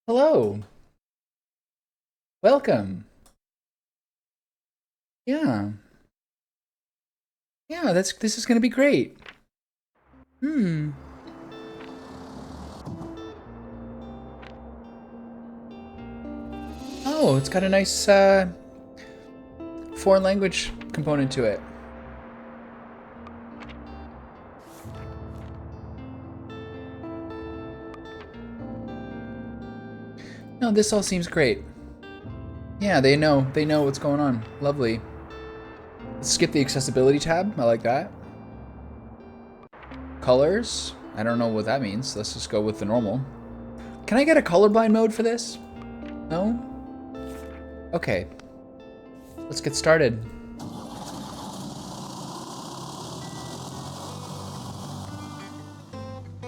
Hello. Welcome. Yeah. Yeah, this is gonna be great. Hmm. Oh, it's got a nice foreign language component to it. No, this all seems great. Yeah, they know what's going on. Lovely. Let's skip the accessibility tab. I like that. Colors. I don't know what that means. Let's just go with the normal. Can I get a colorblind mode for this? No? Okay. Let's get started.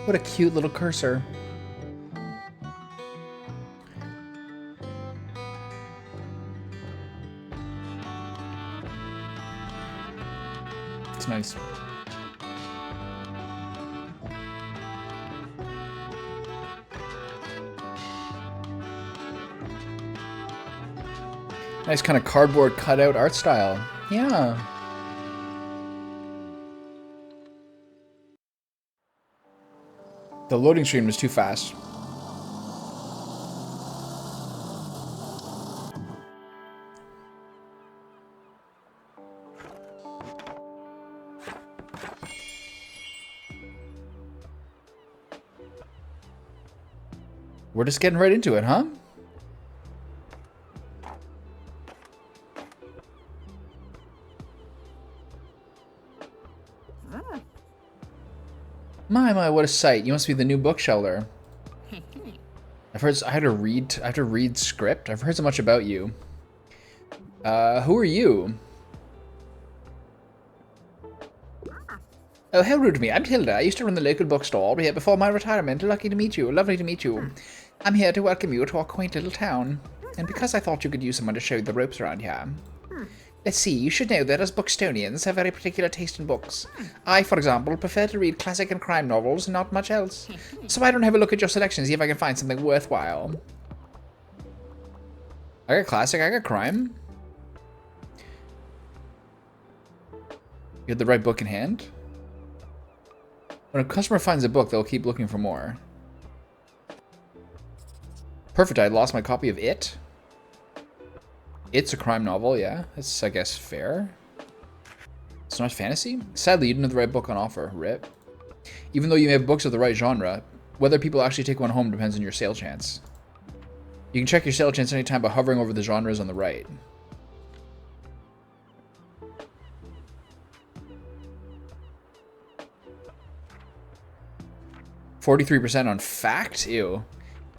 What a cute little cursor. It's nice. Nice kind of cardboard cutout art style. Yeah. The loading screen was too fast. We're just getting right into it, huh? My, what a sight. You must be the new bookshelter. I have to read script. I've heard so much about you. Who are you? Oh, how rude of me. I'm Tilda. I used to run the local bookstore here before my retirement. Lucky to meet you. Lovely to meet you. I'm here to welcome you to our quaint little town. And because I thought you could use someone to show you the ropes around here. Let's see, you should know that as Bookstonians have very particular taste in books. I, for example, prefer to read classic and crime novels and not much else. So why don't have a look at your selection and see if I can find something worthwhile. I got classic, I got crime. You had the right book in hand? When a customer finds a book, they'll keep looking for more. Perfect, I lost my copy of It. It's a crime novel, yeah. It's, I guess, fair. It's not fantasy? Sadly, you didn't have the right book on offer. Rip. Even though you may have books of the right genre, whether people actually take one home depends on your sale chance. You can check your sale chance anytime by hovering over the genres on the right. %43% on fact? Ew.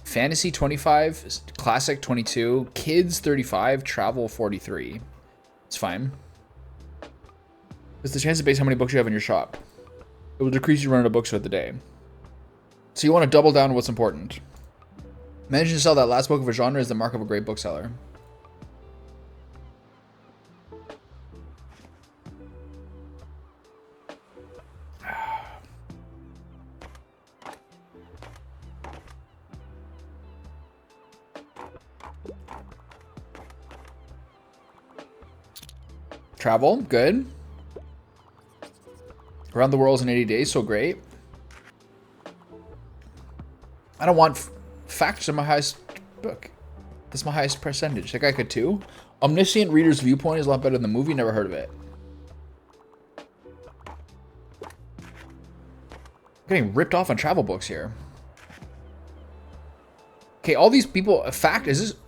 Fantasy 25, classic 22, kids 35, travel 43. It's fine. It's the chance to base how many books you have in your shop. It will decrease your run out of books throughout the day. So you want to double down on what's important. Managing to sell that last book of a genre is the mark of a great bookseller. Travel, good. Around the world in 80 days, so great. I don't want facts in my highest book. That's my highest percentage. That guy could too. Omniscient reader's viewpoint is a lot better than the movie. Never heard of it. I'm getting ripped off on travel books here. Okay, all these people. A fact is this?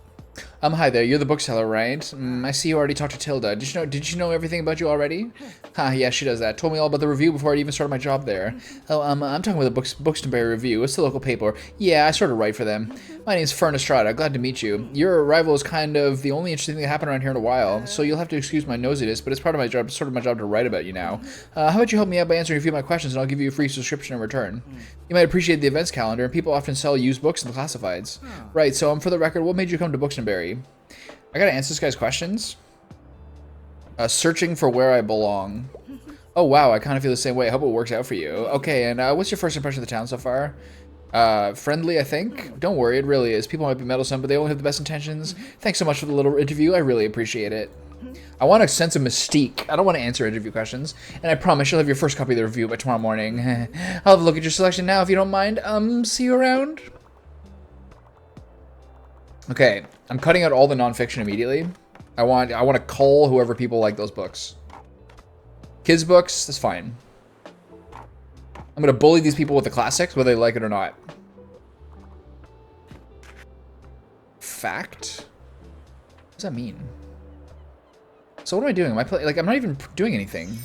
Hi there. You're the bookseller, right? I see you already talked to Tilda. Did you know everything about you already? Yeah, she does that. Told me all about the review before I even started my job there. Oh, I'm talking about the Bookstonbury Review. It's the local paper. Yeah, I sort of write for them. My name's Fern Estrada. Glad to meet you. Your arrival is kind of the only interesting thing that happened around here in a while, so you'll have to excuse my nosiness, but it's part of my job, sort of my job to write about you now. How about you help me out by answering a few of my questions, and I'll give you a free subscription in return. You might appreciate the events calendar, and people often sell used books in the classifieds. Right, so for the record, what made you come to Bookstonbury? I gotta answer this guy's questions. Searching for where I belong. Oh wow, I kind of feel the same way. I hope it works out for you. Okay, and what's your first impression of the town so far? Friendly, I think. Don't worry, it really is. People might be meddlesome, but they only have the best intentions. Thanks so much for the little interview. I really appreciate it. I want a sense of mystique. I don't want to answer interview questions. And I promise you'll have your first copy of the review by tomorrow morning. I'll have a look at your selection now if you don't mind. See you around. Okay, I'm cutting out all the nonfiction immediately. I want to cull whoever people like those books. Kids books, that's fine. I'm gonna bully these people with the classics, whether they like it or not. Fact? What does that mean? So what am I doing? Am I like, I'm not even doing anything.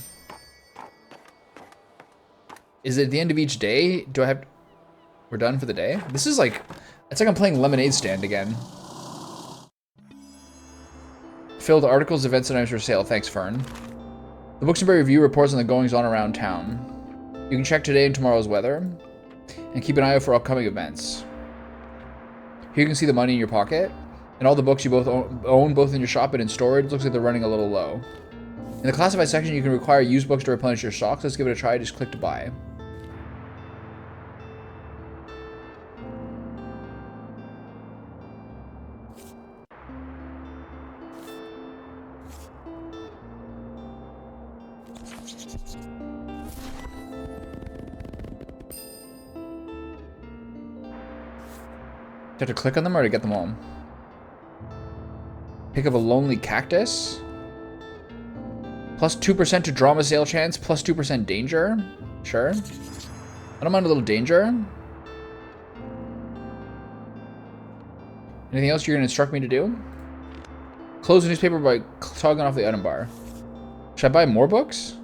Is it the end of each day? Do I have... We're done for the day? This is like... It's like I'm playing Lemonade Stand again. Filled articles, events, and items for sale. Thanks, Fern. The Bookstore Review reports on the goings-on around town. You can check today and tomorrow's weather. And keep an eye out for upcoming events. Here you can see the money in your pocket. And all the books you both own, both in your shop and in storage. Looks like they're running a little low. In the classified section, you can require used books to replenish your stocks. Let's give it a try. Just click to buy. Do I have to click on them or to get them all? Pick up a lonely cactus. Plus 2% to drama sale chance. Plus 2% danger. Sure. I don't mind a little danger. Anything else you're going to instruct me to do? Close the newspaper by toggling off the item bar. Should I buy more books?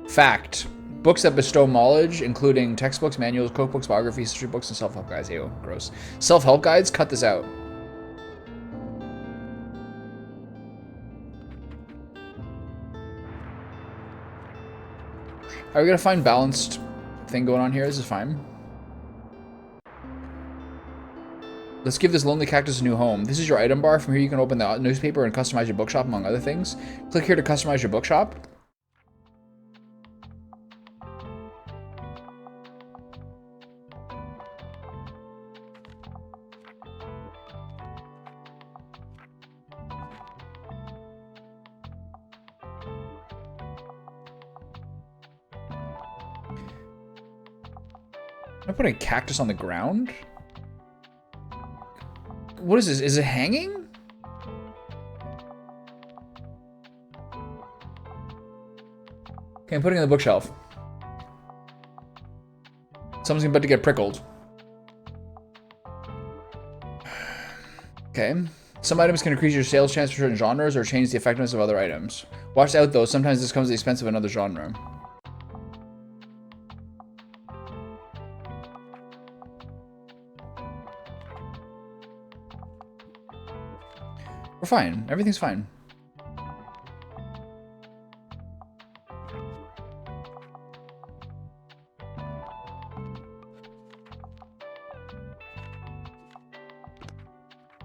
Fact. Books that bestow knowledge, including textbooks, manuals, cookbooks, biographies, history books, and self-help guides. Ew, gross. Self-help guides? Cut this out. Are we gonna find balanced thing going on here? This is fine. Let's give this lonely cactus a new home. This is your item bar. From here you can open the newspaper and customize your bookshop, among other things. Click here to customize your bookshop. Am I putting a cactus on the ground? What is this? Is it hanging? Okay, I'm putting it on the bookshelf. Someone's about to get prickled. Okay. Some items can increase your sales chance for certain genres or change the effectiveness of other items. Watch out though, sometimes this comes at the expense of another genre. We're fine. Everything's fine.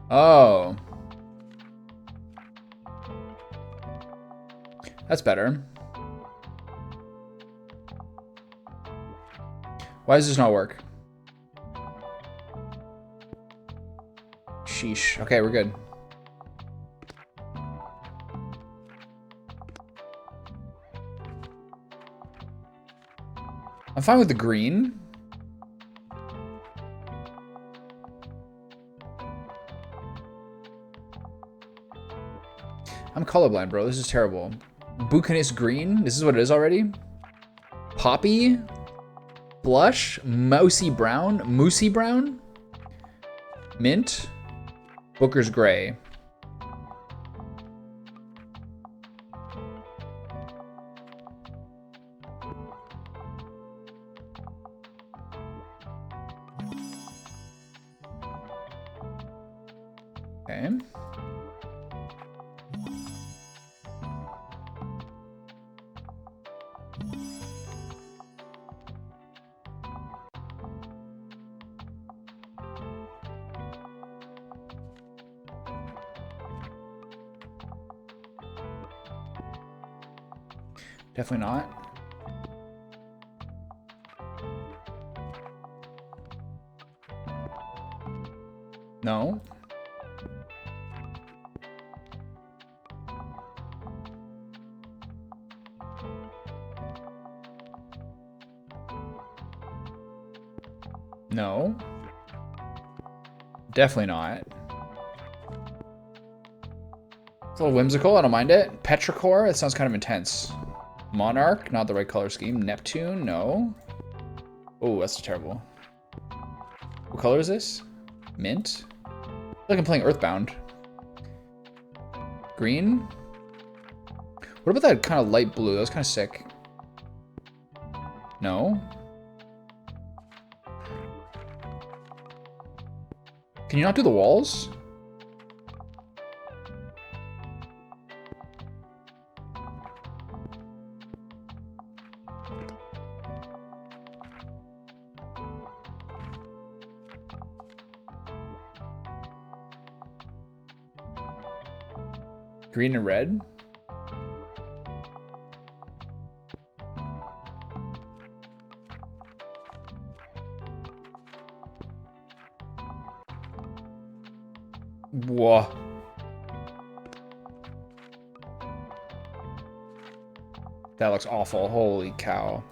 Oh. That's better. Why does this not work? Sheesh. Okay, we're good. I'm fine with the green. I'm colorblind, bro. This is terrible. Buccaneers green. This is what it is already. Poppy. Blush. Mousy brown. Moosey brown. Mint. Booker's gray. Okay. Definitely not. No. No. Definitely not. It's a little whimsical, I don't mind it. Petrichor, that sounds kind of intense. Monarch, not the right color scheme. Neptune, no. Oh, that's terrible. What color is this? Mint? I feel like I'm playing Earthbound. Green? What about that kind of light blue? That was kind of sick. No. Can you not do the walls? Green and red? Whoa. That looks awful. Holy cow.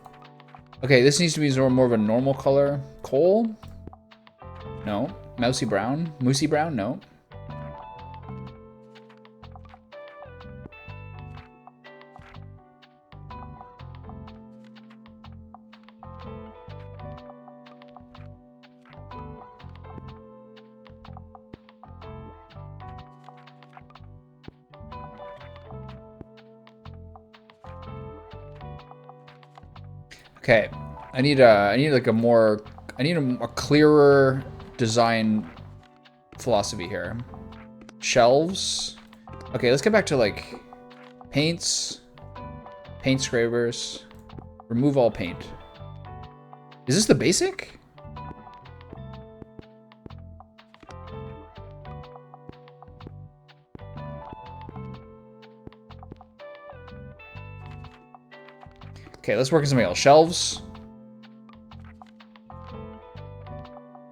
Okay, this needs to be more of a normal color. Coal? No. Mousy brown? Moosey brown? No. Okay, I need like a clearer design philosophy here. Shelves. Okay, let's get back to like paints, paint scrapers, remove all paint. Is this the basic? Okay, let's work on something else. Shelves.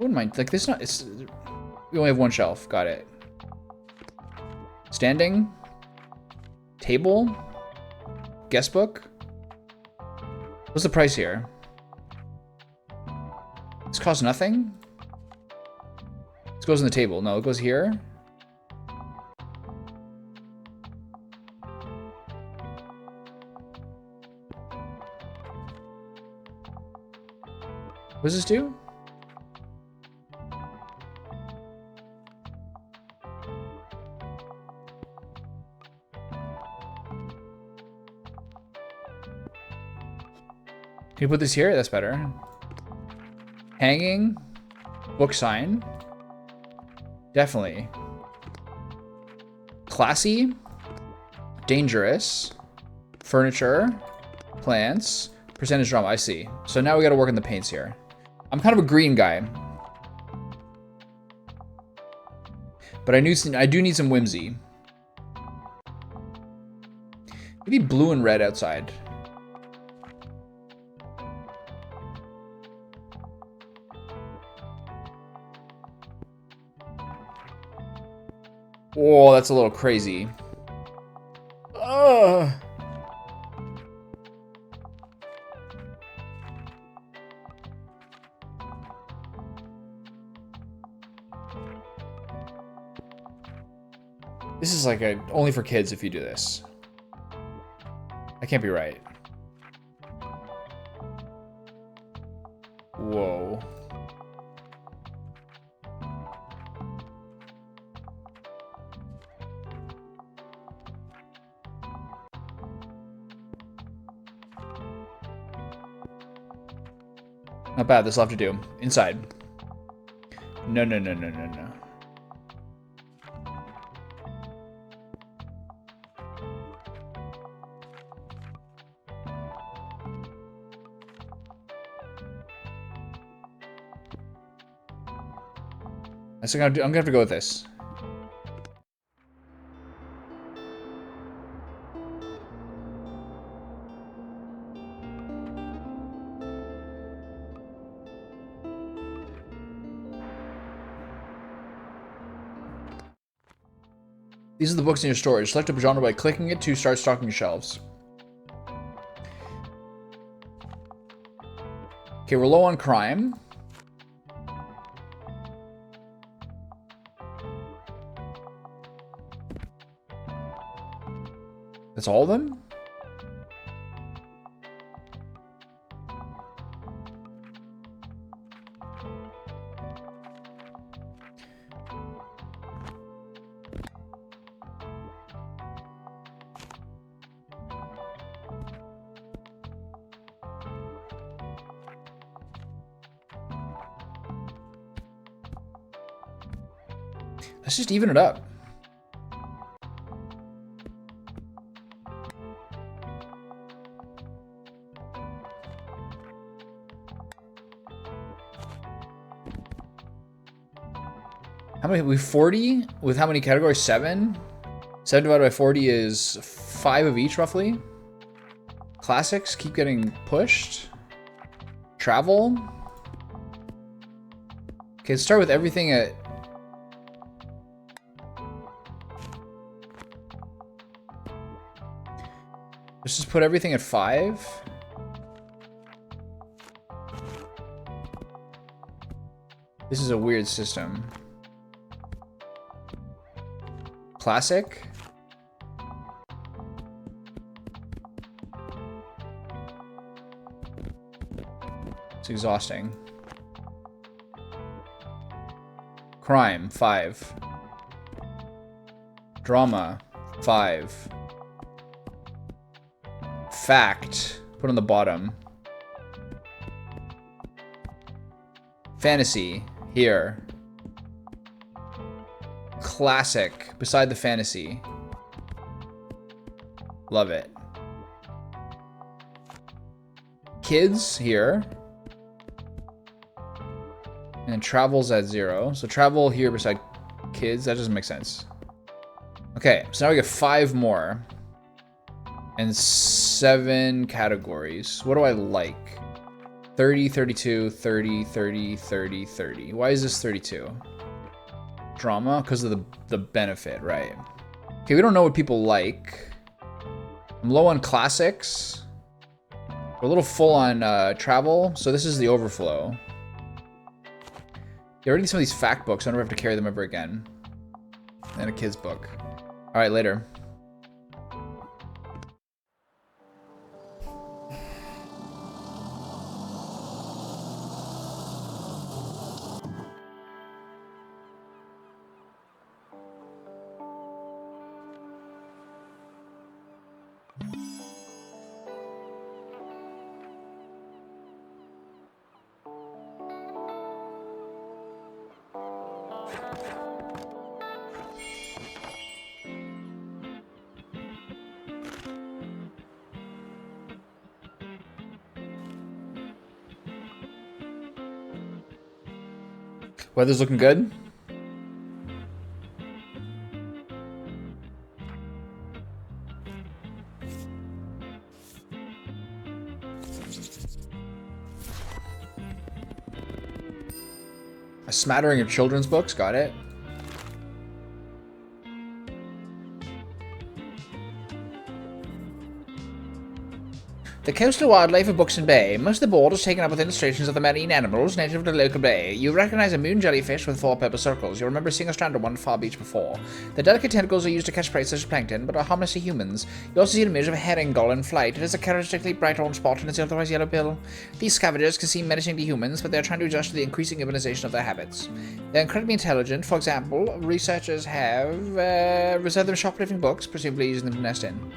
Wouldn't mind. Like this, we only have one shelf. Got it. Standing. Table. Guest book. What's the price here? This costs nothing. This goes on the table. No, it goes here. What does this do? Can you put this here? That's better. Hanging. Book sign. Definitely. Classy. Dangerous. Furniture. Plants. Percentage drama. I see. So now we got to work on the paints here. I'm kind of a green guy. But I do need some whimsy. Maybe blue and red outside. Whoa, that's a little crazy. Ugh. This is like only for kids if you do this. That can't be right. Whoa. Not bad, this will have to do. Inside. No, no, no, no, no, no. I'm gonna have to go with this. These are the books in your storage. Select a genre by clicking it to start stocking shelves. Okay, we're low on crime. That's all of them? Let's just even it up. How many? We 40 with how many categories? 7. 7 divided by 40 is 5 of each, roughly. Classics keep getting pushed. Travel. Okay, let's start with everything at. Let's just put everything at 5. This is a weird system. Classic. It's exhausting. Crime, 5. Drama, 5. Fact, put on the bottom. Fantasy, here. Classic, beside the fantasy. Love it. Kids, here. And travel's at 0. So travel here beside kids, that doesn't make sense. Okay, so now we get 5 more. And 7 categories. What do I like? 30, 32, 30, 30, 30, 30. Why is this 32? Drama? Because of the benefit, right? Okay, we don't know what people like. I'm low on classics. We're a little full on travel, so this is the overflow. Get rid of some of these fact books. I don't ever have to carry them ever again. And a kid's book. All right, later. Weather's looking good. A smattering of children's books, got it. The coastal wildlife of Buxton Bay. Most of the board is taken up with illustrations of the marine animals native to the local bay. You recognize a moon jellyfish with 4 purple circles. You remember seeing a strand of one at Far Beach before. The delicate tentacles are used to catch prey such as plankton, but are harmless to humans. You also see an image of a herring gull in flight. It has a characteristically bright orange spot in its otherwise yellow bill. These scavengers can seem menacing to humans, but they are trying to adjust to the increasing urbanization of their habits. They're incredibly intelligent. For example, researchers have reserved them shoplifting books, presumably using them to nest in.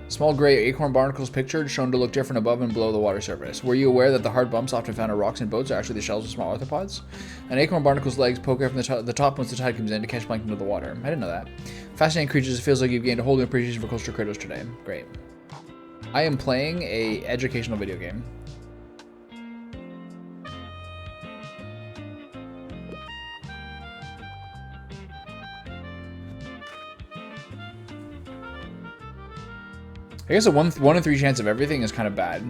Small gray acorn barnacles pictured, shown to look different above and below the water surface. Were you aware that the hard bumps often found on rocks and boats are actually the shells of small arthropods? An acorn barnacle's legs poke out from the top once the tide comes in to catch plankton into the water. I didn't know that. Fascinating creatures. It feels like you've gained a whole new appreciation for coastal critters today. Great. I am playing a educational video game. I guess a 1 in 3 chance of everything is kind of bad.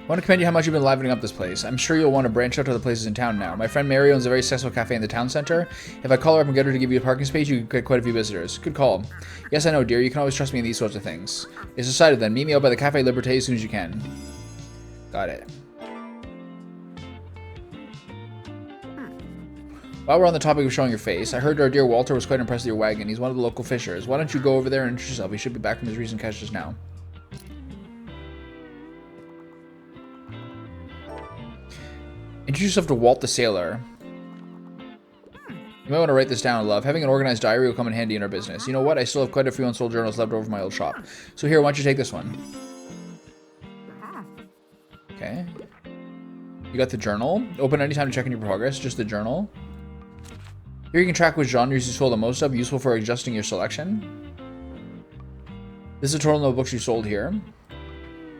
I want to commend you how much you've been livening up this place. I'm sure you'll want to branch out to other places in town now. My friend Mary owns a very successful cafe in the town center. If I call her up and get her to give you a parking space, you could get quite a few visitors. Good call. Yes, I know, dear. You can always trust me in these sorts of things. It's decided then. Meet me out by the Cafe Liberté as soon as you can. Got it. While we're on the topic of showing your face, I heard our dear Walter was quite impressed with your wagon. He's one of the local fishers. Why don't you go over there and introduce yourself? He should be back from his recent catch just now. Introduce yourself to Walt the Sailor. You might want to write this down, love. Having an organized diary will come in handy in our business. You know what? I still have quite a few unsold journals left over from my old shop. So here, why don't you take this one? Okay. You got the journal. Open anytime to check on your progress. Just the journal. Here you can track which genres you sold the most of. Useful for adjusting your selection. This is the total of books you sold here.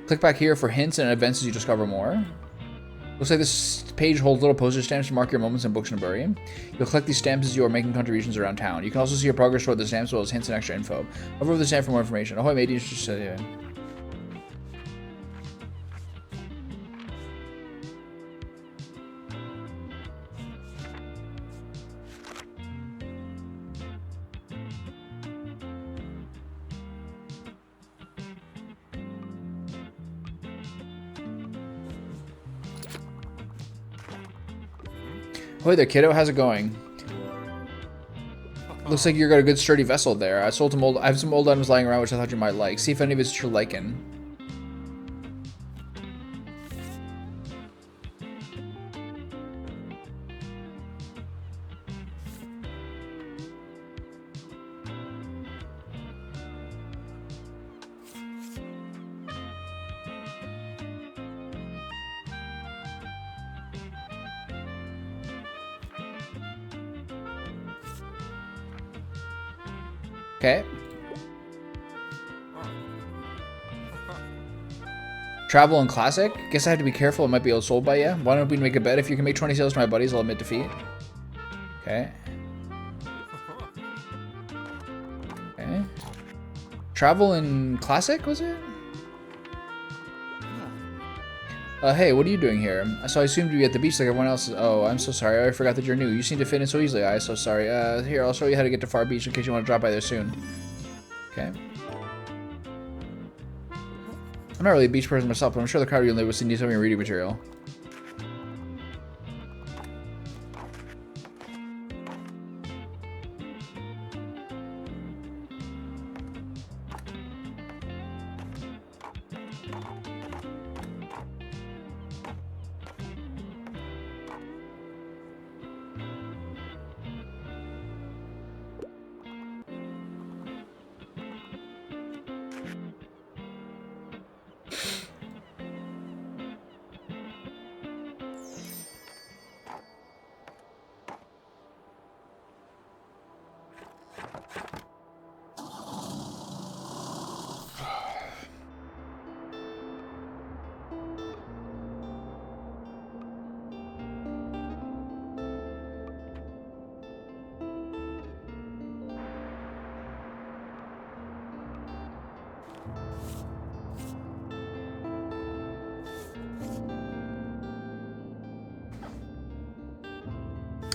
Click back here for hints and events as you discover more. Looks like this page holds little postage stamps to mark your moments in Bookshop. You'll collect these stamps as you are making contributions around town. You can also see your progress toward the stamps as well as hints and extra info. Hover over the stamp for more information. Ahoy, matey. Ahoy there, kiddo. How's it going? Looks like you got a good sturdy vessel there. I have some old items lying around which I thought you might like. See if any of it's to your liking. Okay. Travel and classic? Guess I have to be careful. It might be outsold by you. Why don't we make a bet? If you can make 20 sales to my buddies, I'll admit defeat. Okay. Okay. Travel and classic, was it? Hey, what are you doing here? So I assumed you'd be at the beach like everyone else. Oh, I'm so sorry. I forgot that you're new. You seem to fit in so easily. I'm so sorry. Here, I'll show you how to get to Far Beach in case you want to drop by there soon. Okay. I'm not really a beach person myself, but I'm sure the crowd you'll live with need some of your reading material.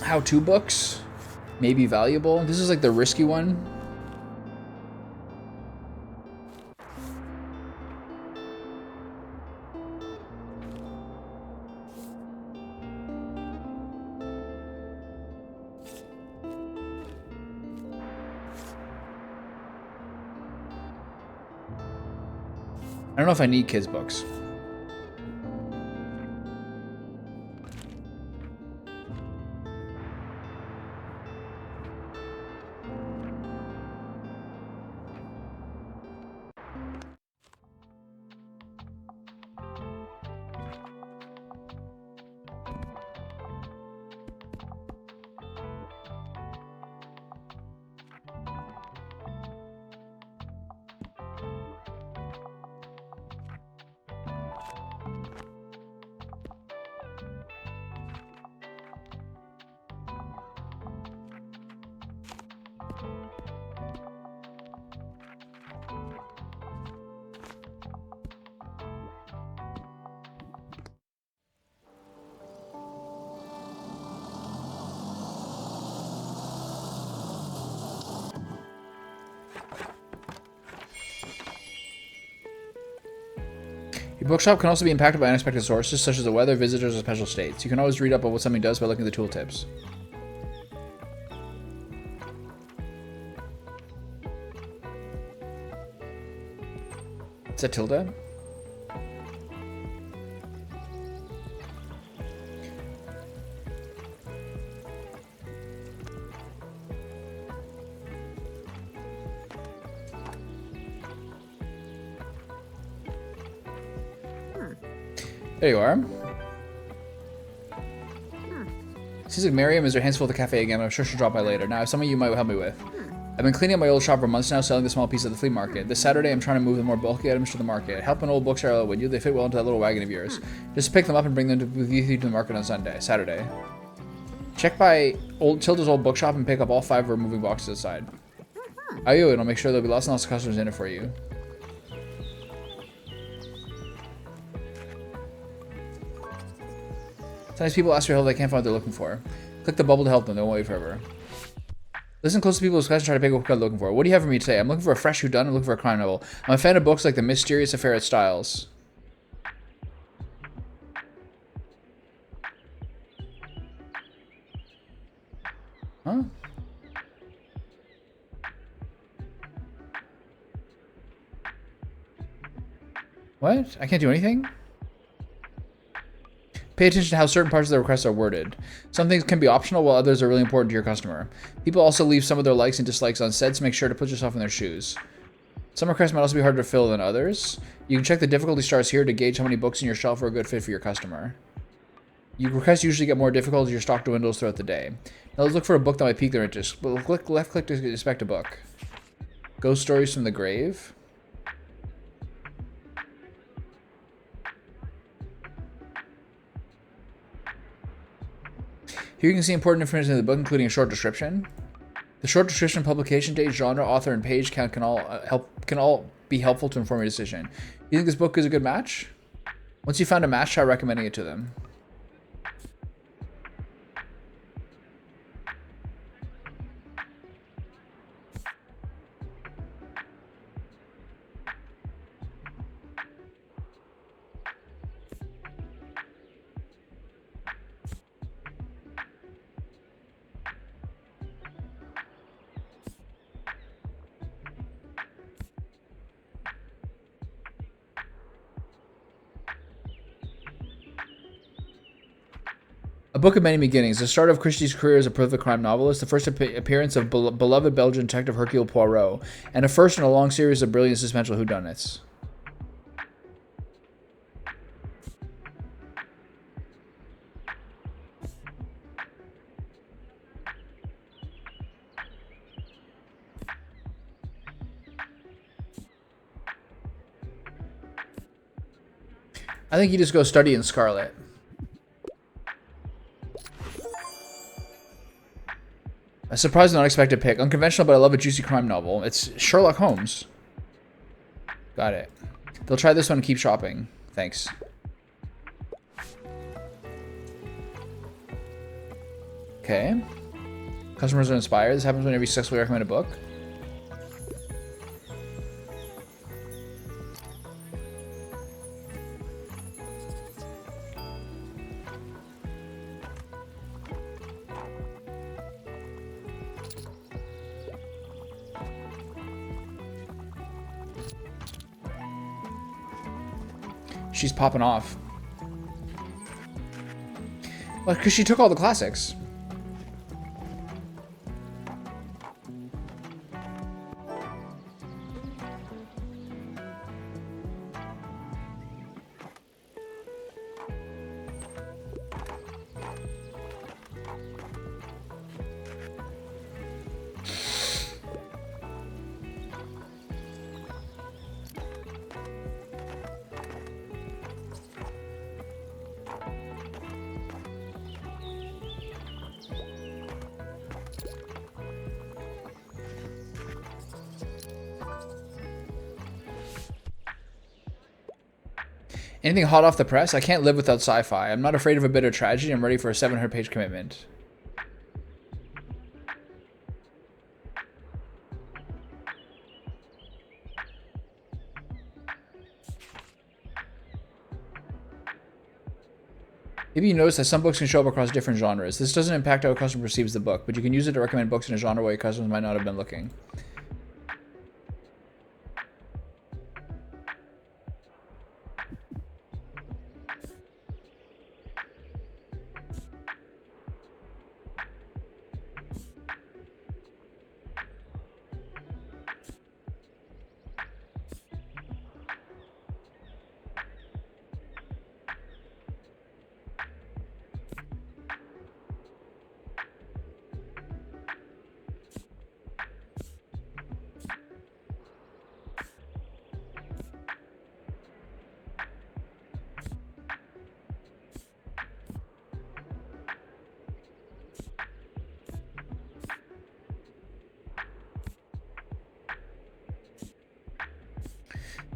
How-to books? Maybe valuable. This is like the risky one. I don't know if I need kids' books. Your bookshop can also be impacted by unexpected sources, such as the weather, visitors, or special states. You can always read up on what something does by looking at the tooltips. Is that Tilda? There you are. Seems like Miriam is her hands full at the cafe again, but I'm sure she'll drop by later. Now, I have something you might help me with. I've been cleaning up my old shop for months now, selling the small piece at the flea market. This Saturday, I'm trying to move the more bulky items to the market. Help an old bookseller, would you? They fit well into that little wagon of yours. Just pick them up and bring them with you to the market on Saturday. Check by Tilda's old bookshop and pick up all 5 of her moving boxes outside. Ayo, and I'll make sure there'll be lots and lots of customers in it for you. Sometimes people ask for help they can't find what they're looking for. Click the bubble to help them, they won't wait forever. Listen close to people's questions, try to pick up what they're looking for. What do you have for me today? I'm looking for a fresh whodunit, I'm looking for a crime novel. I'm a fan of books like The Mysterious Affair at Styles. Huh? What? I can't do anything? Pay attention to how certain parts of the requests are worded. Some things can be optional while others are really important to your customer. People also leave some of their likes and dislikes unsaid, so make sure to put yourself in their shoes. Some requests might also be harder to fill than others. You can check the difficulty stars here to gauge how many books in your shelf are a good fit for your customer. Your requests usually get more difficult as your stock dwindles throughout the day. Now let's look for a book that might pique their interest. Left click to inspect a book. Ghost Stories from the Grave. Here you can see important information in the book, including a short description. The short description, publication date, genre, author, and page count can all be helpful to inform your decision. You think this book is a good match? Once you found a match, try recommending it to them. A Book of Many Beginnings. The start of Christie's career as a prolific crime novelist, the first appearance of beloved Belgian detective Hercule Poirot, and a first in a long series of brilliant suspenseful whodunits. I think you just go study in Scarlet. A surprised and unexpected pick. Unconventional, but I love a juicy crime novel. It's Sherlock Holmes. Got it. They'll try this one and keep shopping. Thanks. Okay. Customers are inspired. This happens whenever you successfully recommend a book. She's popping off. Well, because she took all the classics. Anything hot off the press? I can't live without sci-fi. I'm not afraid of a bit of tragedy. I'm ready for a 700-page commitment. Maybe you notice that some books can show up across different genres. This doesn't impact how a customer perceives the book, but you can use it to recommend books in a genre where your customers might not have been looking.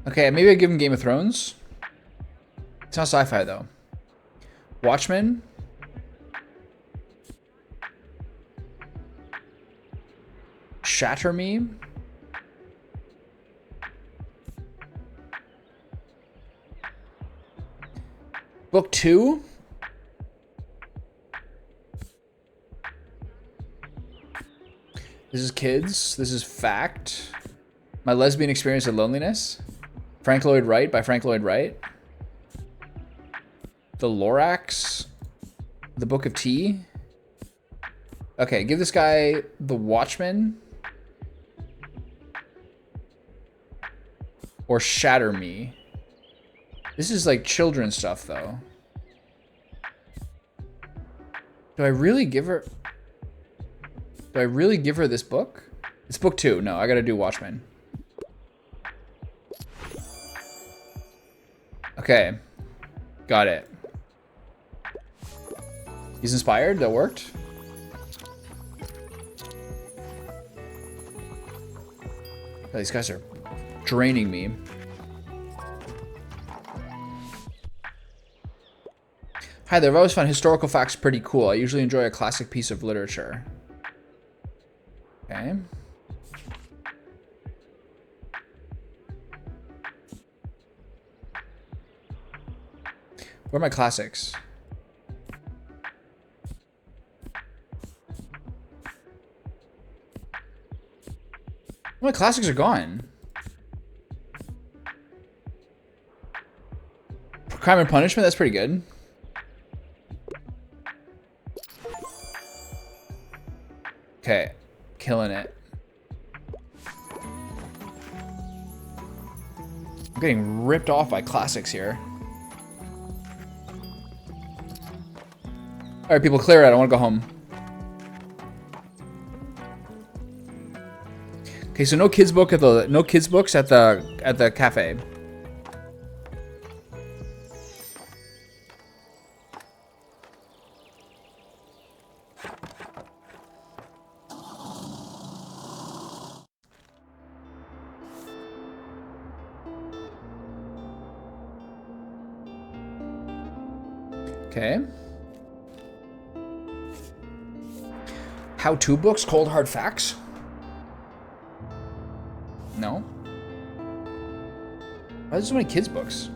Okay, maybe I give him Game of Thrones. It's not sci-fi though. Watchmen. Shatter Me. Book 2. This is Kids. This is Fact. My Lesbian Experience of Loneliness. Frank Lloyd Wright by Frank Lloyd Wright. The Lorax. The Book of Tea. Okay, give this guy The Watchmen. Or Shatter Me. This is like children's stuff though. Do I really give her this book? It's book 2. No, I gotta do Watchmen. Okay. Got it. He's inspired? That worked? Oh, these guys are draining me. Hi there, I've always found historical facts pretty cool. I usually enjoy a classic piece of literature. Okay. Where are my classics? My classics are gone. Crime and Punishment, that's pretty good. Okay, killing it. I'm getting ripped off by classics here. All right, people, clear it. I want to go home. Okay, so no kids books at the cafe. Okay. How-to books, cold hard facts? No. Why are there so many kids books?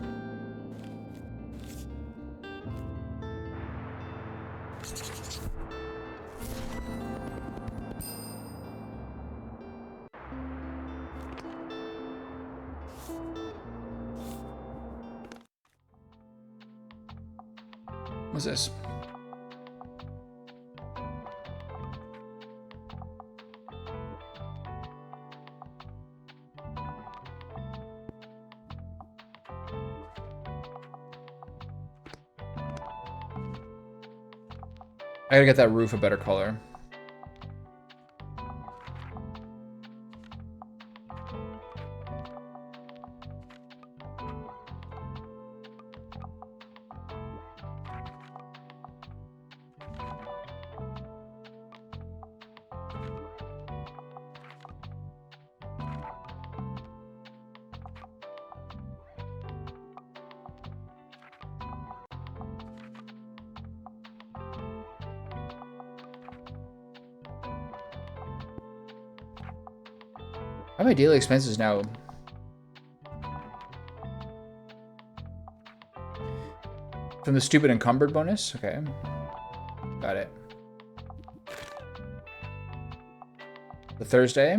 What's this? I gotta get that roof a better color. How are my daily expenses now? From the stupid encumbered bonus? Okay. Got it. The Thursday.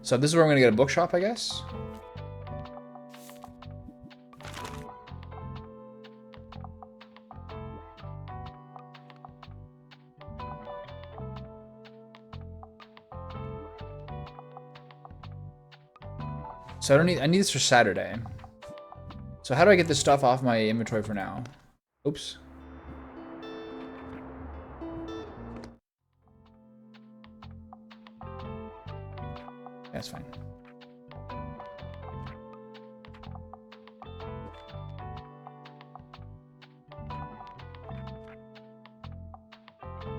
So this is where I'm gonna get a bookshop, I guess. So I need this for Saturday. So how do I get this stuff off my inventory for now? Oops. That's fine.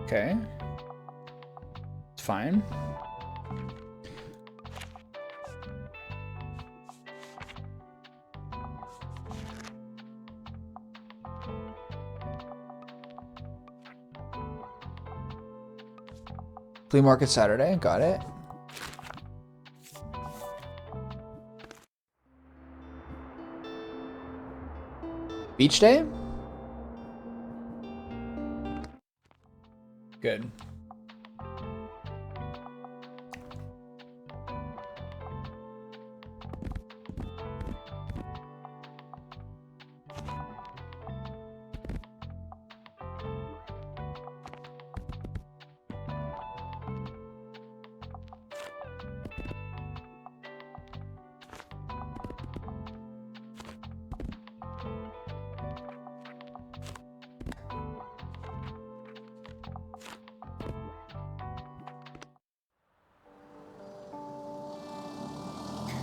Okay. It's fine. Flea market Saturday, got it. Beach day? Good.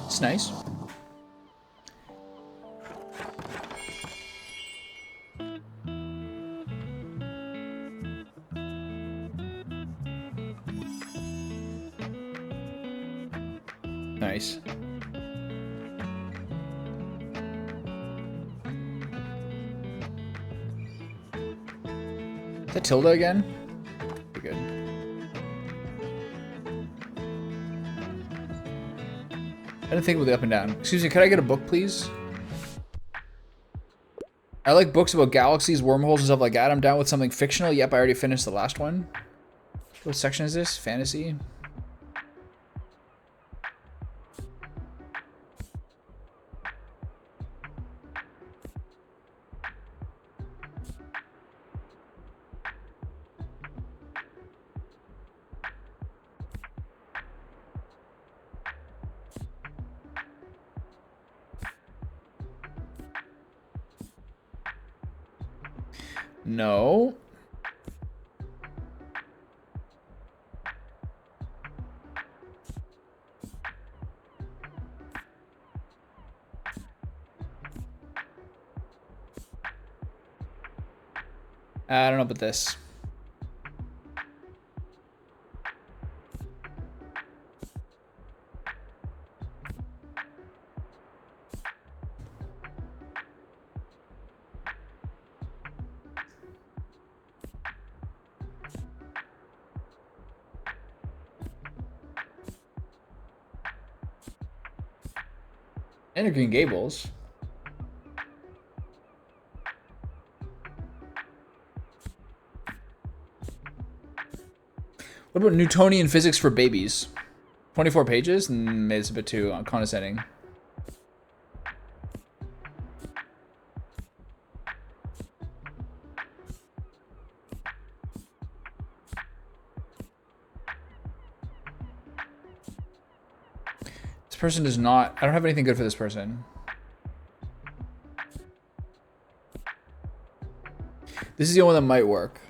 It's nice. Nice. Is that Tilda again? Pretty good. I didn't think about the up and down. Excuse me, could I get a book, please? I like books about galaxies, wormholes, and stuff like that. I'm down with something fictional. Yep, I already finished the last one. What section is this? Fantasy? No. I don't know about this. And Green Gables. What about Newtonian physics for babies? 24 pages? It's a bit too condescending. This person does not... I don't have anything good for this person. This is the only one that might work.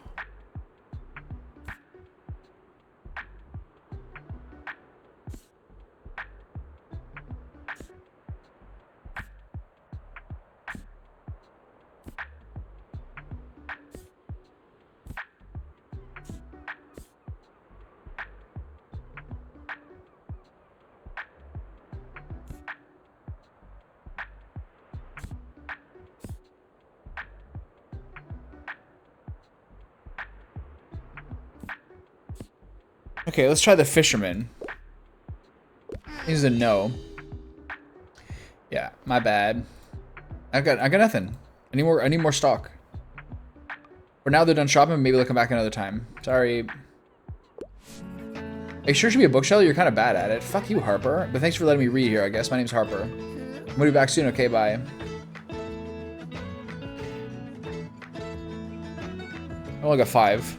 Okay, let's try the fisherman. He's a no. Yeah, my bad. I got nothing. I need more stock. For now they're done shopping, maybe they'll come back another time. Sorry. Are you sure it should be a bookseller? You're kind of bad at it. Fuck you, Harper. But thanks for letting me read here, I guess. My name's Harper. I'm gonna be back soon, okay? Bye. I only got 5.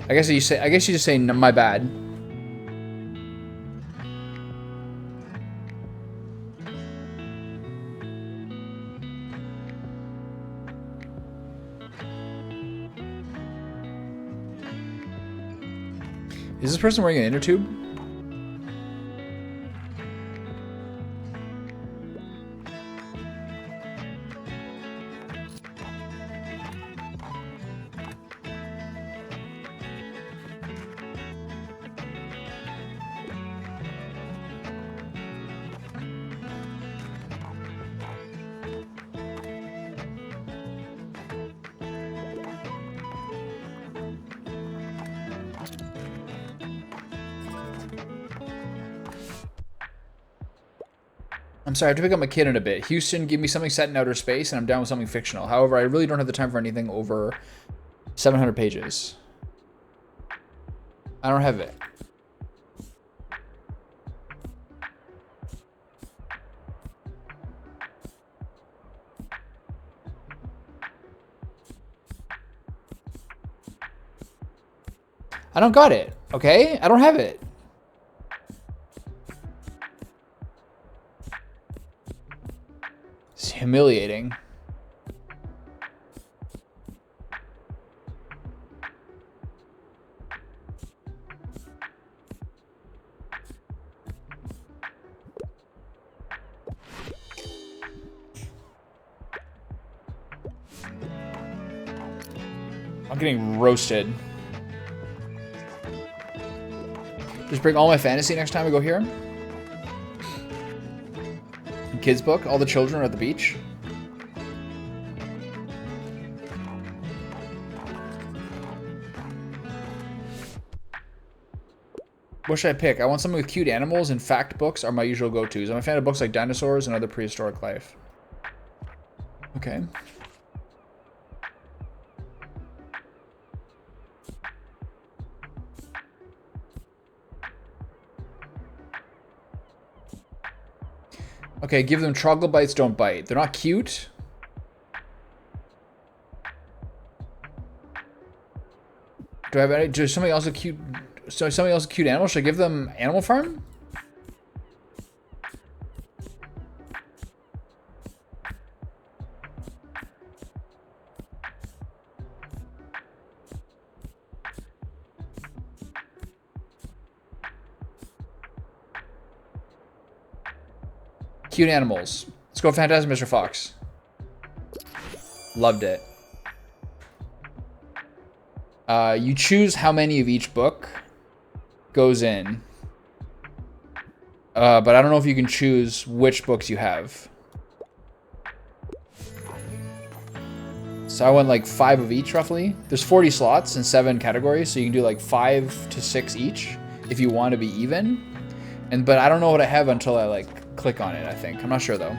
I guess you just say my bad. Is this person wearing an inner tube? I'm sorry, I have to pick up my kid in a bit. Houston, give me something set in outer space, and I'm down with something fictional. However, I really don't have the time for anything over 700 pages. I don't have it. I don't got it, okay? I don't have it. It's humiliating. I'm getting roasted. Just bring all my fantasy next time we go here. Kids book. All the children are at the beach. What should I pick? I want something with cute animals, and fact books are my usual go-tos. I'm a fan of books like dinosaurs and other prehistoric life. Okay. Okay, give them troglobites don't bite. They're not cute. Do I have any? Does somebody else a cute? So somebody else a cute animal? Should I give them Animal Farm? Cute animals. Let's go Fantastic Mr. Fox. Loved it. You choose how many of each book goes in. But I don't know if you can choose which books you have. So I went like 5 of each roughly. There's 40 slots and 7 categories, so you can do like 5 to 6 each if you want to be even. But I don't know what I have until I like click on it, I think. I'm not sure though.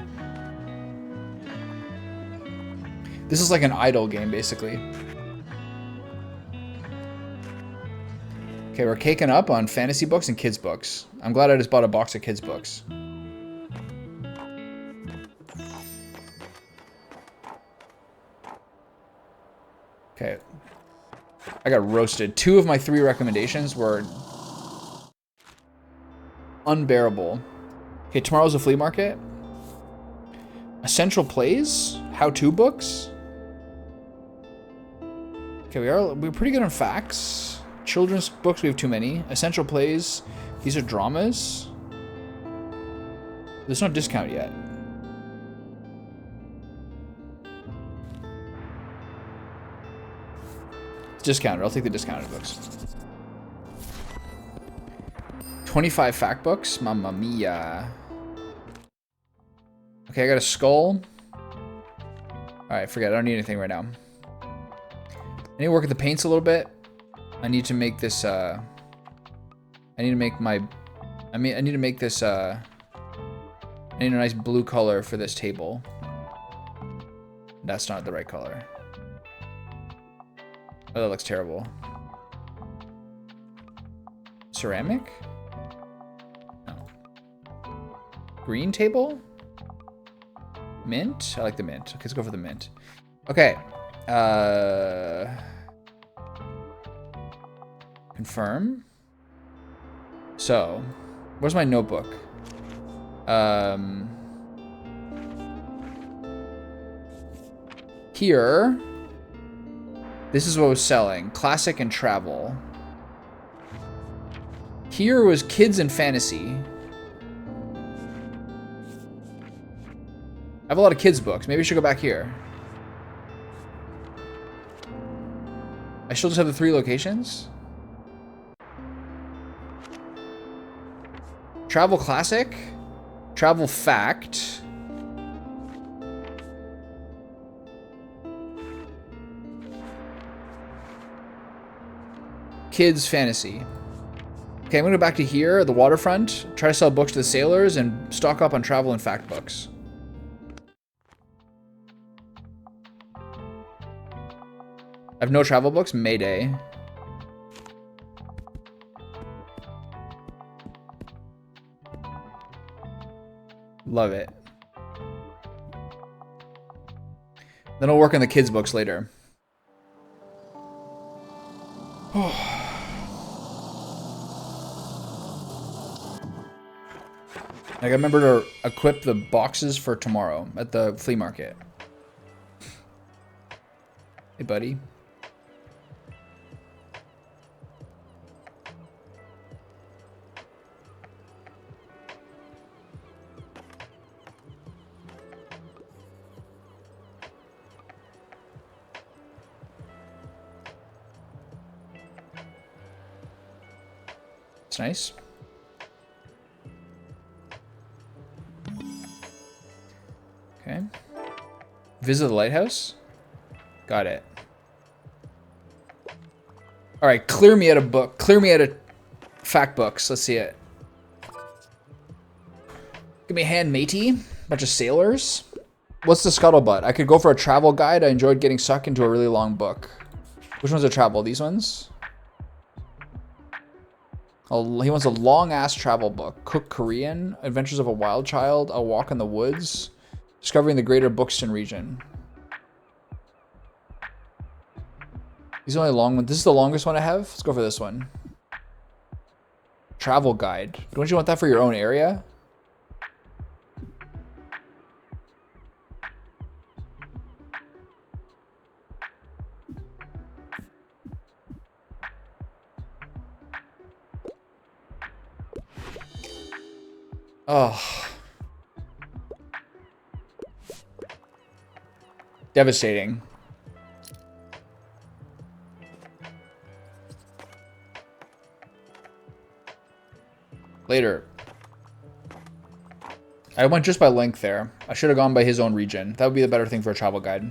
This is like an idle game basically. Okay, we're caking up on fantasy books and kids books. I'm glad I just bought a box of kids books. Okay. I got roasted. 2 of my 3 recommendations were unbearable. Okay, tomorrow's a flea market. Essential plays? How-to books? Okay, we're pretty good on facts. Children's books, we have too many. Essential plays. These are dramas. There's no discount yet. It's discounted. I'll take the discounted books. 25 fact books? Mamma mia. Okay, I got a skull. Alright, forget it. I don't need anything right now. I need to work at the paints a little bit. I need to make this, I need to make my I mean, I need to make this, I need a nice blue color for this table. That's not the right color. Oh, that looks terrible. Ceramic? No. Green table? Mint? I like the mint. Okay, let's go for the mint. Okay. Confirm. So, where's my notebook? Here. This is what was selling. Classic and travel. Here was kids and fantasy. I have a lot of kids' books. Maybe I should go back here. I still just have the 3 locations? Travel classic. Travel fact. Kids fantasy. Okay, I'm gonna go back to here, the waterfront, try to sell books to the sailors, and stock up on travel and fact books. I have no travel books. Mayday. Love it. Then I'll work on the kids' books later. I gotta remember to equip the boxes for tomorrow at the flea market. Hey, buddy. It's nice. Okay. Visit the lighthouse. Got it. All right, clear me out a book. Clear me out of fact books. Let's see it. Give me a hand, matey. Bunch of sailors. What's the scuttlebutt? I could go for a travel guide. I enjoyed getting sucked into a really long book. Which ones are travel? These ones? Oh, he wants a long-ass travel book. Cook Korean. Adventures of a Wild Child. A Walk in the Woods. Discovering the Greater Buxton region. These are only long one. This is the longest one I have. Let's go for this one. Travel guide. Don't you want that for your own area? Oh. Devastating. Later. I went just by length there. I should have gone by his own region. That would be the better thing for a travel guide.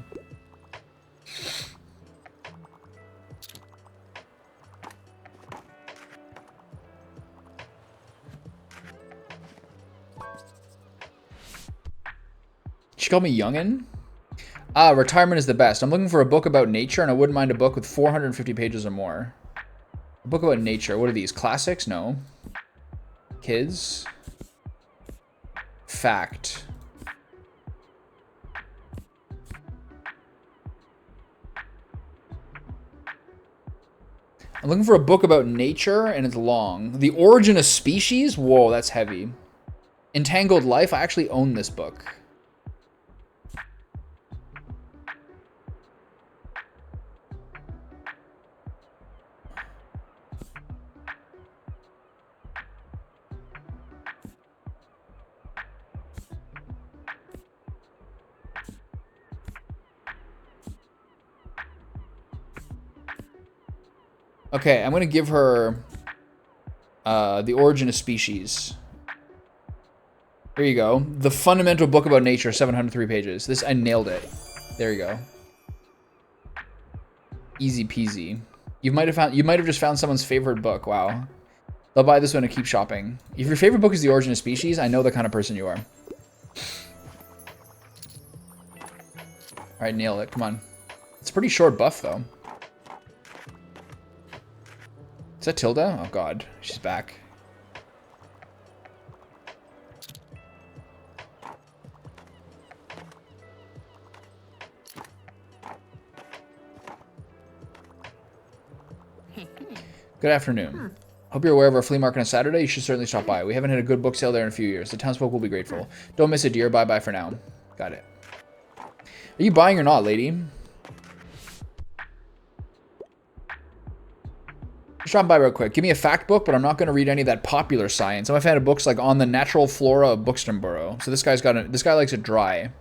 She called me youngin'? Ah, retirement is the best. I'm looking for a book about nature, and I wouldn't mind a book with 450 pages or more. A book about nature. What are these? Classics? No. Kids. Fact. I'm looking for a book about nature, and it's long. The Origin of Species? Whoa, that's heavy. Entangled Life? I actually own this book. Okay, I'm gonna give her The Origin of Species. Here you go. The Fundamental Book About Nature, 703 pages. This, I nailed it. There you go. Easy peasy. You might have just found someone's favorite book. Wow. They'll buy this one and keep shopping. If your favorite book is The Origin of Species, I know the kind of person you are. Alright, nail it. Come on. It's a pretty short buff, though. Is that Tilda? Oh, God. She's back. Good afternoon. Hope you're aware of our flea market on Saturday. You should certainly stop by. We haven't had a good book sale there in a few years. The townsfolk will be grateful. Don't miss it, dear. Bye-bye for now. Got it. Are you buying or not, lady? Just drop by real quick. Give me a fact book, but I'm not going to read any of that popular science. I'm a fan of books like On the Natural Flora of Buxtonborough. So this guy likes it dry.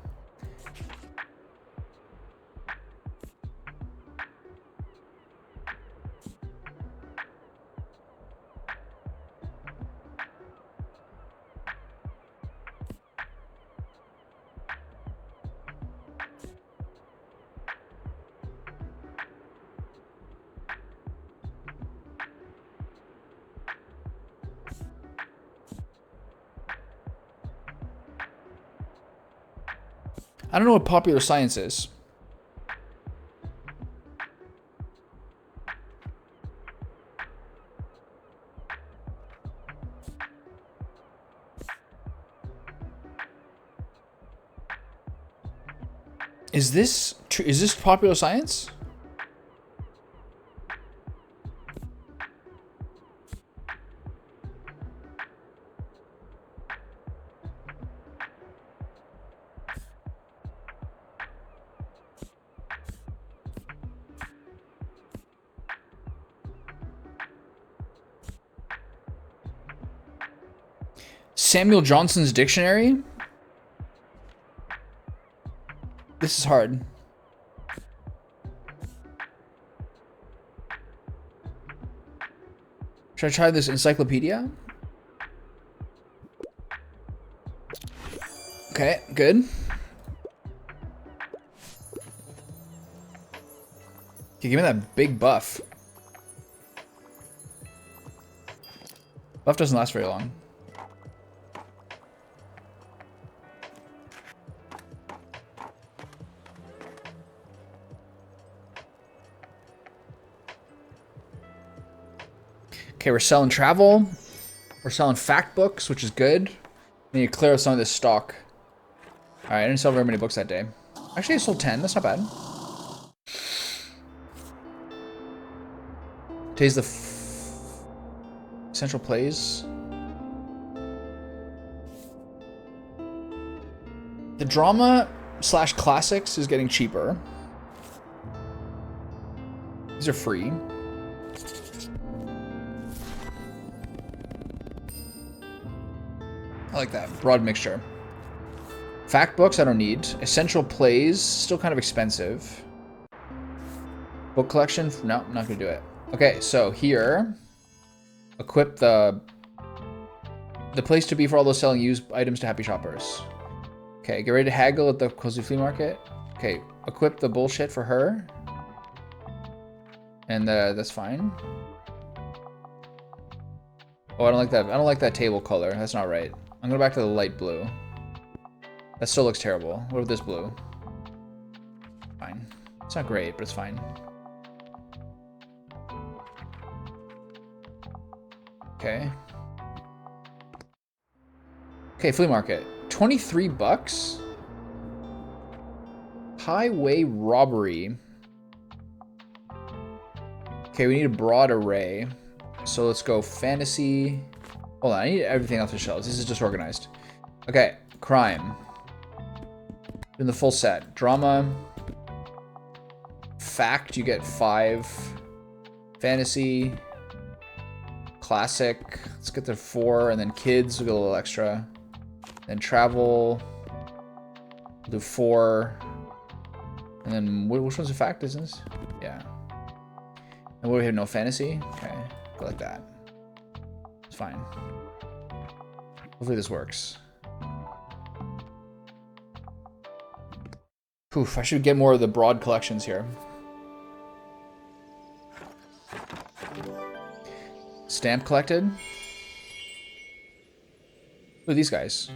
I don't know what popular science is. Is this popular science? Samuel Johnson's dictionary? This is hard. Should I try this encyclopedia? Okay, good. Okay, give me that big buff. Buff doesn't last very long. Okay, we're selling travel. We're selling fact books, which is good. We need to clear up some of this stock. Alright, I didn't sell very many books that day. Actually, I sold 10. That's not bad. Today's the Central Plays. The drama / classics is getting cheaper. These are free. I like that. Broad mixture. Fact books, I don't need. Essential plays, still kind of expensive. Book collection, no, I'm not gonna do it. Okay, so here, equip the place to be for all those selling used items to happy shoppers. Okay, get ready to haggle at the cozy flea market. Okay, equip the bullshit for her. And that's fine. Oh, I don't like that. I don't like that table color. That's not right. I'm going back to the light blue. That still looks terrible. What about this blue? Fine. It's not great, but it's fine. Okay. Okay, flea market. 23 bucks? Highway robbery. Okay, we need a broad array. So let's go fantasy. Hold on, I need everything off the shelves. This is disorganized. Okay, crime. In the full set. Drama. Fact, you get 5. Fantasy. Classic. Let's get to 4. And then kids, we'll get a little extra. Then travel. We'll do 4. And then, which one's a fact, isn't this? Yeah. And what do we have? No fantasy? Okay. Go like that. It's fine. Hopefully this works. Poof, I should get more of the broad collections here. Stamp collected. Who are these guys?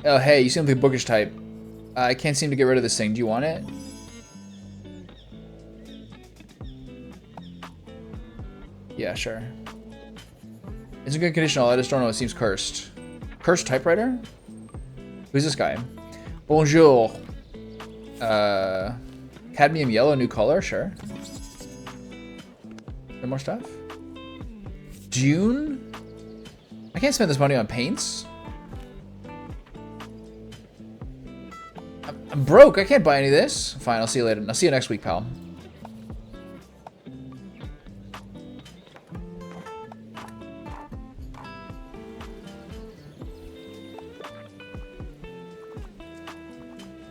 Oh, hey, you seem like the bookish type. I can't seem to get rid of this thing. Do you want it? Yeah, sure. It's in good condition. I just don't know. It seems cursed. Cursed typewriter? Who's this guy? Bonjour. Cadmium yellow, new color. Sure. Any more stuff? June? I can't spend this money on paints. I'm broke. I can't buy any of this. Fine, I'll see you later. I'll see you next week, pal.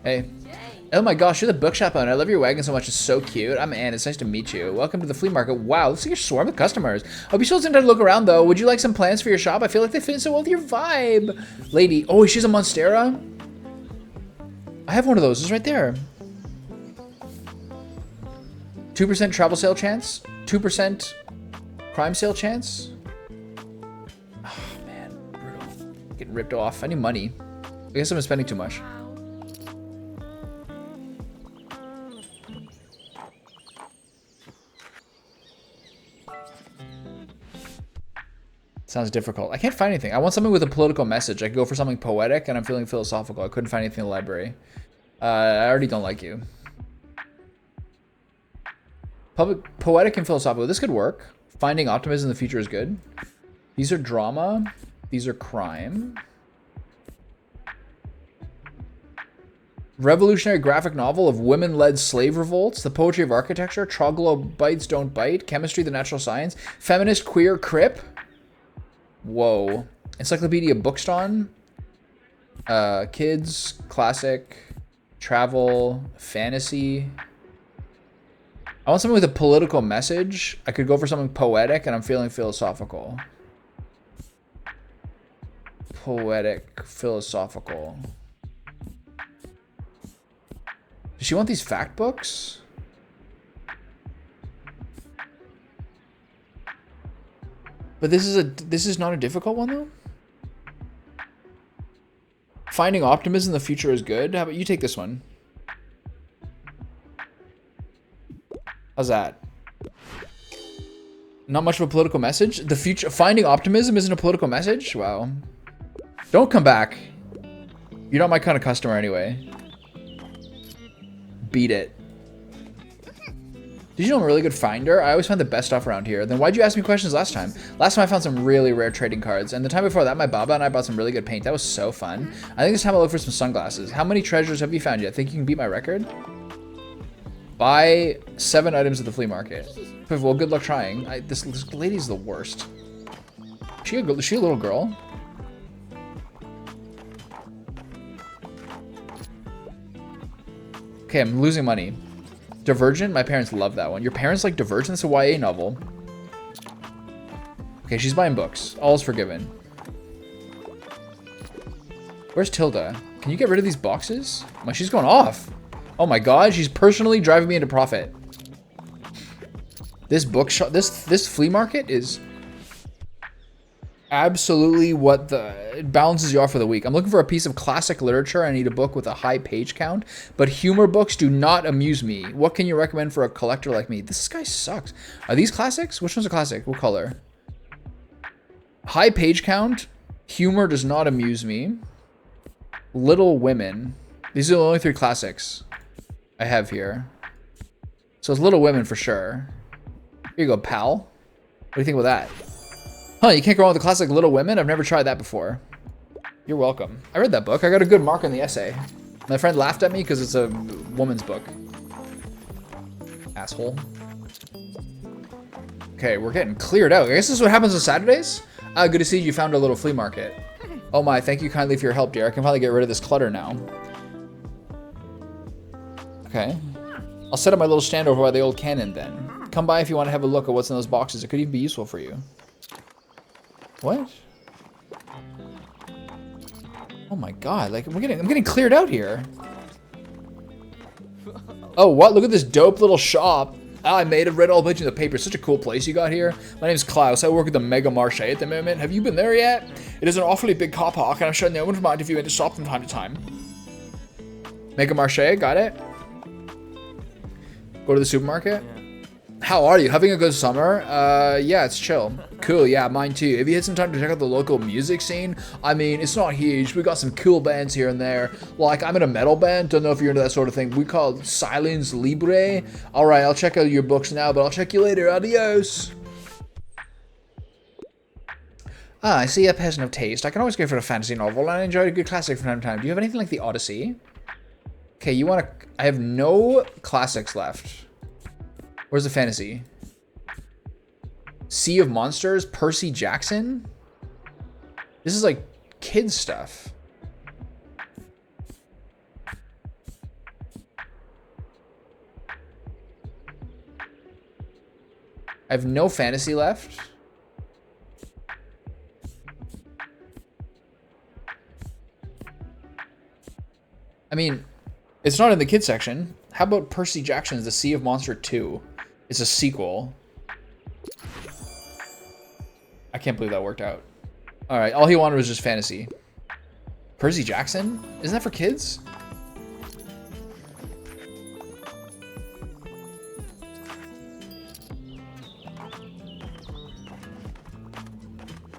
Hey. Oh my gosh, you're the bookshop owner. I love your wagon so much. It's so cute. I'm Ann. It's nice to meet you. Welcome to the flea market. Wow, looks like you're swarming with customers. I'll be sure to look around though. Would you like some plants for your shop? I feel like they fit so well with your vibe. Lady. Oh, she's a Monstera? I have one of those. It's right there. 2% travel sale chance? 2% crime sale chance? Oh man, brutal. Getting ripped off. I need money. I guess I'm spending too much. Sounds difficult. I can't find anything. I want something with a political message. I could go for something poetic, and I'm feeling philosophical. I couldn't find anything in the library. I already don't like you. Poetic and philosophical. This could work. Finding optimism in the future is good. These are drama. These are crime. Revolutionary graphic novel of women-led slave revolts. The poetry of architecture. Troglodytes don't bite. Chemistry, the natural science. Feminist, queer, crip. Whoa. Encyclopedia Bookston. Kids, classic, travel, fantasy. I want something with a political message. I could go for something poetic, and I'm feeling philosophical. Poetic, philosophical. Does she want these fact books? But this is not a difficult one though. Finding optimism in the future is good. How about you take this one? How's that? Not much of a political message. The future, finding optimism isn't a political message. Wow. Don't come back. You're not my kind of customer anyway. Beat it. Did you know I'm a really good finder? I always find the best stuff around here. Then why'd you ask me questions last time? Last time I found some really rare trading cards. And the time before that, my Baba and I bought some really good paint. That was so fun. I think this time I'll look for some sunglasses. How many treasures have you found yet? Think you can beat my record? Buy 7 items at the flea market. Well, good luck trying. This lady's the worst. Is she a little girl? Okay, I'm losing money. Divergent? My parents love that one. Your parents like Divergent? It's a YA novel. Okay, she's buying books. All is forgiven. Where's Tilda? Can you get rid of these boxes? She's going off. Oh my god, she's personally driving me into profit. This bookshop, this flea market is absolutely what it balances you off for the week. I'm looking for a piece of classic literature. I need a book with a high page count, but humor books do not amuse me. What can you recommend for a collector like me? This guy sucks. Are these classics? Which one's a classic? What color? High page count. Humor does not amuse me. Little Women. These are the only 3 classics I have here. So it's Little Women for sure. Here you go, pal. What do you think about that? Huh, you can't go on with the classic Little Women? I've never tried that before. You're welcome. I read that book. I got a good mark on the essay. My friend laughed at me because it's a woman's book. Asshole. Okay, we're getting cleared out. I guess this is what happens on Saturdays? Good to see you found a little flea market. Oh my, thank you kindly for your help, dear. I can finally get rid of this clutter now. Okay. I'll set up my little stand over by the old cannon then. Come by if you want to have a look at what's in those boxes. It could even be useful for you. What? Oh my god, like I'm getting cleared out here. Oh, what? Look at this dope little shop. I made it. Read all bunch in the paper. Such a cool place you got here. My name's Klaus. I work at the Mega Marche at the moment. Have you been there yet? It is an awfully big car park, and I'm sure no one would mind if you went to stop from time to time. Mega Marche, got it. Go to the supermarket. How are you? Having a good summer? Yeah, it's chill. Cool, yeah, mine too. Have you had some time to check out the local music scene? I mean, it's not huge. We got some cool bands here and there. Like, I'm in a metal band. Don't know if you're into that sort of thing. We call it Silence Libre. All right, I'll check out your books now, but I'll check you later. Adios. Ah, I see a person of taste. I can always go for a fantasy novel, and I enjoy a good classic from time to time. Do you have anything like the Odyssey? Okay, you want to... I have no classics left. Where's the fantasy? Sea of Monsters? Percy Jackson? This is like kids stuff. I have no fantasy left. I mean, it's not in the kids section. How about Percy Jackson's The Sea of Monster 2? It's a sequel. I can't believe that worked out. All right, all he wanted was just fantasy. Percy Jackson? Isn't that for kids?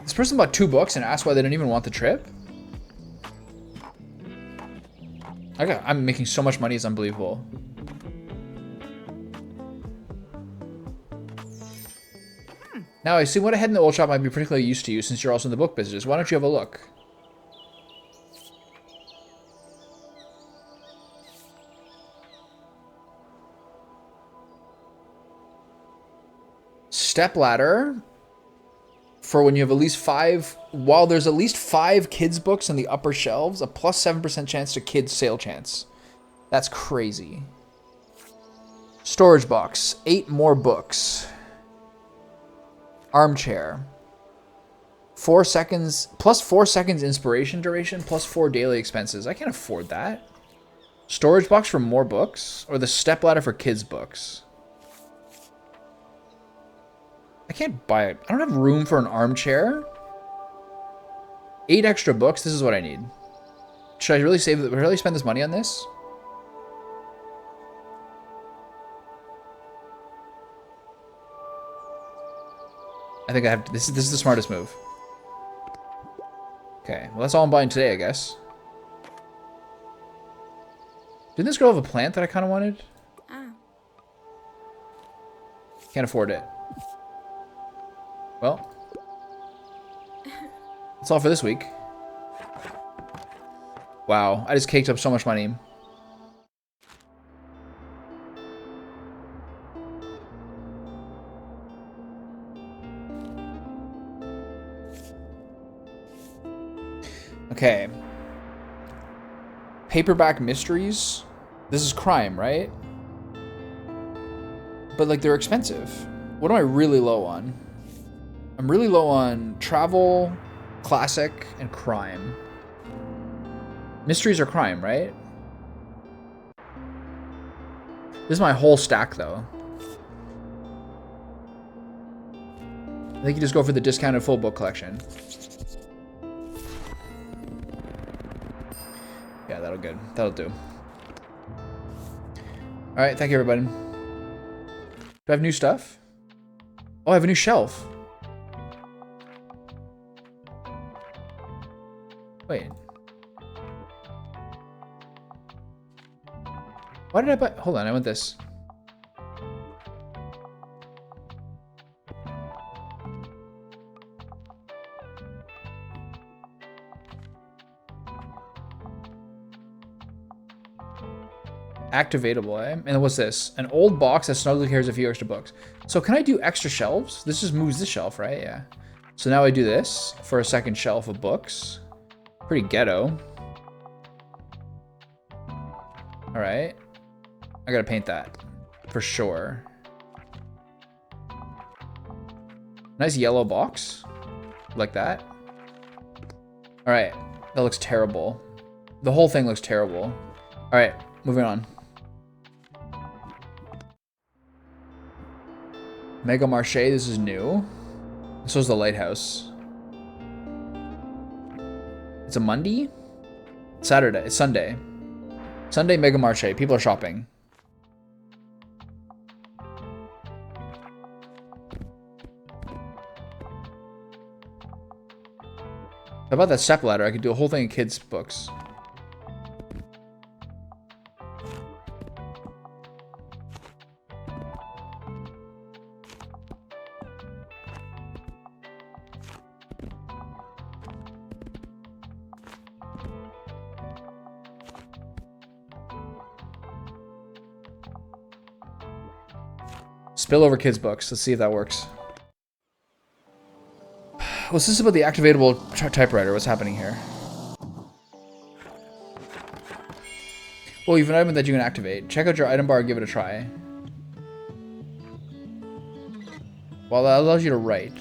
This person bought 2 books and asked why they didn't even want the trip. I'm making so much money, it's unbelievable. Now, I see what ahead in the old shop might be particularly used to you since you're also in the book business. Why don't you have a look? Step ladder for when you have at least 5, while there's at least 5 kids books in the upper shelves, a plus 7% chance to kids sale chance. That's crazy. Storage box, 8 more books. Armchair. 4 seconds, plus 4 seconds inspiration duration, plus 4 daily expenses. I can't afford that. Storage box for more books, or the step ladder for kids books. I can't buy it. I don't have room for an armchair. 8 extra books. This is what I need. Should I really spend this money on this? I think I have. This is the smartest move. Okay, well that's all I'm buying today, I guess. Didn't this girl have a plant that I kind of wanted? Can't afford it. Well, that's all for this week. Wow, I just caked up so much money. Okay. Paperback mysteries. This is crime, right? But like they're expensive. What am I really low on? I'm really low on travel, classic, and crime. Mysteries are crime, right? This is my whole stack though. I think you just go for the discounted full book collection. Yeah, that'll good. That'll do. All right, thank you, everybody. Do I have new stuff? Oh, I have a new shelf. Wait. Why did I buy? Hold on, I want this. Activatable, eh? And what's this? An old box that snugly carries a few extra books. So can I do extra shelves? This just moves this shelf, right? Yeah. So now I do this for a second shelf of books. Pretty ghetto. All right. I gotta paint that for sure. Nice yellow box. Like that. All right. That looks terrible. The whole thing looks terrible. All right. Moving on. Mega Marche, this is new. So is the Lighthouse. It's a Monday? Saturday, it's Sunday. Sunday Mega Marche, people are shopping. How about that step ladder? I could do a whole thing of kids' books. Spill over kids' books. Let's see if that works. What's this about the activatable typewriter? What's happening here? Well, you have an item that you can activate. Check out your item bar and give it a try. Well, that allows you to write.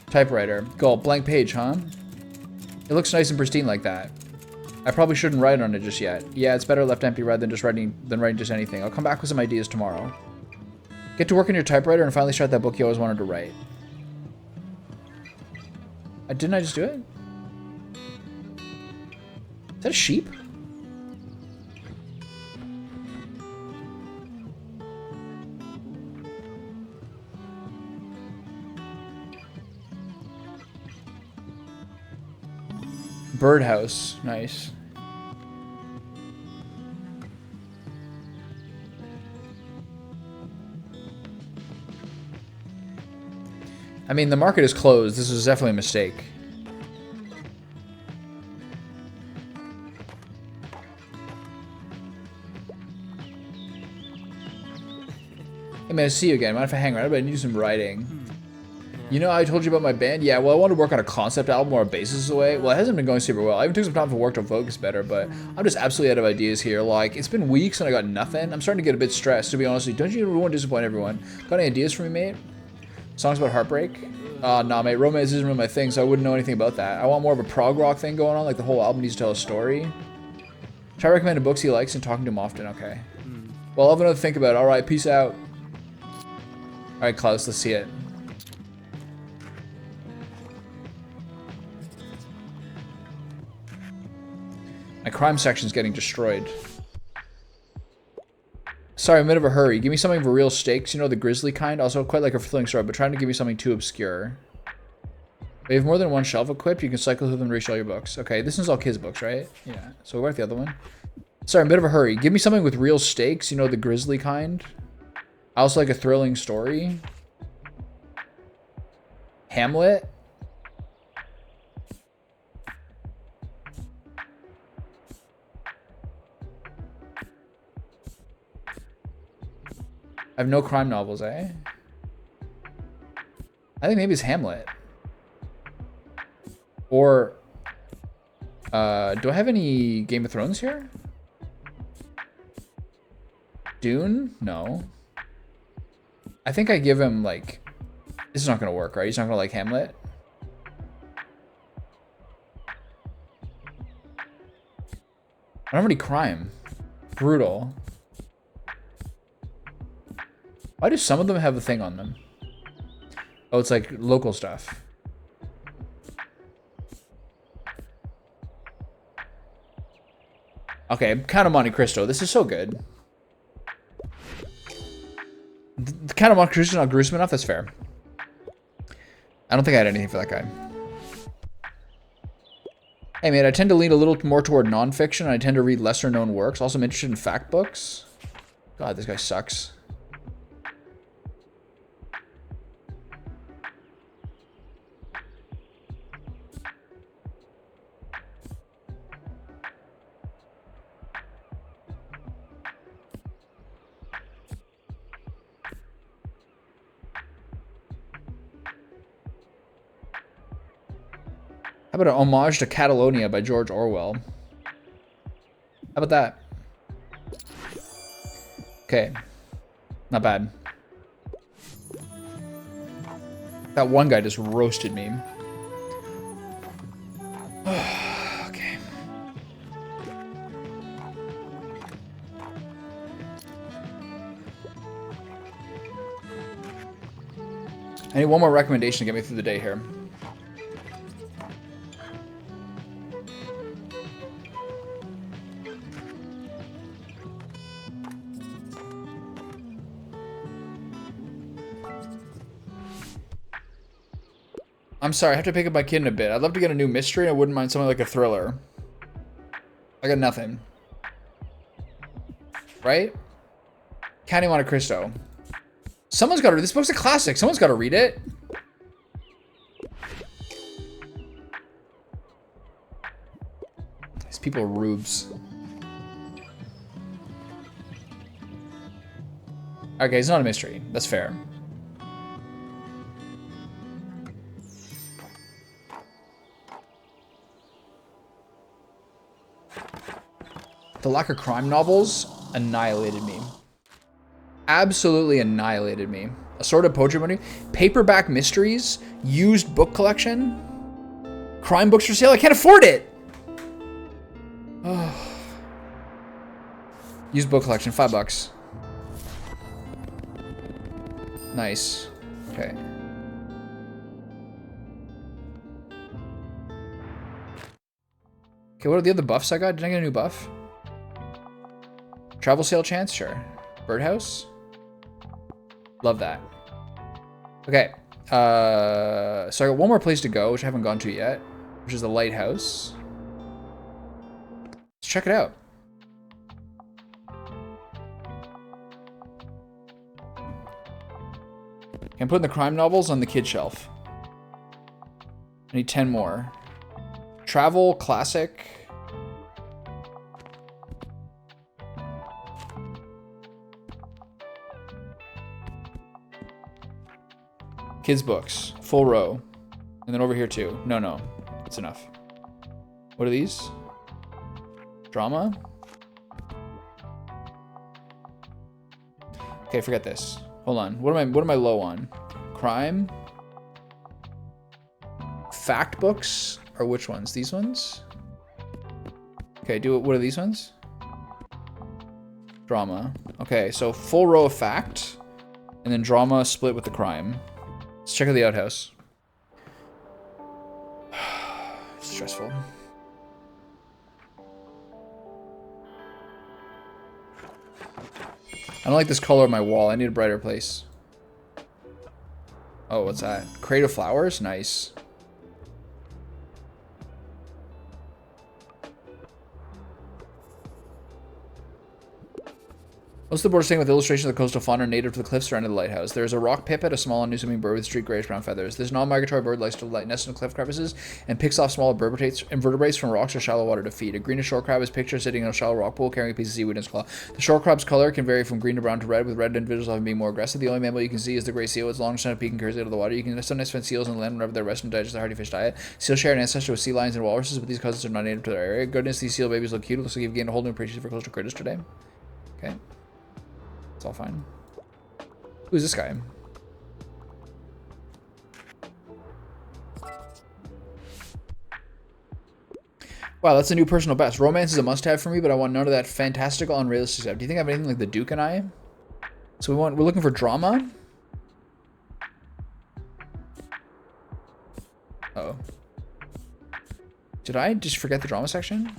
Typewriter. Go, blank page, huh? It looks nice and pristine like that. I probably shouldn't write on it just yet. Yeah, it's better left empty rather than just writing just anything. I'll come back with some ideas tomorrow. Get to work on your typewriter and finally start that book you always wanted to write. Didn't I just do it? Is that a sheep? Birdhouse. Nice. I mean, the market is closed. This was definitely a mistake. Hey man, I see you again. Mind if I hang around? But I need some writing. You know, I told you about my band? Yeah, well, I wanted to work on a concept album or a basis away. Well, it hasn't been going super well. I even took some time for work to focus better, but I'm just absolutely out of ideas here. Like, it's been weeks and I got nothing. I'm starting to get a bit stressed, to be honest with you. Don't you want to disappoint everyone? Got any ideas for me, mate? Songs about heartbreak? Nah, mate. Romance isn't really my thing, so I wouldn't know anything about that. I want more of a prog rock thing going on, like the whole album needs to tell a story. Try recommending books he likes and talking to him often. Okay. Well, I'll have another think about it. Alright, peace out. Alright, Klaus, let's see it. My crime section's getting destroyed. Sorry, I'm in a bit of a hurry. Give me something for real stakes, you know, the grisly kind. Also, quite like a fulfilling story, but trying to give me something too obscure. If you have more than one shelf equipped, you can cycle through them to reach all your books. Okay, this is all kids' books, right? Yeah. So we're at the other one. Sorry, I'm in a bit of a hurry. Give me something with real stakes, you know, the grisly kind. I also like a thrilling story. Hamlet. I have no crime novels, eh? I think maybe it's Hamlet. Or, do I have any Game of Thrones here? Dune? No. I think I give him, like... This is not going to work, right? He's not going to like Hamlet? I don't have any crime. Brutal. Why do some of them have a thing on them? Oh, it's like local stuff. Okay, Count of Monte Cristo. This is so good. The Count of Monte Cristo is not gruesome enough? That's fair. I don't think I had anything for that guy. Hey man, I tend to lean a little more toward nonfiction, and I tend to read lesser known works. Also, I'm interested in fact books. God, this guy sucks. How about an homage to Catalonia by George Orwell? How about that? Okay. Not bad. That one guy just roasted me. Okay. I need one more recommendation to get me through the day here. I'm sorry, I have to pick up my kid in a bit. I'd love to get a new mystery. I wouldn't mind something like a thriller. I got nothing. Right? County Monte Cristo. Someone's got to. This book's a classic. Someone's got to read it. These people are rubes. Okay, it's not a mystery. That's fair. The lack of crime novels annihilated me. Absolutely annihilated me. Assorted poetry money, paperback mysteries, used book collection, crime books for sale. I can't afford it. Oh. Used book collection, $5. Nice. Okay. Okay, what are the other buffs I got? Did I get a new buff? Travel sale chance? Sure. Birdhouse? Love that. Okay. So I got one more place to go, which I haven't gone to yet, which is the lighthouse. Let's check it out. I'm putting the crime novels on the kid shelf. I need 10 more. Travel, classic. Kids books, full row. And then over here too. No, that's enough. What are these? Drama? Okay, forget this. Hold on. What am I low on? Crime? Fact books? Or which ones? These ones? Okay, what are these ones? Drama. Okay, so full row of fact, and then drama split with the crime. Let's check out the outhouse. Stressful. I don't like this color of my wall. I need a brighter place. Oh, what's that? Crate of flowers? Nice. Most of the board saying with illustrations of the coastal fauna native to the cliffs surrounding the lighthouse. There is a rock pipit, a small unassuming bird with streaked grayish-brown feathers. This non-migratory bird likes to nest in cliff crevices and picks off small invertebrates from rocks or shallow water to feed. A greenish shore crab is pictured sitting in a shallow rock pool carrying a piece of seaweed in its claw. The shore crab's color can vary from green to brown to red, with red individuals often being more aggressive. The only mammal you can see is the gray seal. Its long snout peak and curves out of the water. You can sometimes find seals on land whenever they rest and digest a hearty fish diet. Seals share an ancestor with sea lions and walruses, but these cousins are not native to their area. Goodness, these seal babies look cute. It looks like you've gained a whole new appreciation for coastal critters today. Okay. It's all fine. Who's this guy? Wow, that's a new personal best. Romance is a must-have for me, but I want none of that fantastical, unrealistic stuff. Do you think I have anything like The Duke and I? So we're looking for drama. Uh-oh. Did I just forget the drama section?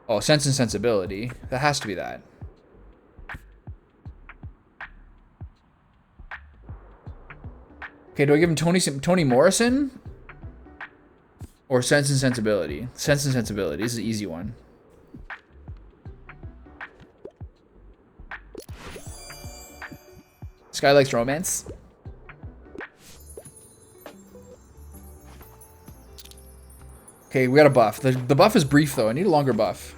Oh, Sense and Sensibility. That has to be that. Okay, do I give him Toni Morrison? Or Sense and Sensibility? Sense and Sensibility. This is an easy one. This guy likes romance. Okay, we got a buff. The buff is brief, though. I need a longer buff.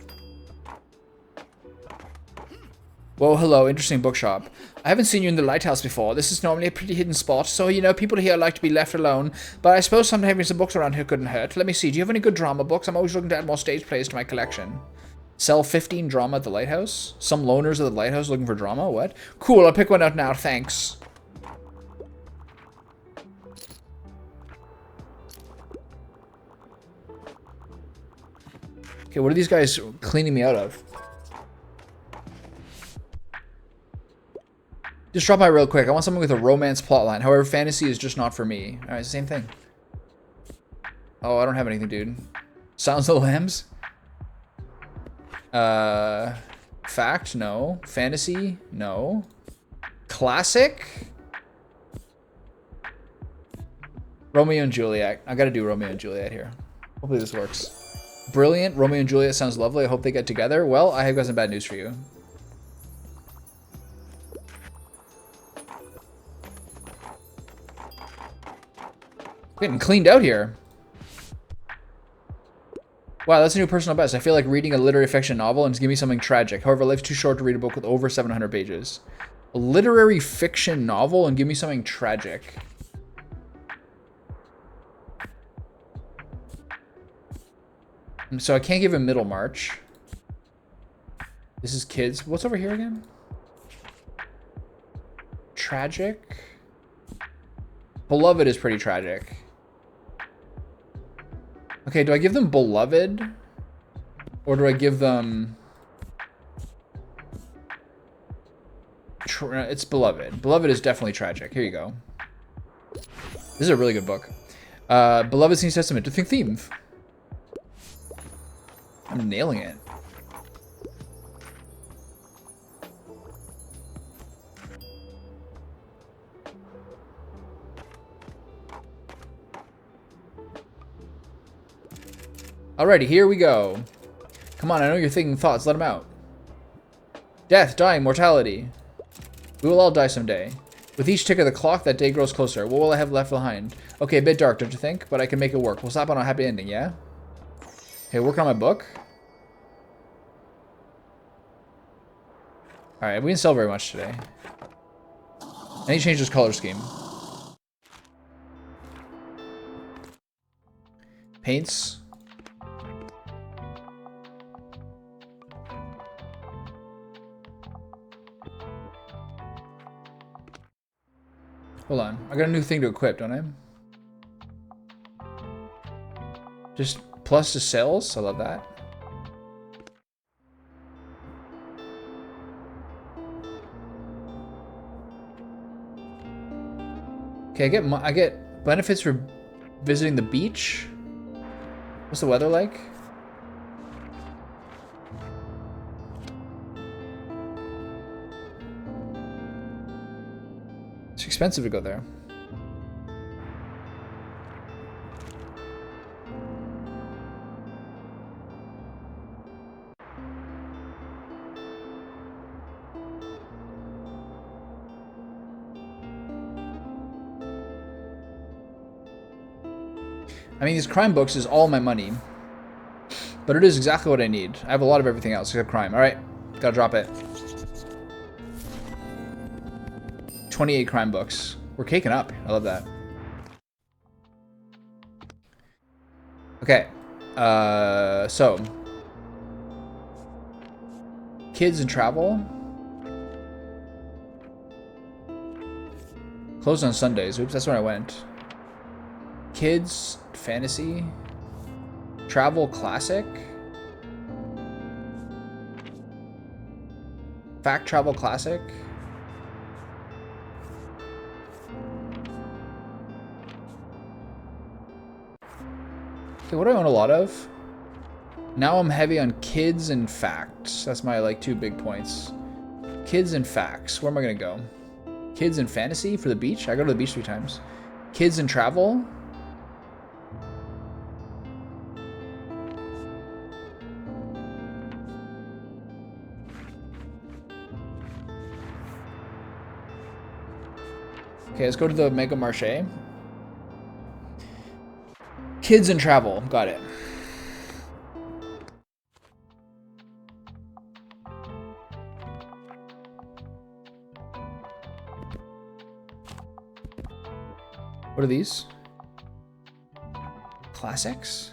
Whoa, hello, interesting bookshop. I haven't seen you in the lighthouse before. This is normally a pretty hidden spot, so, you know, people here like to be left alone. But I suppose sometimes having some books around here couldn't hurt. Let me see, do you have any good drama books? I'm always looking to add more stage plays to my collection. Sell 15 drama at the lighthouse? Some loners at the lighthouse looking for drama? What? Cool, I'll pick one out now, thanks. Okay, what are these guys cleaning me out of? Just drop by real quick. I want something with a romance plotline. However, fantasy is just not for me. All right, same thing. Oh, I don't have anything, dude. Silence of the Lambs? Fact? No. Fantasy? No. Classic? Romeo and Juliet. I gotta do Romeo and Juliet here. Hopefully this works. Brilliant. Romeo and Juliet sounds lovely. I hope they get together. Well, I have got some bad news for you. Getting cleaned out here. Wow, that's a new personal best. I feel like reading a literary fiction novel and it's giving me something tragic. However, life's too short to read a book with over 700 pages. A literary fiction novel and give me something tragic. So I can't give him Middlemarch. This is kids. What's over here again? Tragic. Beloved is pretty tragic. Okay, do I give them Beloved? Or do I give them... It's Beloved. Beloved is definitely tragic. Here you go. This is a really good book. Beloved seems testament to think theme. I'm nailing it. Alrighty, here we go. Come on, I know you're thinking thoughts. Let them out. Death, dying, mortality. We will all die someday. With each tick of the clock, that day grows closer. What will I have left behind? Okay, a bit dark, don't you think? But I can make it work. We'll stop on a happy ending, yeah? Okay, working on my book. Alright, we didn't sell very much today. I need to change this color scheme. Paints. Hold on. I got a new thing to equip, don't I? Just plus to sales? I love that. Okay, I get benefits for visiting the beach. What's the weather like? It's expensive to go there. I mean, these crime books is all my money, but it is exactly what I need. I have a lot of everything else except crime. All right, gotta drop it. 28 crime books. We're caking up. I love that. Okay. So. Kids and travel. Closed on Sundays. Oops, that's where I went. Kids, fantasy. Travel, classic. Fact, travel, classic. Okay, what do I own a lot of? Now I'm heavy on kids and facts. That's my like 2 big points. Kids and facts. Where am I gonna go? Kids and fantasy for the beach? I go to the beach 3 times. Kids and travel. Okay, let's go to the Mega Marché. Kids and travel. Got it. What are these? Classics?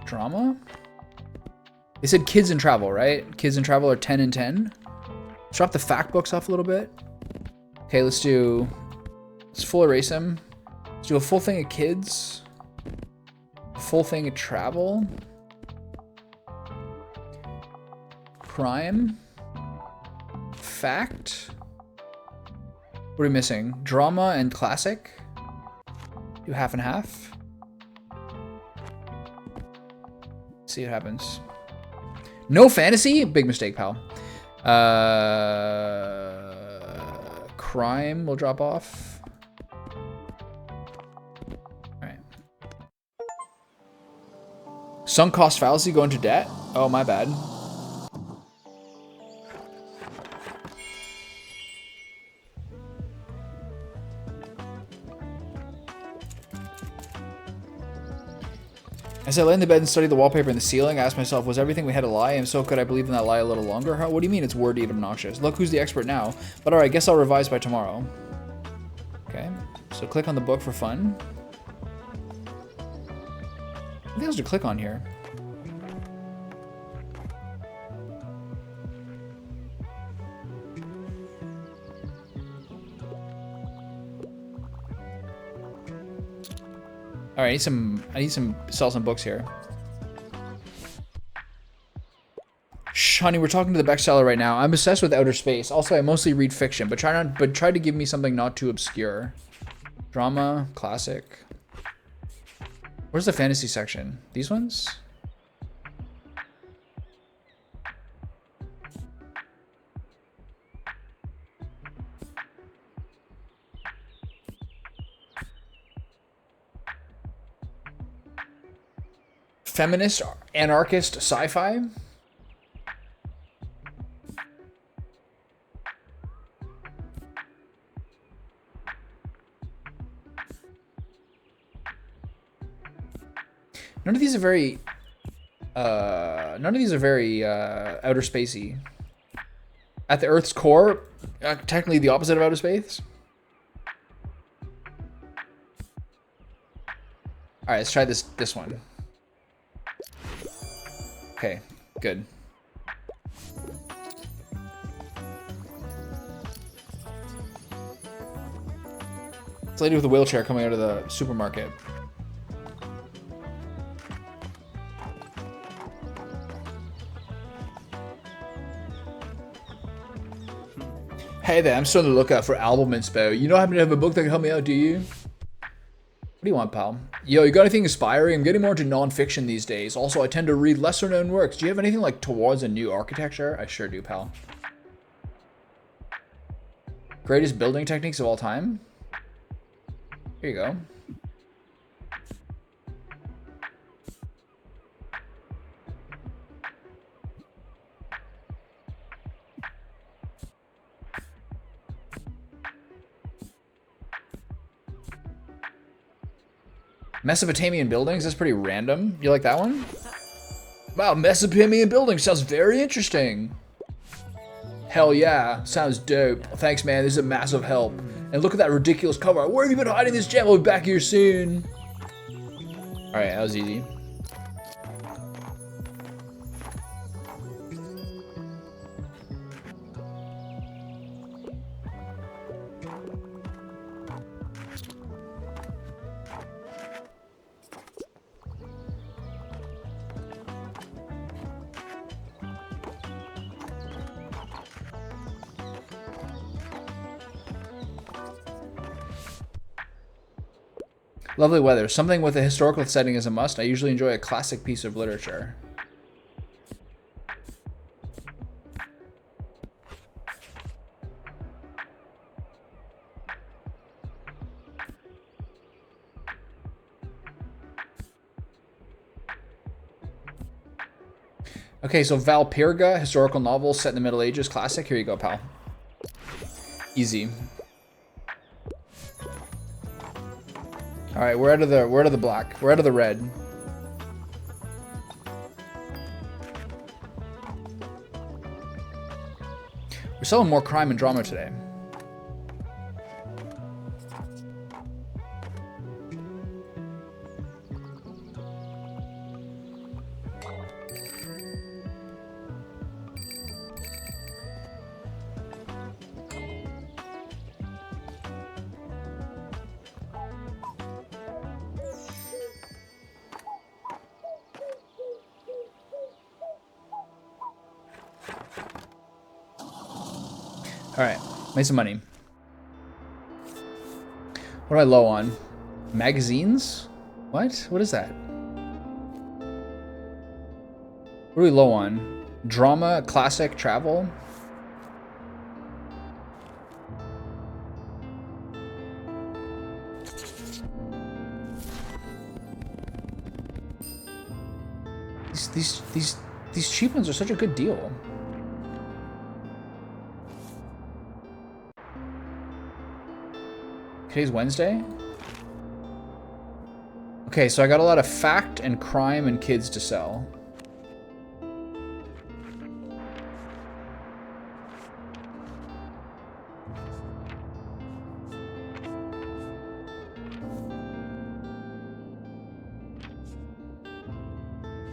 Drama? They said kids and travel, right? Kids and travel are 10 and 10. Let's drop the fact books off a little bit. Okay, let's full erase them. Let's do a full thing of kids. A full thing of travel. Crime. Fact. What are we missing? Drama and classic. Do half and half. See what happens. No fantasy? Big mistake, pal. Crime will drop off. Alright. Sunk cost fallacy, go into debt? Oh, my bad. As I lay in the bed and studied the wallpaper in the ceiling, I asked myself, was everything we had a lie? And so could I believe in that lie a little longer? What do you mean it's wordy and obnoxious? Look, who's the expert now? But alright, guess I'll revise by tomorrow. Okay, so click on the book for fun. What else to click on here? All right, I need some sell some books here. Shh, honey, we're talking to the bestseller right now. I'm obsessed with outer space. Also, I mostly read fiction, but try to give me something not too obscure. Drama, classic. Where's the fantasy section? These ones? Feminist, anarchist, sci-fi? None of these are very outer spacey. At the Earth's core, technically the opposite of outer space. All right, let's try this one. Okay, good. It's a lady with a wheelchair coming out of the supermarket. Hey there, I'm still on the lookout for album inspo. You don't happen to have a book that can help me out, do you? What do you want, pal? Yo, you got anything inspiring? I'm getting more into non-fiction these days. Also, I tend to read lesser-known works. Do you have anything like Towards a New Architecture? I sure do, pal. Greatest building techniques of all time? Here you go. Mesopotamian buildings? That's pretty random. You like that one? Wow, Mesopotamian buildings sounds very interesting. Hell yeah, sounds dope. Thanks, man. This is a massive help. And look at that ridiculous cover. Where have you been hiding this gem? I'll be back here soon. All right, that was easy. Lovely weather. Something with a historical setting is a must. I usually enjoy a classic piece of literature. Okay, so Valpyrga, historical novel set in the Middle Ages, classic. Here you go, pal. Easy. All right, we're out of the black. We're out of the red. We're selling more crime and drama today. All right, make some money. What am I low on? Magazines? What? What is that? What are we low on? Drama, classic, travel? These cheap ones are such a good deal. Today's Wednesday? Okay, so I got a lot of fact and crime and kids to sell.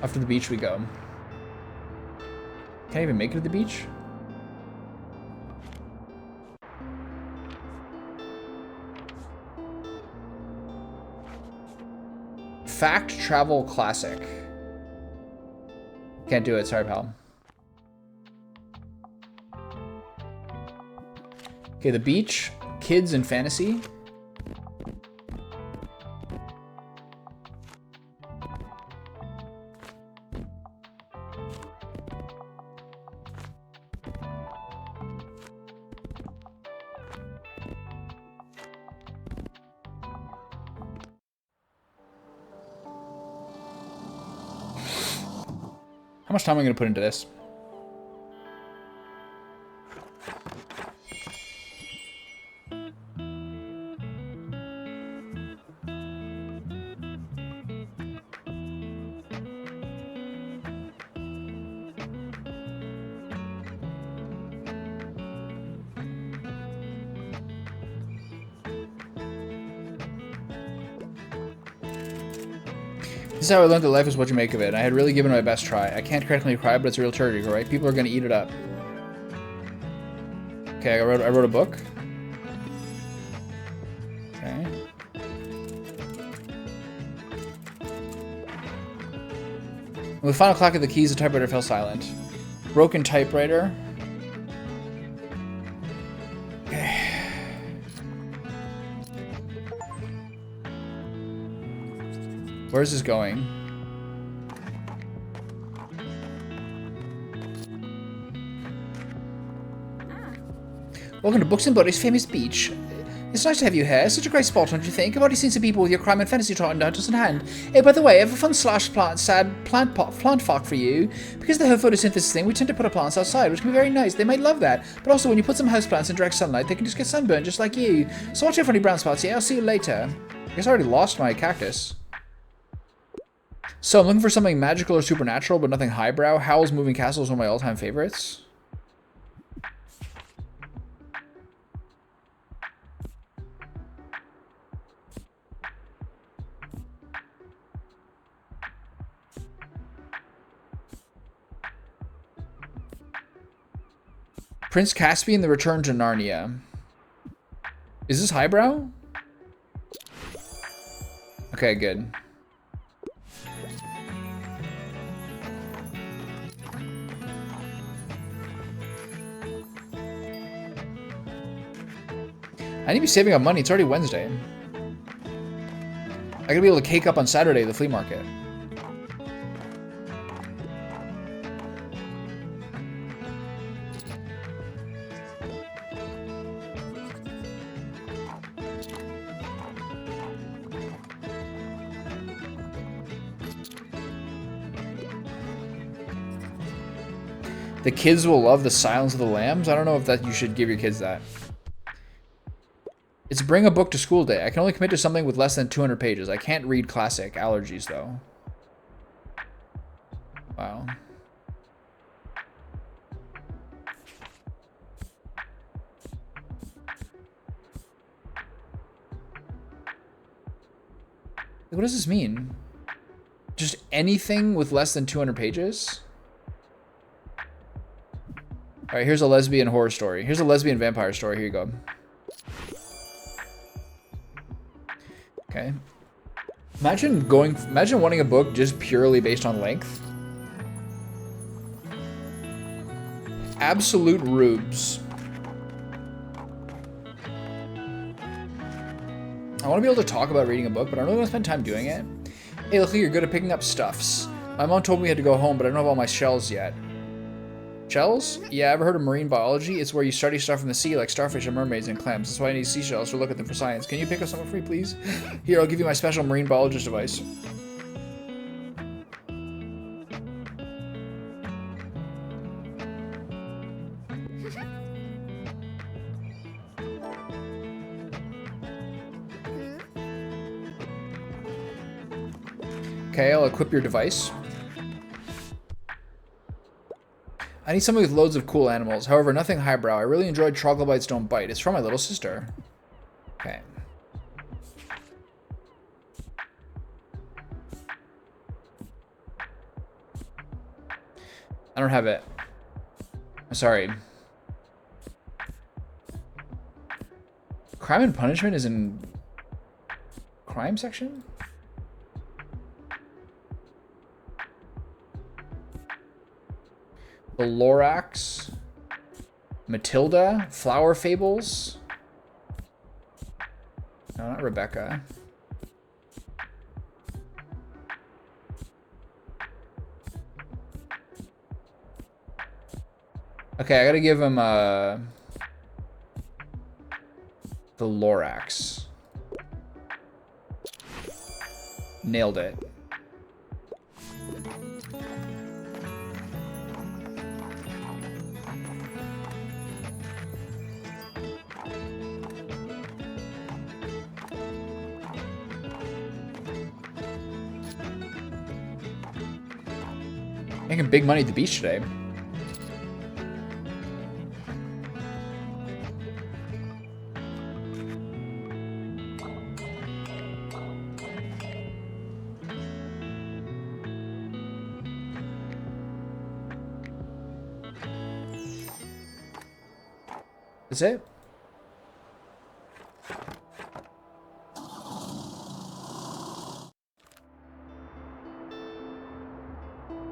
After the beach we go. Can't I even make it to the beach? Fact travel classic. Can't do it, sorry pal. Okay, the beach, kids and fantasy. How much time am I going to put into this? This is how I learned that life is what you make of it. I had really given it my best try. I can't correctly cry, but it's a real tragedy, right? People are gonna eat it up. Okay, I wrote a book. Okay. With the final clack of the keys, the typewriter fell silent. Broken typewriter. Okay. Where's this going? Welcome to Books and Buddies' famous beach. It's nice to have you here. It's such a great spot, don't you think? I've already seen some people with your crime and fantasy hunters in hand. Hey, by the way, I have a fun plant fact for you. Because of the whole photosynthesis thing, we tend to put our plants outside, which can be very nice. They might love that. But also, when you put some houseplants in direct sunlight, they can just get sunburned, just like you. So watch out for any brown spots, yeah? I'll see you later. I guess I already lost my cactus. So I'm looking for something magical or supernatural, but nothing highbrow. Howl's Moving Castle is one of my all-time favorites. Prince Caspian, The Return to Narnia. Is this highbrow? Okay, good. I need to be saving up money. It's already Wednesday. I gotta be able to cake up on Saturday at the flea market. The kids will love The Silence of the Lambs. I don't know if that you should give your kids that. It's bring a book to school day. I can only commit to something with less than 200 pages. I can't read classic. Allergies, though. Wow. What does this mean? Just anything with less than 200 pages? Alright, here's a lesbian horror story. Here's a lesbian vampire story. Here you go. Okay. Imagine wanting a book just purely based on length. Absolute rubes. want to be able to talk about reading a book, but I don't really want to spend time doing it. Hey, look, you're good at picking up stuffs. My mom told me we had to go home, but I don't have all my shells yet. Shells? Yeah, ever heard of marine biology? It's where you study stuff from the sea, like starfish and mermaids and clams. That's why I need seashells to look at them for science. Can you pick up some for me, please? Here, I'll give you my special marine biologist device. Okay, I'll equip your device. I need something with loads of cool animals. However, nothing highbrow. I really enjoyed Troglobites Don't Bite. It's from my little sister. Okay. I don't have it. I'm sorry. Crime and Punishment is in crime section? The Lorax, Matilda, Flower Fables. No, not Rebecca. Okay, I gotta give him the Lorax. Nailed it. Making big money at the beach today. That's it?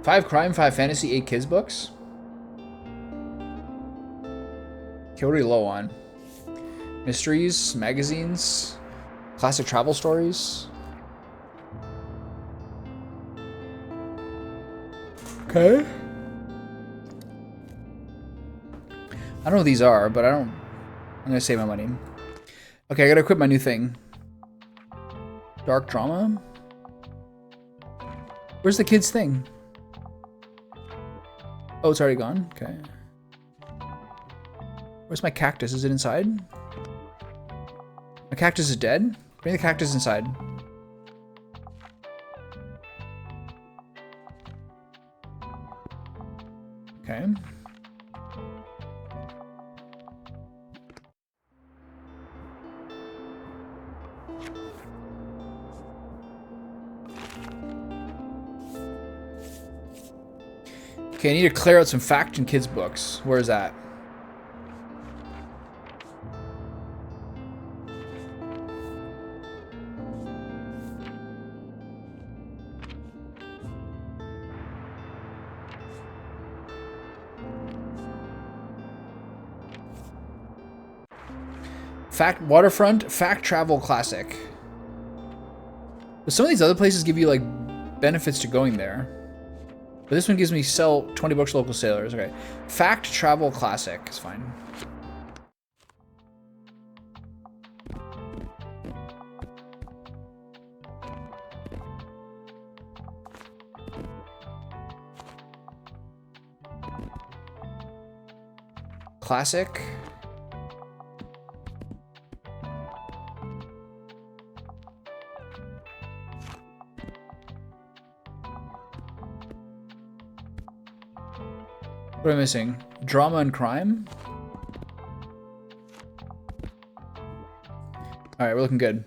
Five crime, 5 fantasy, 8 kids books. Okay, what are we low on? Mysteries, magazines, classic travel stories. Okay. I don't know what these are, but I'm gonna save my money. Okay, I gotta equip my new thing. Dark drama? Where's the kids thing? Oh, it's already gone? Okay. Where's my cactus? Is it inside? My cactus is dead? Bring the cactus inside. Okay. Okay, I need to clear out some fact and kids books. Where is that? Fact Waterfront, Fact Travel Classic. But some of these other places give you like benefits to going there. But this one gives me sell 20 books to local sailors. Okay. Fact Travel Classic is fine. Classic. What am I missing? Drama and crime? Alright, we're looking good.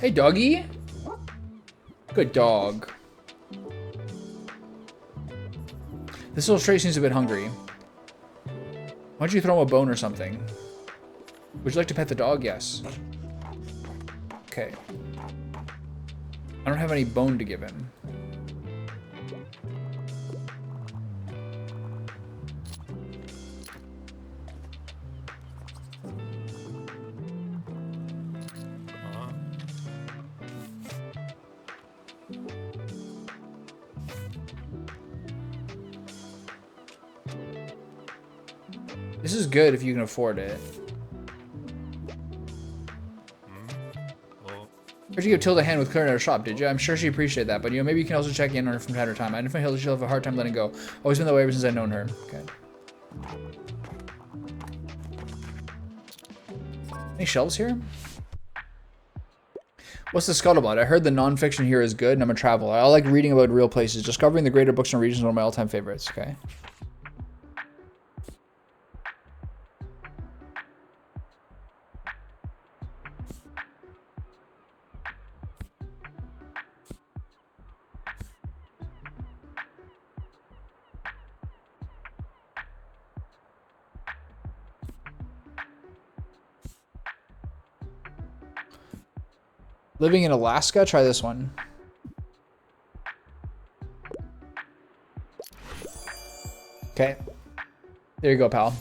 Hey, doggy. Good dog. This illustration is a bit hungry. Why don't you throw him a bone or something? Would you like to pet the dog? Yes. Okay. I don't have any bone to give him. This is good if you can afford it. First, you give Tilda a hand with clearing out her shop, did you? I'm sure she appreciated that, but you know, maybe you can also check in on her from time to time. I definitely feel she'll have a hard time letting go. Always been that way ever since I've known her. Okay. Any shelves here? What's the scuttlebutt? I heard the nonfiction here is good, and I'm a traveler. I like reading about real places. Discovering the greater books and regions is one of my all-time favorites. Okay. Living in Alaska? Try this one. Okay. There you go, pal.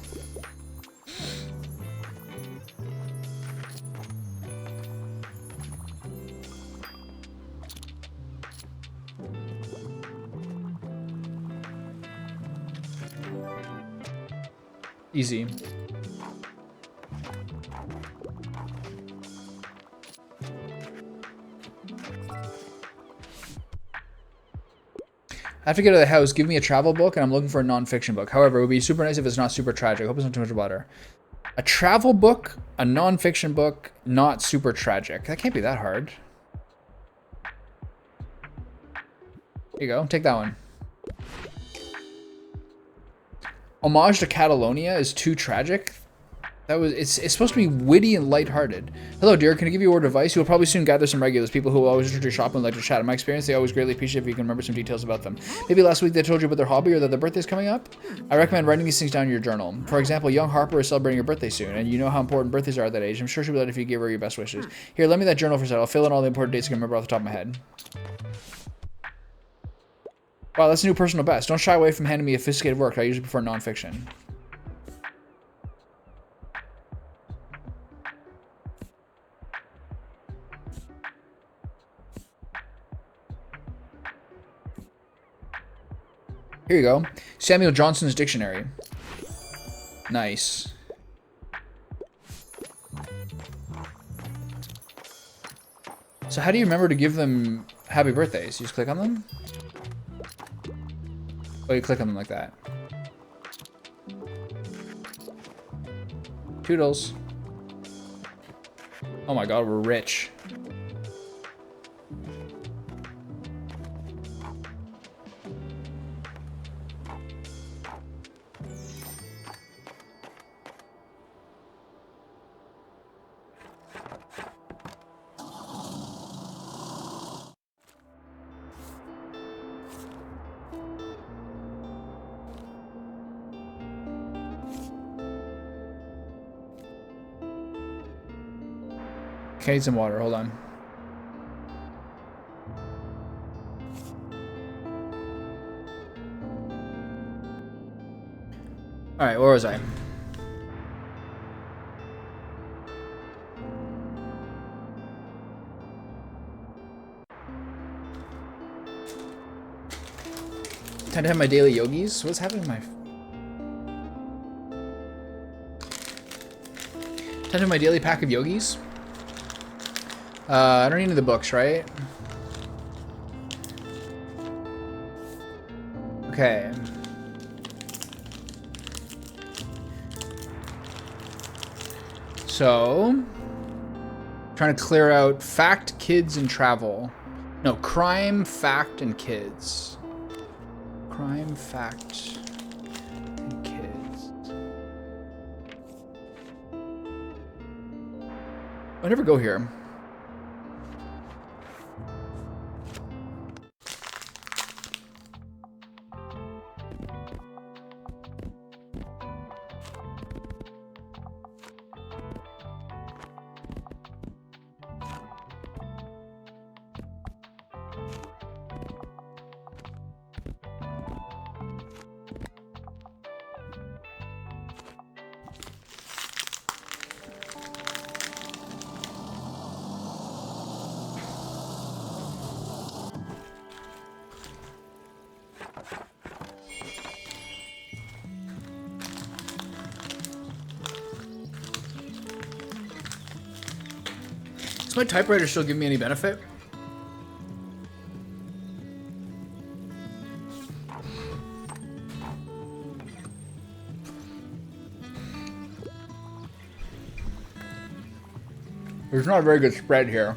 Easy. I have to get to the house. Give me a travel book, and I'm looking for a non-fiction book. However, it would be super nice if it's not super tragic. I hope it's not too much butter. A travel book, a non-fiction book, not super tragic. That can't be that hard. Here you go. Take that one. Homage to Catalonia is too tragic. That was it's supposed to be witty and lighthearted. Hello, dear. Can I give you a word of advice? You will probably soon gather some regulars, people who will always visit your shop and like to chat. In my experience, they always greatly appreciate if you can remember some details about them. Maybe last week they told you about their hobby or that their birthday's coming up. I recommend writing these things down in your journal. For example, young Harper is celebrating her birthday soon, and you know how important birthdays are at that age. I'm sure she'll be glad if you give her your best wishes. Here, let me that journal for a second. I'll fill in all the important dates I can remember off the top of my head. Wow, that's a new personal best. Don't shy away from handing me a sophisticated work. I usually prefer nonfiction. Here you go. Samuel Johnson's Dictionary. Nice. So how do you remember to give them happy birthdays? You just click on them? Oh, you click on them like that. Toodles. Oh my god, we're rich. Okay, I need some water. Hold on. All right, where was I? Time to have my daily yogis. What's happening to my... Time to have my daily pack of yogis. I don't need any of the books, right? Okay. So, trying to clear out fact, kids, and travel. No, crime, fact, and kids. Crime, fact, and kids. I never go here. Does my typewriter still give me any benefit? There's not a very good spread here.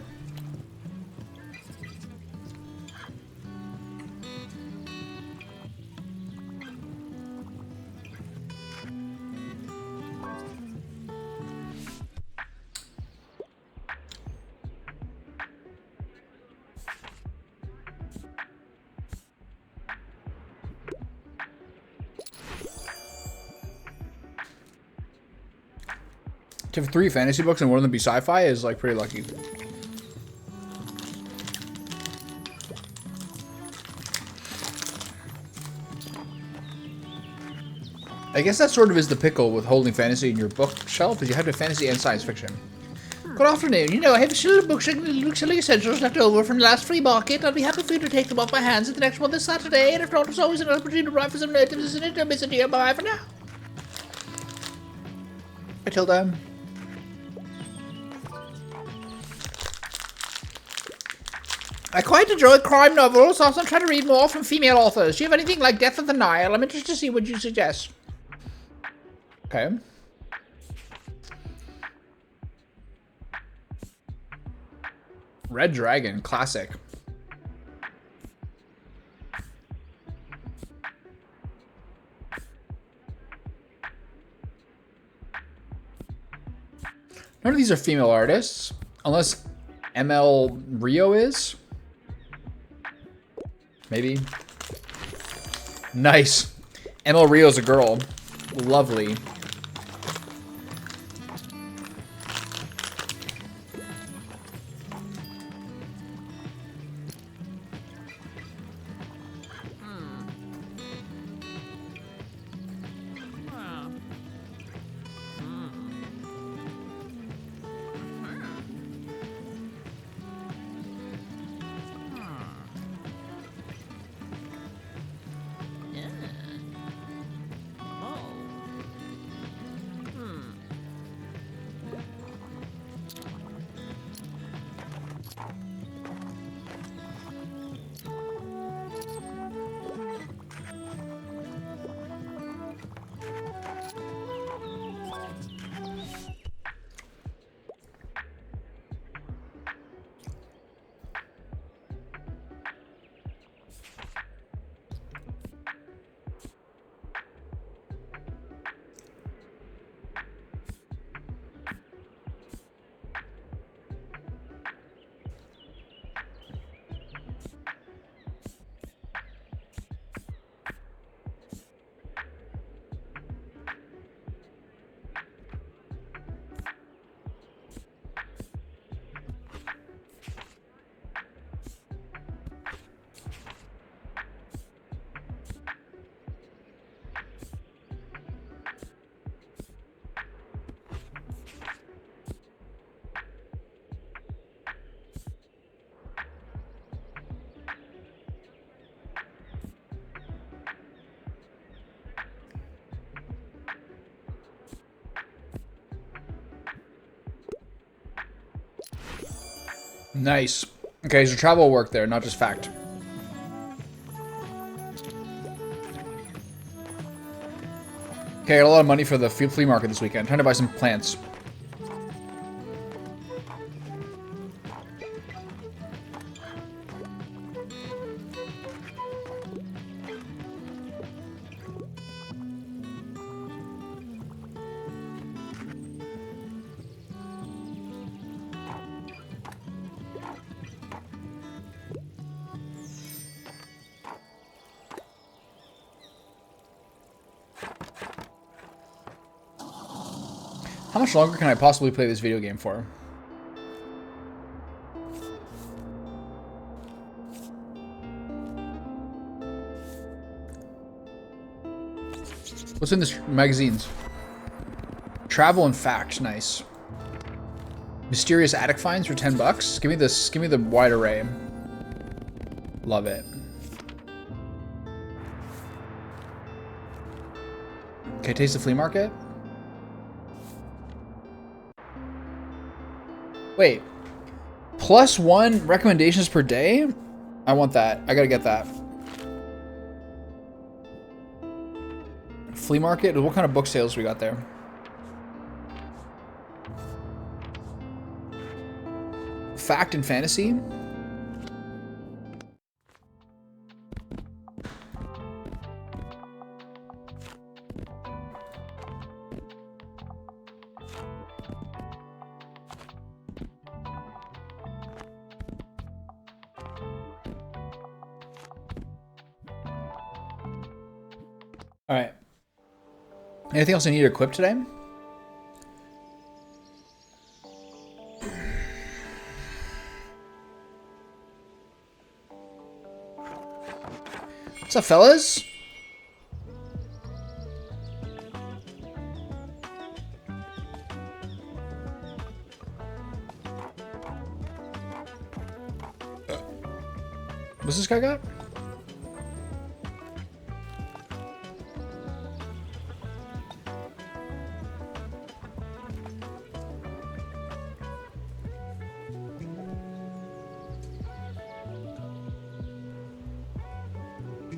To have 3 fantasy books and one of them be sci-fi is like pretty lucky. I guess that sort of is the pickle with holding fantasy in your bookshelf, is you have to fantasy and science fiction. Good afternoon. You know, I have a little bookshelf essentials left over from the last free market. I'll be happy for you to take them off my hands at the next one this Saturday, and if not, there's always an opportunity to write for some natives, isn't it? Don't miss it here. Bye for now. Matilda. I quite enjoy crime novels. Also, I'm trying to read more from female authors. Do you have anything like Death of the Nile? I'm interested to see what you suggest. Okay. Red Dragon, classic. None of these are female artists, unless ML Rio is. Maybe. Nice. ML Rio's a girl. Lovely. Nice. Okay, so travel will work there, not just fact. Okay, I got a lot of money for the flea market this weekend. Trying to buy some plants. How much longer can I possibly play this video game for? What's in this magazines? Travel and fact, nice. Mysterious attic finds for 10 bucks. Give me this. Give me the wide array. Love it. Okay, taste the flea market. Wait, +1 recommendations per day? I want that. I gotta get that. Flea market? What kind of book sales we got there? Fact and fantasy? All right. Anything else I need to equip today? What's up, fellas? What's this guy got?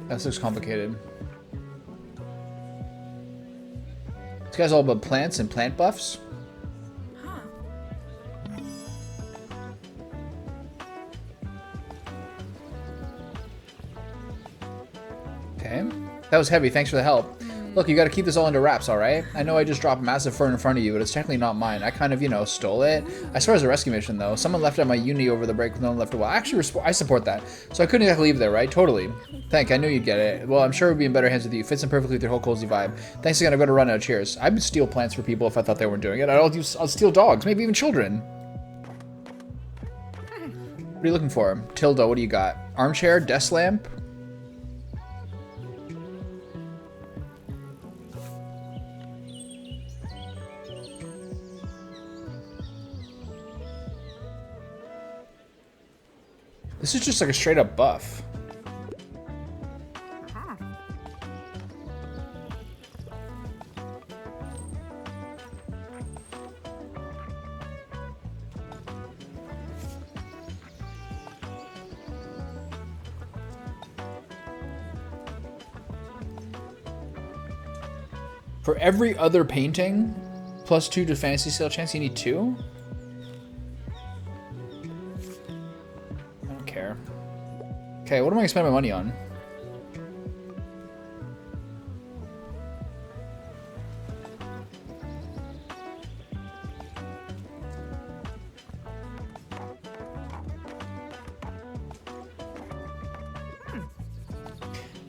That looks complicated. This guy's all about plants and plant buffs. Okay. That was heavy. Thanks for the help. Look, you gotta keep this all under wraps, alright? I know I just dropped massive fur in front of you, but it's technically not mine. I kind of, you know, stole it. I swear it was a rescue mission, though. Someone left it at my uni over the break with no one left a while. Actually, I support that. So I couldn't exactly leave there, right? Totally. Thank, I knew you'd get it. Well, I'm sure it would be in better hands with you. Fits in perfectly with your whole cozy vibe. Thanks again, I'm gonna run now. Cheers. I would steal plants for people if I thought they weren't doing it. I'll steal dogs, maybe even children. What are you looking for? Tilda, what do you got? Armchair? Desk lamp? This is just like a straight up buff. For every other painting, +2 to fantasy sale chance, you need 2? Okay, what am I gonna spend my money on?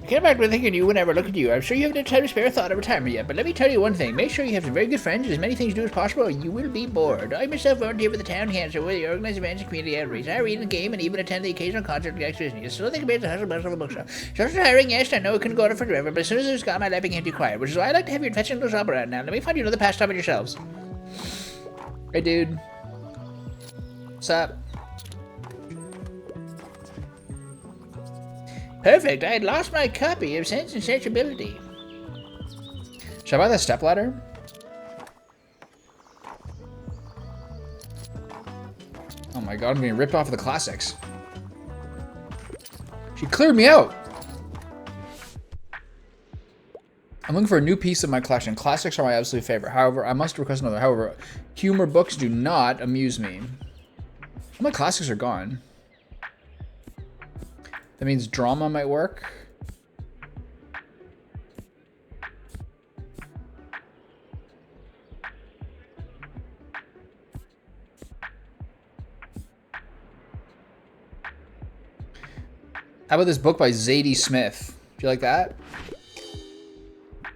I can't imagine thinking you whenever I look at you. I'm sure you haven't had time to spare a thought of retirement yet, but let me tell you one thing. Make sure you have some very good friends and as many things to do as possible, or you will be bored. I myself volunteer with the town cancer, where they organize events and community outreach. I read and game and even attend the occasional concert and exhibition. You still think about the hustle bustle of the bookshop. Just retiring, yes, I know it couldn't go on forever, but as soon as it's got my life became too quiet, which is why I like to have your fetching little shop around now. Let me find you another pastime in yourselves. Hey, dude. What's up? Perfect. I had lost my copy of Sense and Sensibility. Should I buy that stepladder? Oh my god, I'm being ripped off of the classics. She cleared me out. I'm looking for a new piece of my collection. Classics are my absolute favorite. However, I must request another. However, humor books do not amuse me. All my classics are gone. That means drama might work. How about this book by Zadie Smith? Do you like that?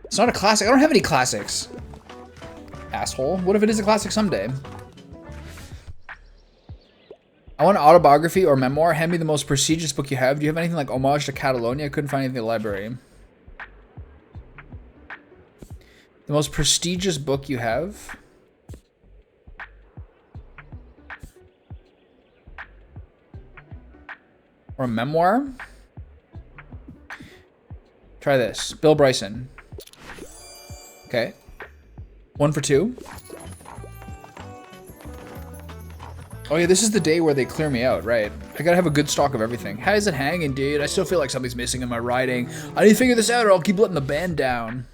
It's not a classic. I don't have any classics. Asshole. What if it is a classic someday? I want an autobiography or memoir. Hand me the most prestigious book you have. Do you have anything like Homage to Catalonia? I couldn't find anything in the library. The most prestigious book you have? Or a memoir? Try this. Bill Bryson. Okay. 1 for 2. Oh yeah, this is the day where they clear me out, right? I gotta have a good stock of everything. How is it hanging, dude? I still feel like something's missing in my writing. I need to figure this out or I'll keep letting the band down.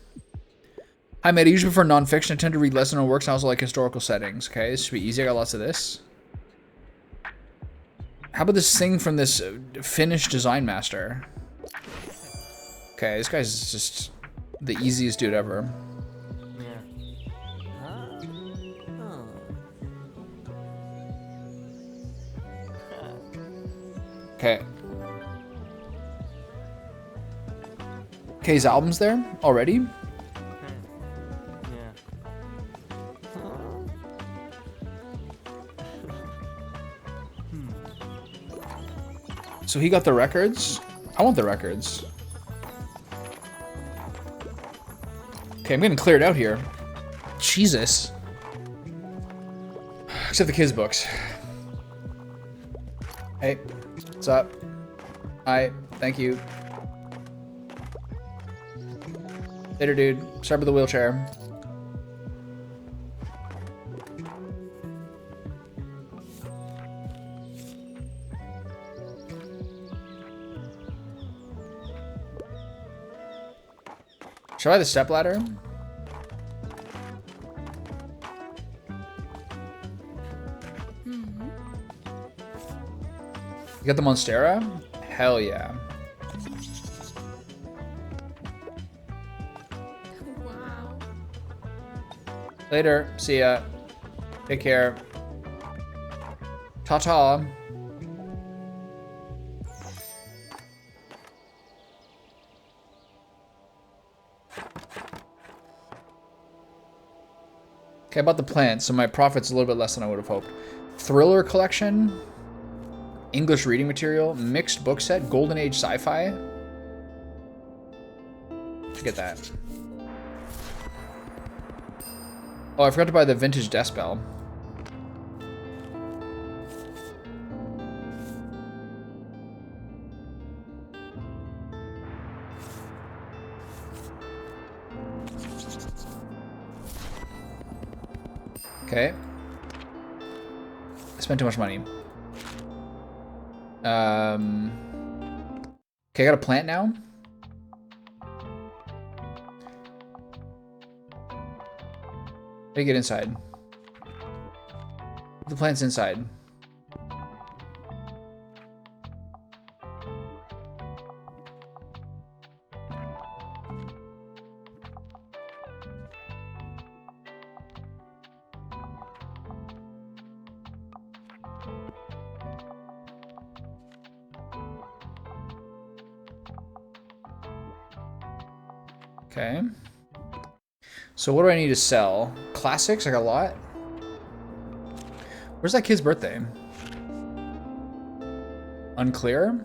Hi, mate. I usually prefer nonfiction. I tend to read less known works and I also like historical settings. Okay, this should be easy. I got lots of this. How about this thing from this Finnish design master? Okay, this guy's just the easiest dude ever. Okay. Okay, his album's there already? So he got the records? I want the records. Okay, I'm getting cleared out here. Jesus. Except the kids' books. Hey, what's up? Hi, thank you. Later, dude. Sorry about the wheelchair. Should I buy the stepladder? You got the Monstera? Hell yeah. Wow. Later. See ya. Take care. Ta-ta. Okay, about the plants, so my profit's a little bit less than I would have hoped. Thriller collection, English reading material, mixed book set, Golden Age sci-fi. Get that. Oh, I forgot to buy the vintage desk bell. Okay. I spent too much money. Okay, I got a plant now. How do you get inside? The plant's inside. Okay. So what do I need to sell? Classics? I got a lot. Where's that kid's birthday? Unclear?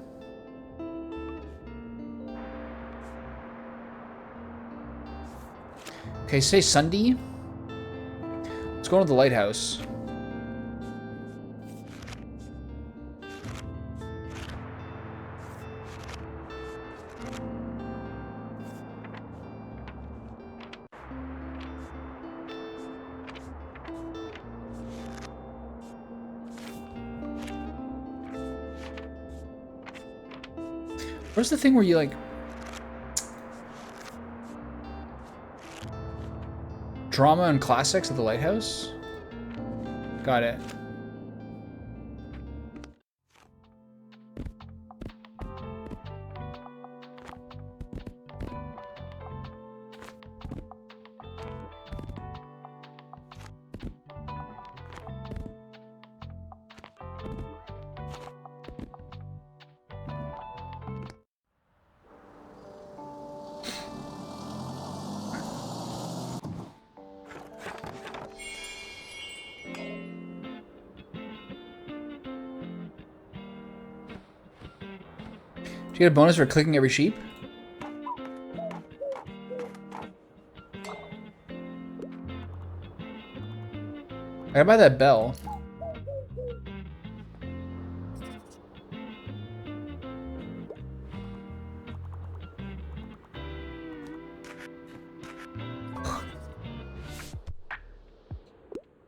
Okay, say Sunday. Let's go to the lighthouse. Where's the thing where you like... Drama and classics at the lighthouse? Got it. Do you get a bonus for clicking every sheep? I gotta buy that bell.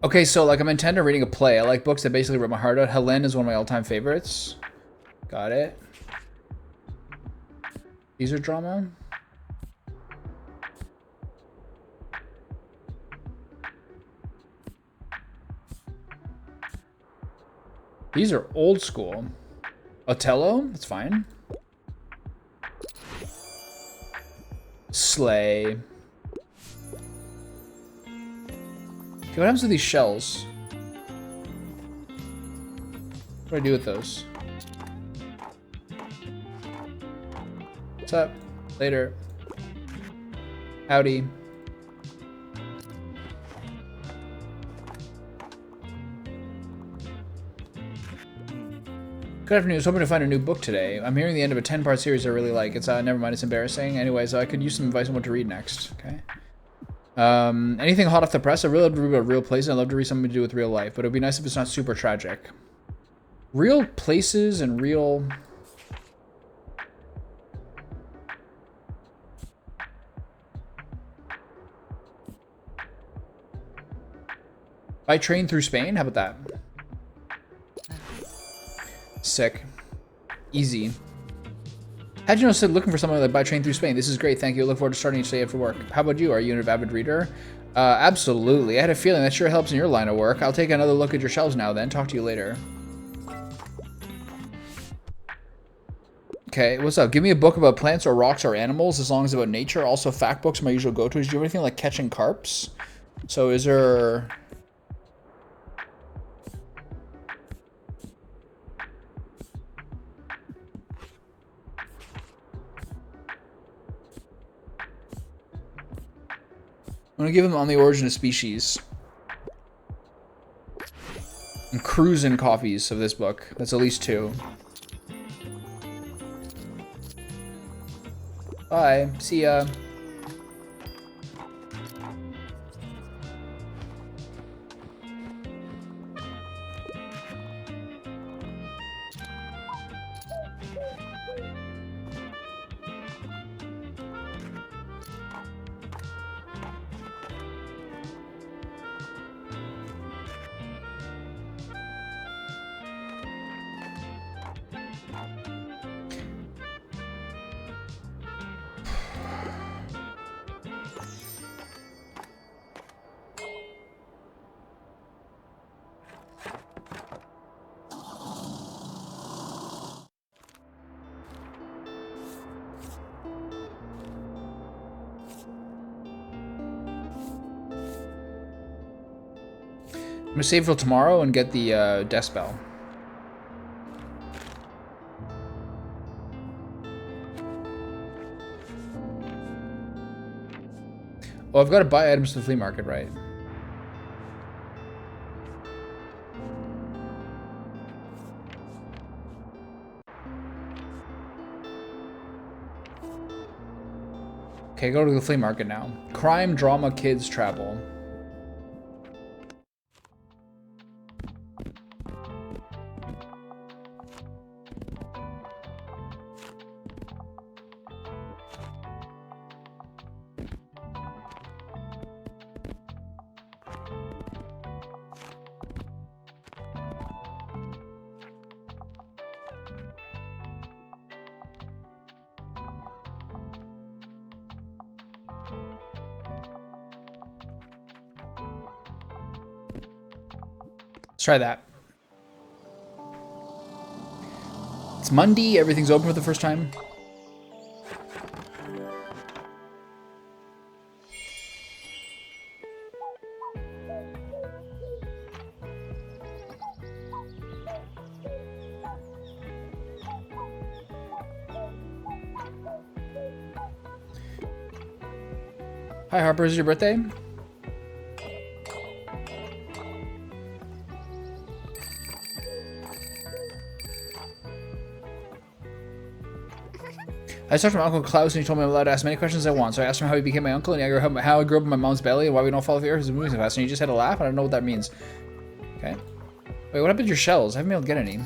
Okay, so like I'm intent on reading a play. I like books that basically rip my heart out. Helen is one of my all-time favorites. Got it. These are drama. These are old school. Othello? That's fine. Slay. Okay, what happens with these shells? What do I do with those? What's up? Later. Howdy. Good afternoon. I was hoping to find a new book today. I'm hearing the end of a 10-part series I really like. It's never mind. It's embarrassing. Anyways, I could use some advice on what to read next. Okay. Anything hot off the press? I really love to read about real places. I love to read something to do with real life, but it'd be nice if it's not super tragic. Real places and real. By train through Spain? How about that? Sick. Easy. How'd you know Sid looking for someone like by train through Spain? This is great, thank you. I look forward to starting each day after work. How about you? Are you an avid reader? Absolutely. I had a feeling that sure helps in your line of work. I'll take another look at your shelves now then. Talk to you later. Okay, what's up? Give me a book about plants or rocks or animals as long as it's about nature. Also, fact books are my usual go-tos. Do you have anything like catching carps? So is there... I'm gonna give him On the Origin of Species. I'm cruising copies of this book. That's at least 2. Bye. See ya. I'm gonna save till tomorrow and get the death spell. Oh, I've got to buy items to the flea market, right? Okay, go to the flea market now. Crime, drama, kids, travel. Let's try that. It's Monday. Everything's open for the first time. Hi, Harper. Is it your birthday? I just talked to my Uncle Klaus and he told me I'm allowed to ask many questions I want. So I asked him how he became my uncle and how I grew up in my mom's belly and why we don't follow the earth because moving so fast. And he just had a laugh. I don't know what that means. Okay. Wait, what happened to your shells? I haven't been able to get any.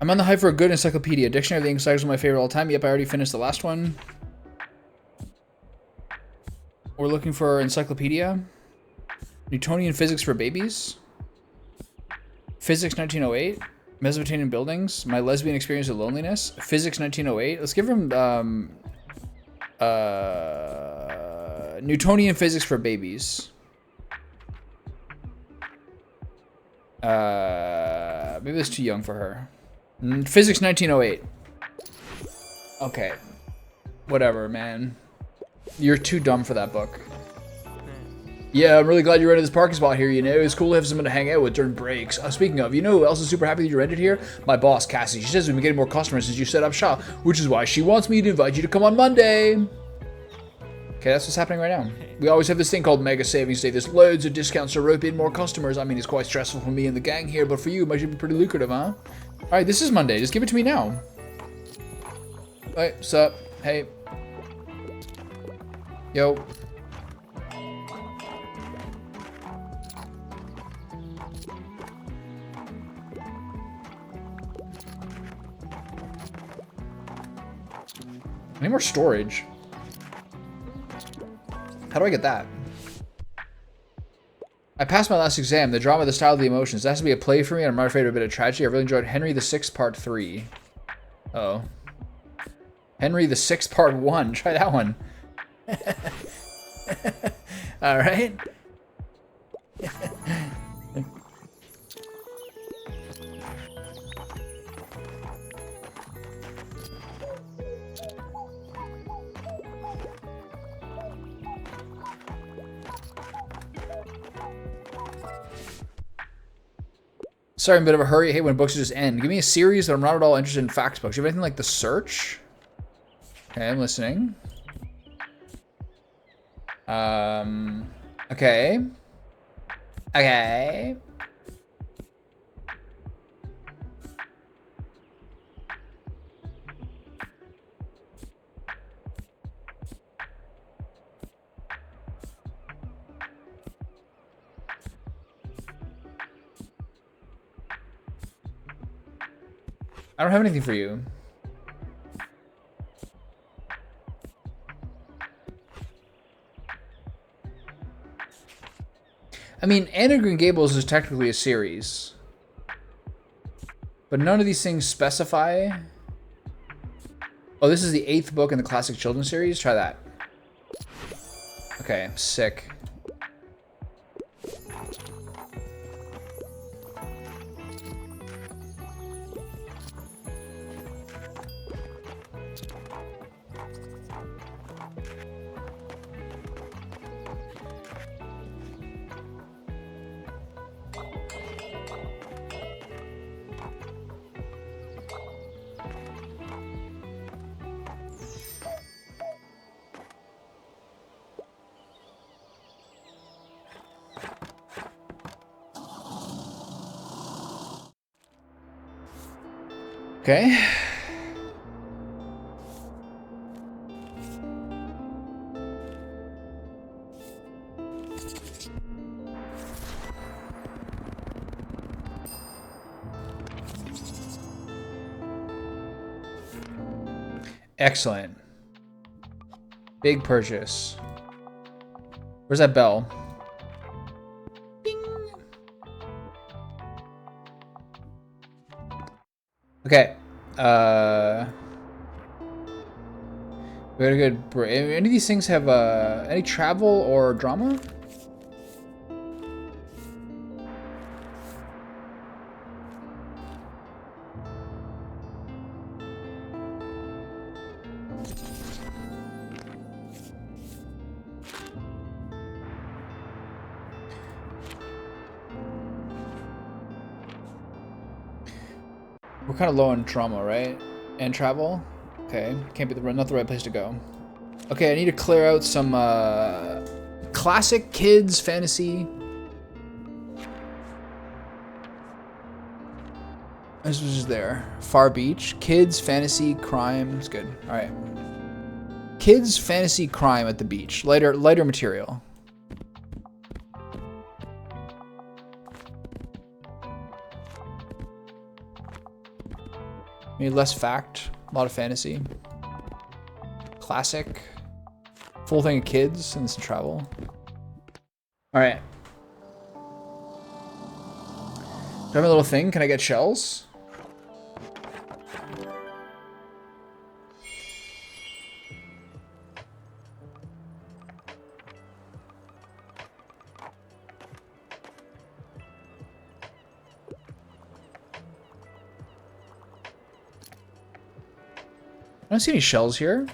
I'm on the hype for a good encyclopedia. Dictionary of the English language is my favorite of all time. Yep, I already finished the last one. We're looking for encyclopedia. Newtonian physics for babies. Physics 1908. Mesopotamian buildings. My lesbian experience of loneliness. Physics 1908. Let's give him Newtonian physics for babies. Maybe that's too young for her. Physics 1908. Okay. Whatever, man. You're too dumb for that book. Yeah, I'm really glad you rented this parking spot here, you know. It's cool to have someone to hang out with during breaks. Speaking of, you know who else is super happy that you rented here? My boss, Cassie. She says we've been getting more customers since you set up shop, which is why she wants me to invite you to come on Monday. Okay, that's what's happening right now. We always have this thing called Mega Savings Day. There's loads of discounts to rope in more customers. I mean, it's quite stressful for me and the gang here, but for you, it might be pretty lucrative, huh? Alright, this is Monday. Just give it to me now. Alright, sup? Hey. Yo. I need more storage. How do I get that? I passed my last exam. The drama, the style, the emotions. That has to be a play for me, and I'm not afraid of a bit of tragedy. I really enjoyed Henry VI Part 3. Uh-oh. Henry VI Part 1. Try that one. Alright. Sorry, I'm in a bit of a hurry. I hate when books just end. Give me a series that I'm not at all interested in facts books. Do you have anything like The Search? Okay, I'm listening. Okay. Okay. I don't have anything for you. I mean, Anne of Green Gables is technically a series. But none of these things specify. Oh, this is the 8th book in the classic children's series? Try that. Okay, sick. Okay. Excellent. Big purchase. Where's that bell? Ding. Okay. Very good. Any of these things have any travel or drama? We're kind of low on trauma, right? And travel? Okay, can't be not the right place to go. Okay, I need to clear out some classic kids fantasy. This was just there. Far Beach. Kids, fantasy, crime. It's good. All right. Kids, fantasy, crime at the beach. Lighter material. Maybe less fact. A lot of fantasy. Classic. Full thing of kids and some travel. All right. Do I have a little thing? Can I get shells? I don't see any shells here.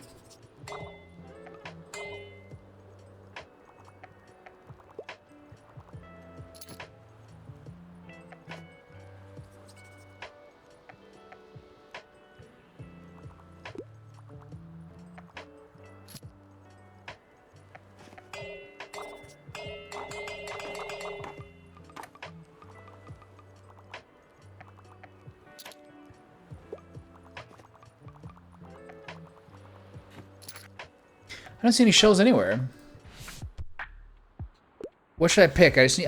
I don't see any shells anywhere. What should I pick? I just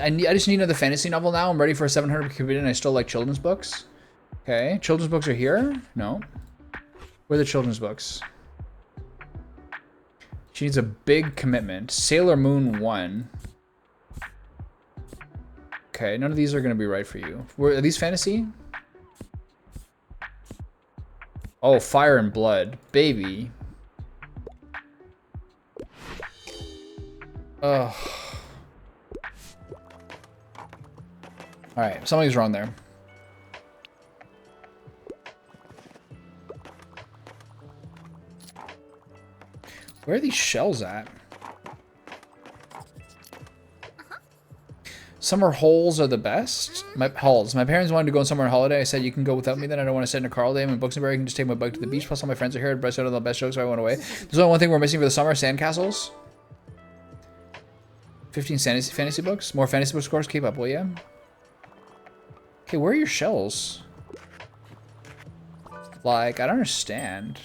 need another fantasy novel now. I'm ready for a 700 committed and I still like children's books. Okay, children's books are here? No. Where are the children's books? She needs a big commitment. Sailor Moon 1. Okay, none of these are going to be right for you. Are these fantasy? Oh, Fire and Blood. Baby. Ugh. Alright, something's wrong there. Where are these shells at? Summer holes are the best. My parents wanted to go on summer holiday. I said, you can go without me then. I don't want to sit in a car all day. I'm in Boxenberg. I can just take my bike to the beach. Plus all my friends are here. But I said all the best jokes, so I went away. There's only one thing we're missing for the summer. Sandcastles. 15 fantasy books. More fantasy books, of course. Keep up, will ya? Okay, where are your shells? Like, I don't understand.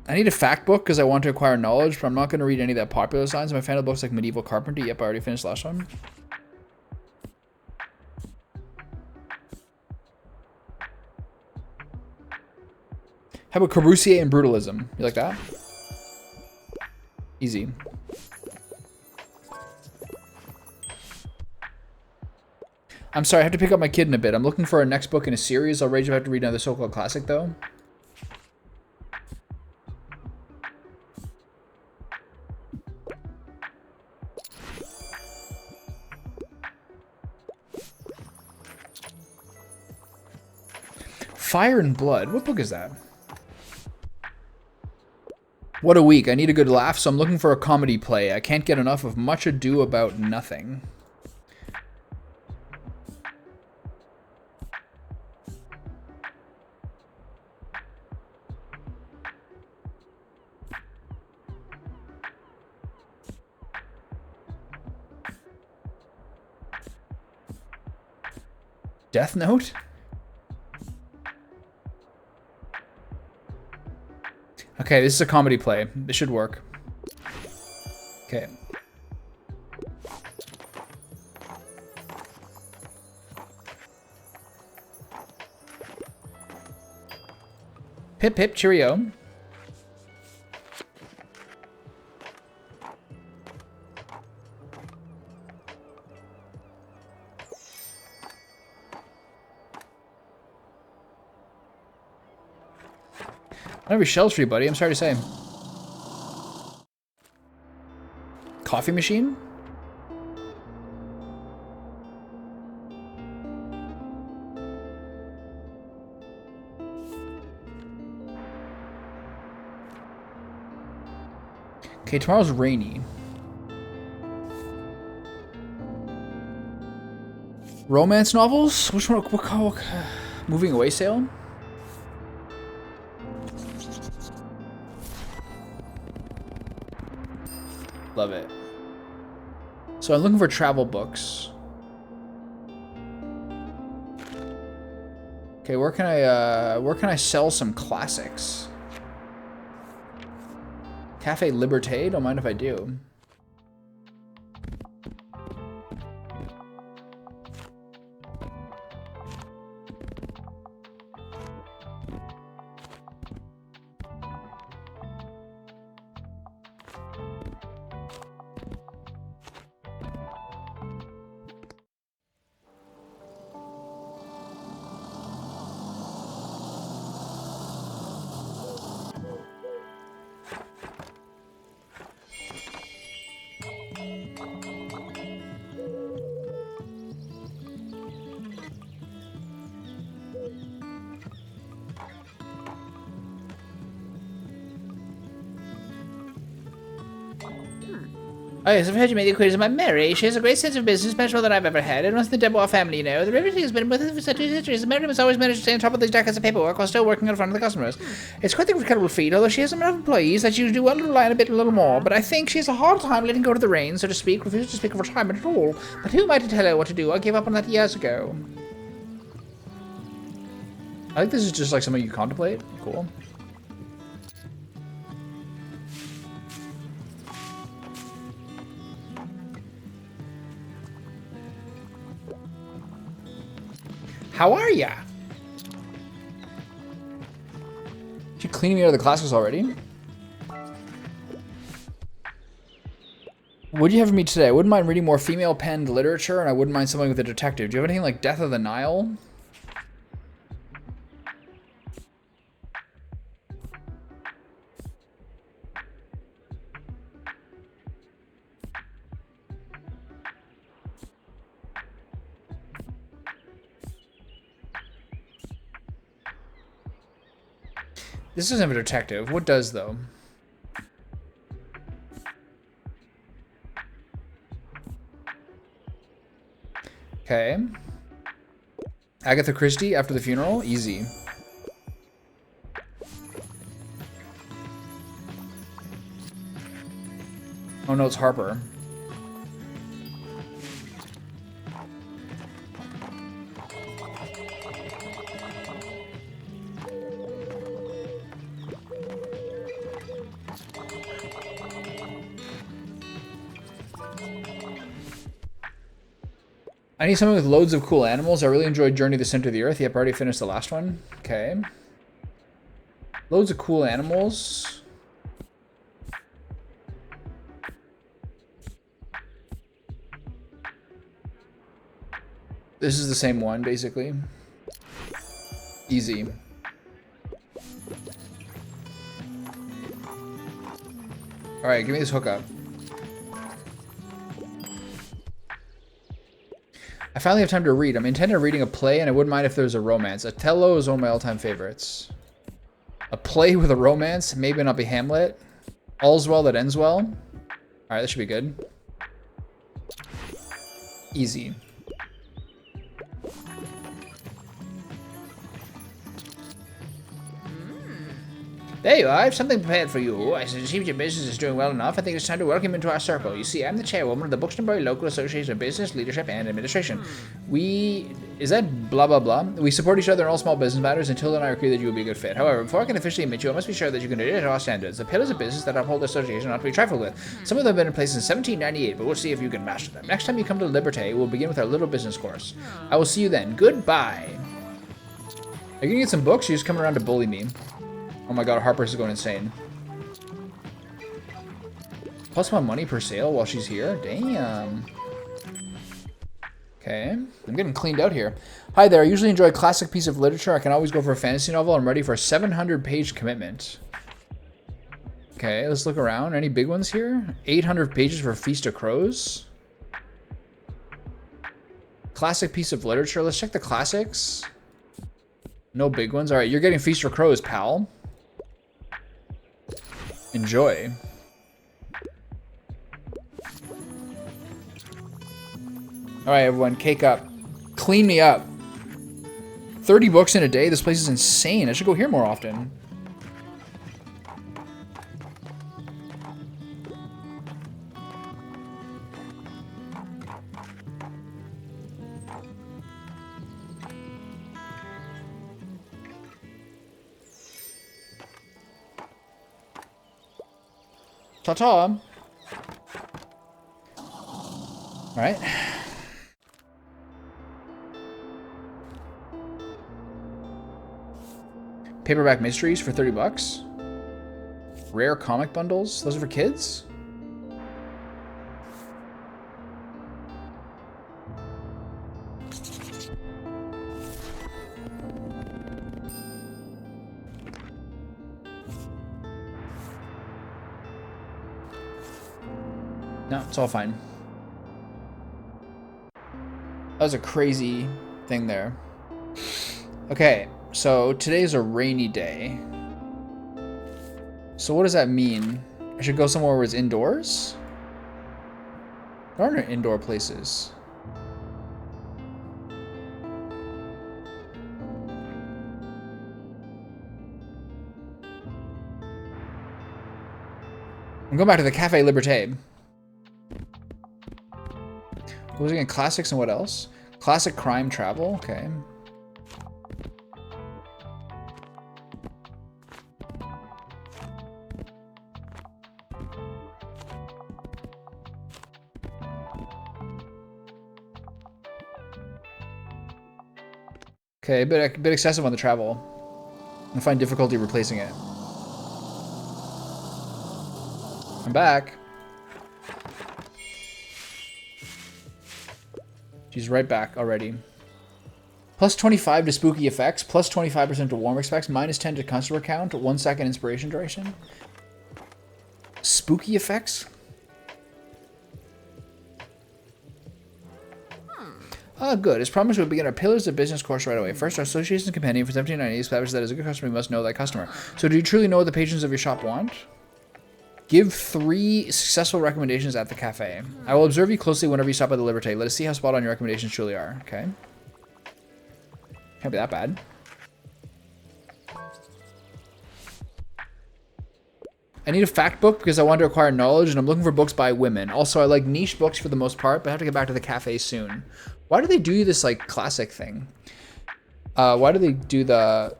I need a fact book because I want to acquire knowledge, but I'm not going to read any of that popular signs. I'm a fan of books like Medieval Carpentry. Yep, I already finished last one. How about Corbusier and Brutalism? You like that? Easy. I'm sorry, I have to pick up my kid in a bit. I'm looking for our next book in a series. I'll rage if I have to read another so-called classic, though. Fire and Blood. What book is that? What a week. I need a good laugh, so I'm looking for a comedy play. I can't get enough of Much Ado About Nothing. Death Note? Okay, this is a comedy play. This should work. Okay. Pip pip, cheerio. I don't have shells for you, buddy. I'm sorry to say. Coffee machine? Okay, tomorrow's rainy. Romance novels? Which one? What Moving Away Sale? Love it. So I'm looking for travel books. Okay, where can I sell some classics? Cafe Liberté? Don't mind if I do. Oh yes, I've heard you made the acquaintance of my Mary. She has a great sense of business, much more than I've ever had. And once the Debois family, you know, the everything has been with us for such a centuries. Mary has always managed to stay on top of these jackets of paperwork while still working in front of the customers. It's quite the incredible feat, although she has enough employees that she do well to rely on a little more. But I think she has a hard time letting go to the reins, so to speak, refuses to speak of retirement at all. But who am I to tell her what to do? I gave up on that years ago. I think this is just like something you contemplate. Cool. How are ya? You cleaning me out of the classes already? What do you have for me today? I wouldn't mind reading more female-penned literature, and I wouldn't mind something with a detective. Do you have anything like Death of the Nile? This doesn't have a detective. What does, though? Okay. Agatha Christie after the funeral? Easy. Oh no, it's Harper. I need something with loads of cool animals. I really enjoyed Journey to the Center of the Earth. Yep, I already finished the last one. Okay. Loads of cool animals. This is the same one, basically. Easy. Alright, give me this hookup. I finally have time to read. I'm intending on reading a play, and I wouldn't mind if there's a romance. Othello is one of my all-time favorites. A play with a romance? Maybe not be Hamlet. All's well that ends well. Alright, that should be good. Easy. There you are. I have something prepared for you. I see your business is doing well enough. I think it's time to welcome you into our circle. You see, I'm the chairwoman of the Buxtonbury Local Association of Business, Leadership, and Administration. Is that blah, blah, blah? We support each other in all small business matters, and Tilda and I agree that you will be a good fit. However, before I can officially admit you, I must be sure that you can adhere to our standards. The pillars of business that uphold the association are not to be trifled with. Some of them have been in place since 1798, but we'll see if you can master them. Next time you come to Liberté, we'll begin with our little business course. I will see you then. Goodbye. Are you gonna get some books? Or are you just coming around to bully me? Oh my god, Harper's going insane. Plus one money per sale while she's here? Damn. Okay, I'm getting cleaned out here. Hi there, I usually enjoy a classic piece of literature. I can always go for a fantasy novel. I'm ready for a 700-page commitment. Okay, let's look around. Any big ones here? 800 pages for Feast of Crows. Classic piece of literature. Let's check the classics. No big ones. All right, you're getting Feast for Crows, pal. Enjoy. All right, everyone, cake up. Clean me up. 30 books in a day? This place is insane. I should go here more often. Ta-ta. Alright. Paperback mysteries for 30 bucks. Rare comic bundles. Those are for kids? No, it's all fine. That was a crazy thing there. Okay, so today's a rainy day. So what does that mean? I should go somewhere where it's indoors? There aren't indoor places. I'm going back to the Cafe Liberté. What was it again? Classics and what else? Classic crime travel. Okay. Okay, a bit excessive on the travel. I find difficulty replacing it. I'm back. She's right back already. Plus 25 to spooky effects, plus 25% to warm effects, minus 10 to customer count, 1 second inspiration duration. Spooky effects? Ah, good. As promised, we'll begin our Pillars of Business course right away. First, our Association Companion for 1790 establishes that as a good customer, you must know that customer. So do you truly know what the patrons of your shop want? Give 3 successful recommendations at the cafe. I will observe you closely whenever you stop at the Liberté. Let us see how spot on your recommendations truly are. Okay. Can't be that bad. I need a fact book because I want to acquire knowledge, and I'm looking for books by women. Also, I like niche books for the most part, but I have to get back to the cafe soon. Why do they do this, like, classic thing? Why do they do the...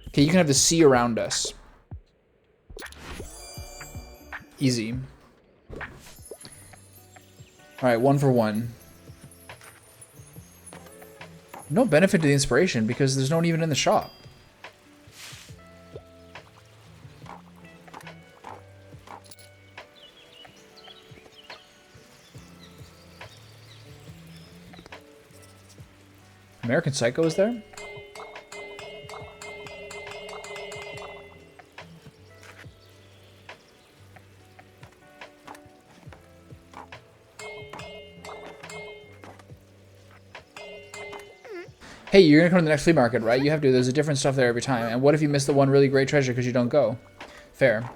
Okay, you can have the sea around us. Easy. Alright, 1 for 1. No benefit to the inspiration because there's no one even in the shop. American Psycho is there? Hey, you're gonna come to the next flea market, right? You have to. There's a different stuff there every time. And what if you miss the one really great treasure because you don't go? Fair.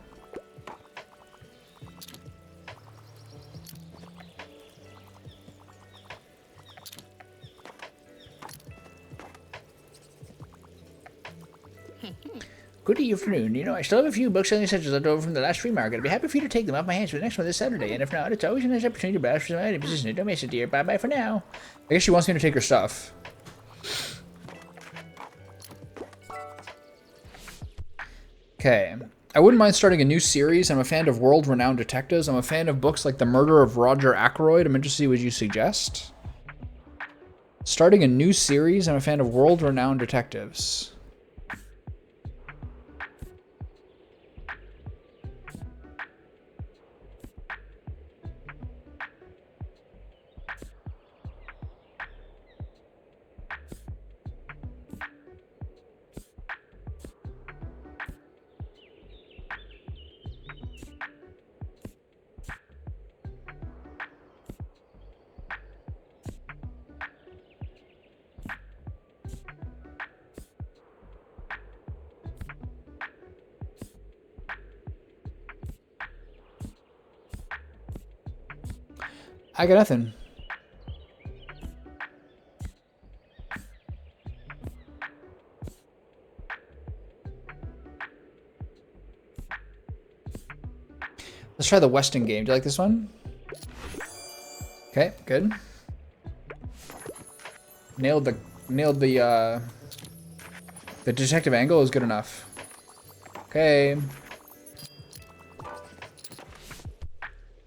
Good afternoon. You know, I still have a few book-selling essentials left over from the last flea market. I'd be happy for you to take them off my hands for the next one this Saturday. And if not, it's always a nice opportunity to browse for some items, isn't it? Don't miss it, dear. Bye-bye for now. I guess she wants me to take her stuff. Okay. I wouldn't mind starting a new series. I'm a fan of world-renowned detectives. I'm a fan of books like The Murder of Roger Ackroyd. I'm interested to see what you suggest. Starting a new series. I'm a fan of world-renowned detectives. I got nothing. Let's try the Weston game. Do you like this one? Okay, good. Nailed the detective angle is good enough. Okay.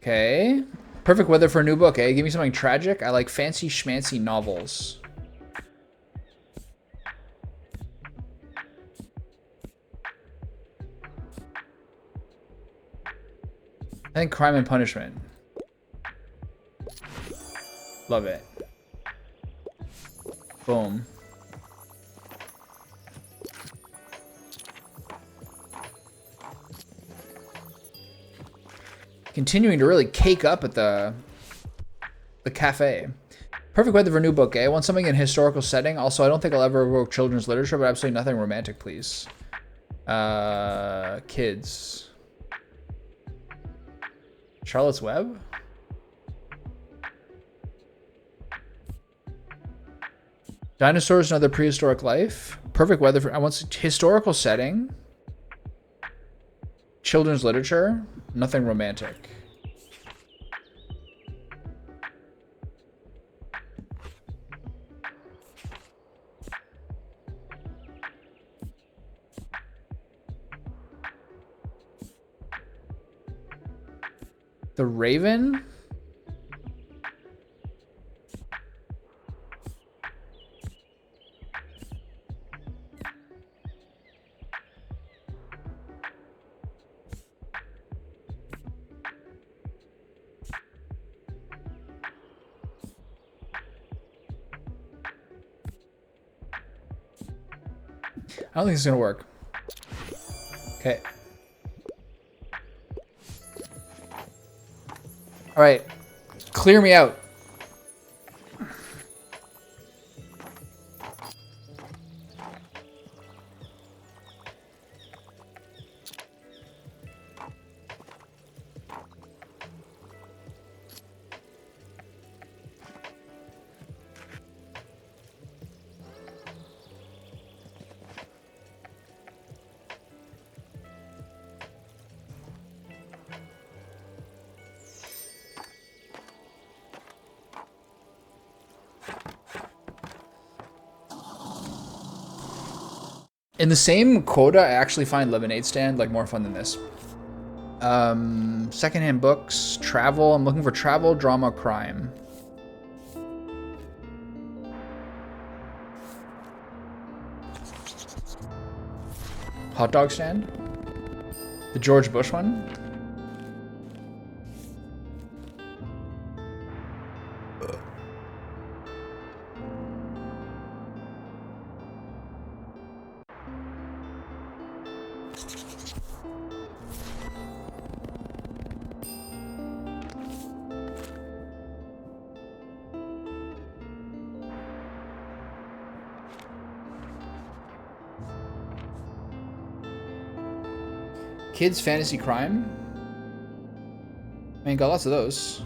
Okay. Perfect weather for a new book, eh? Give me something tragic. I like fancy schmancy novels. I think Crime and Punishment. Love it. Boom. Continuing to really cake up at the cafe. Perfect weather for a new book, eh? I want something in a historical setting. Also, I don't think I'll ever evoke children's literature, but absolutely nothing romantic, please. Kids. Charlotte's Web? Dinosaurs and Other Prehistoric Life. Perfect weather for... I want historical setting. Children's literature. Nothing romantic. The Raven? I don't think it's gonna work. Okay. All right. Clear me out. In the same quota, I actually find Lemonade Stand like more fun than this. Secondhand books, travel. I'm looking for travel, drama, crime. Hot dog stand. The George Bush one. Kids fantasy crime. I mean, got lots of those.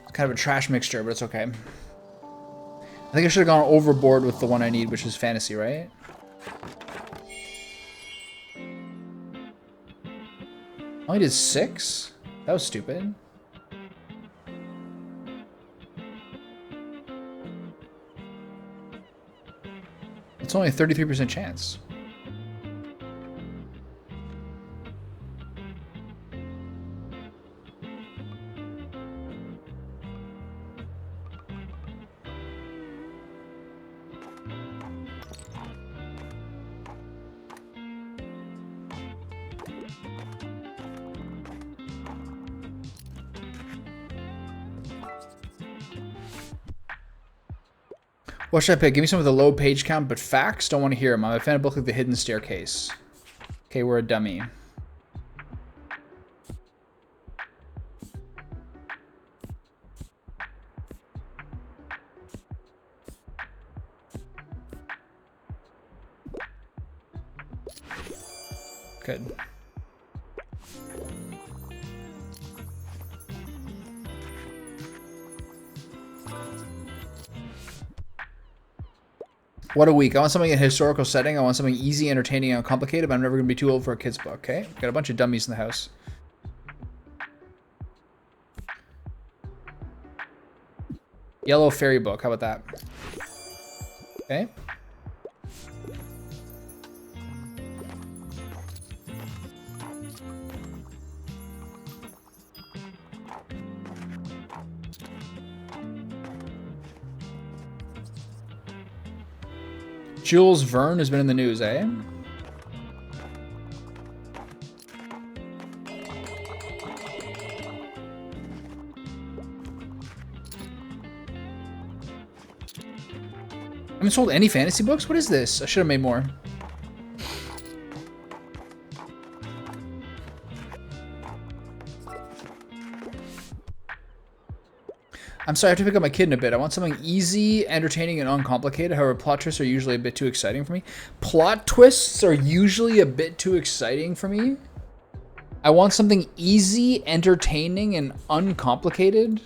It's kind of a trash mixture, but it's okay. I think I should have gone overboard with the one I need, which is fantasy, right? Only did 6? That was stupid. It's only a 33% chance. What should I pick? Give me some with a low page count, but facts? Don't want to hear them. I'm a fan of book like The Hidden Staircase. Okay, we're a dummy. Good. What a week. I want something in a historical setting. I want something easy, entertaining, and uncomplicated, but I'm never going to be too old for a kid's book, okay? Got a bunch of dummies in the house. Yellow fairy book. How about that? Okay. Jules Verne has been in the news, eh? I haven't sold any fantasy books? What is this? I should have made more. I'm sorry, I have to pick up my kid in a bit. I want something easy, entertaining, and uncomplicated. However, plot twists are usually a bit too exciting for me. Plot twists are usually a bit too exciting for me. I want something easy, entertaining, and uncomplicated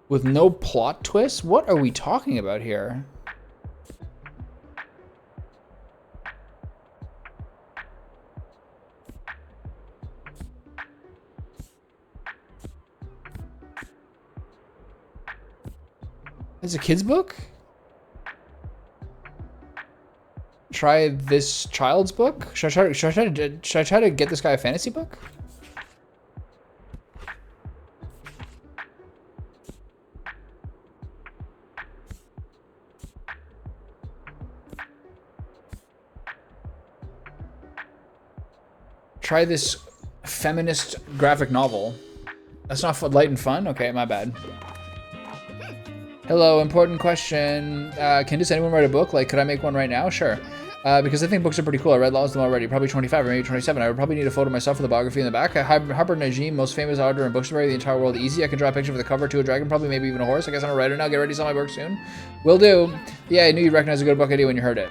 with no plot twists. What are we talking about here? It's a kid's book? Try this child's book? Should I try to get this guy a fantasy book? Try this feminist graphic novel. That's not light and fun? Okay, my bad. Hello, important question. Can just anyone write a book? Like, could I make one right now? Sure. Because I think books are pretty cool. I read lots of them already. Probably 25 or maybe 27. I would probably need a photo of myself with a biography in the back. Harper Najim, most famous author in bookstore, the entire world. Easy. I can draw a picture for the cover to a dragon, probably maybe even a horse. I guess I'm a writer now. Get ready to sell my work soon. Will do. Yeah, I knew you'd recognize a good book idea when you heard it.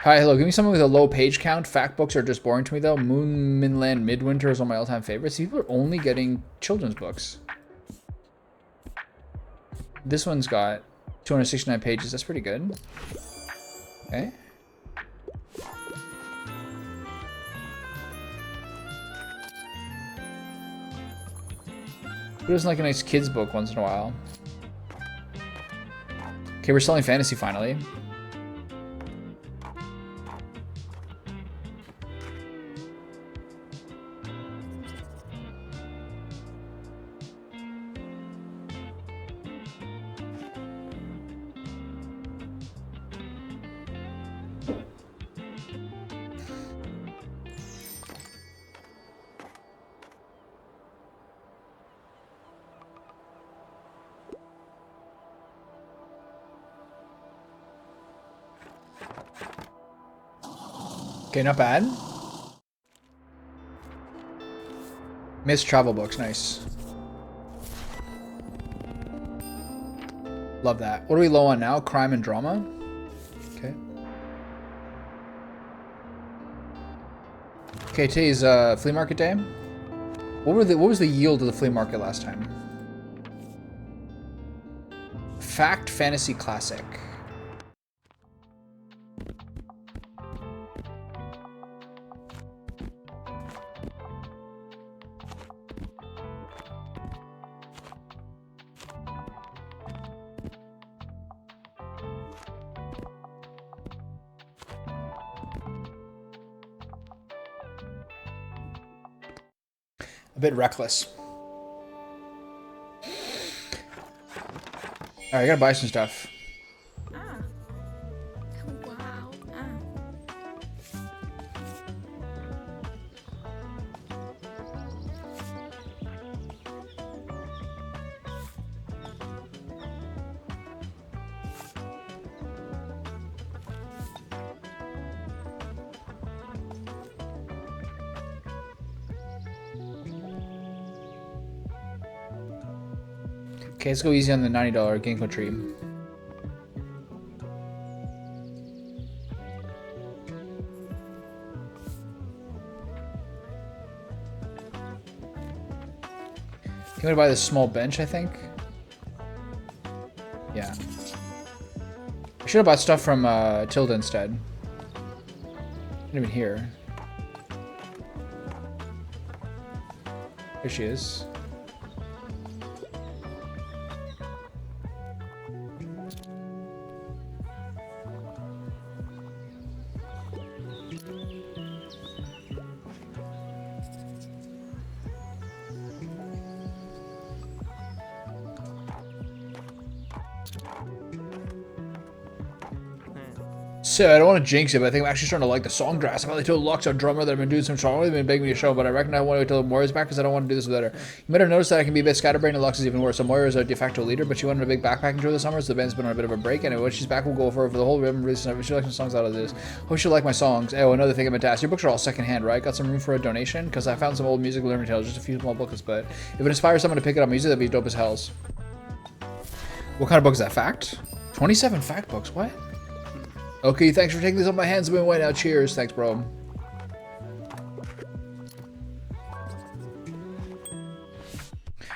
Hi, hello. Give me something with a low page count. Fact books are just boring to me, though. Moon Minland Midwinter is one of my all-time favorites. People are only getting children's books. This one's got 269 pages. That's pretty good. Okay. Who doesn't like a nice kid's book once in a while? Okay, we're selling fantasy finally. Okay, not bad. Missed travel books, nice. Love that. What are we low on now? Crime and drama? Okay. Okay, today's flea market day. What was the yield of the flea market last time? Fact Fantasy Classic. A bit reckless. Alright, I gotta buy some stuff. Ah. Wow. Okay, let's go easy on the $90 ginkgo tree. Can we buy this small bench, I think? Yeah. I should have bought stuff from Tilda instead. Not even here. Here she is. So I don't want to jinx it, but I think I'm actually starting to like the song drafts. I finally told Lux, our drummer, that I've been doing some song. They've been begging me to show, but I reckon I want to wait till Moira's back because I don't want to do this without her. You might have noticed that I can be a bit scatterbrained, and Lux is even worse. So Moira is a de facto leader, but she went on a big backpacking tour this summer, so the band's been on a bit of a break. Anyway, when she's back, we'll go for the whole rhythm release. She likes some songs out of this. Hope she'll like my songs. Oh, another thing I meant to ask. Your books are all secondhand, right? Got some room for a donation? Because I found some old music learning tales, just a few small booklets, but if it inspires someone to pick it up music, that'd be dope as hells. What kind of book is that? Fact? 27 fact books, what? Okay, thanks for taking this off my hands. I've been waiting out. Cheers. Thanks, bro.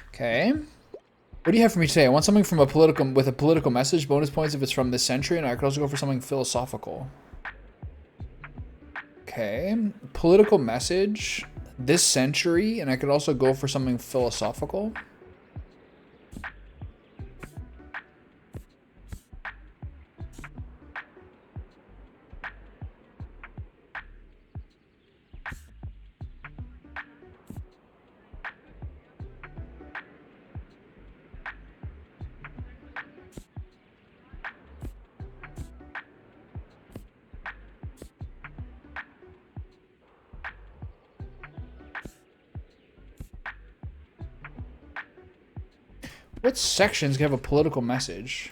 Okay. What do you have for me today? I want something from a political message. Bonus points if it's from this century, and I could also go for something philosophical. Okay. Political message. This century, and I could also go for something philosophical. What sections can have a political message?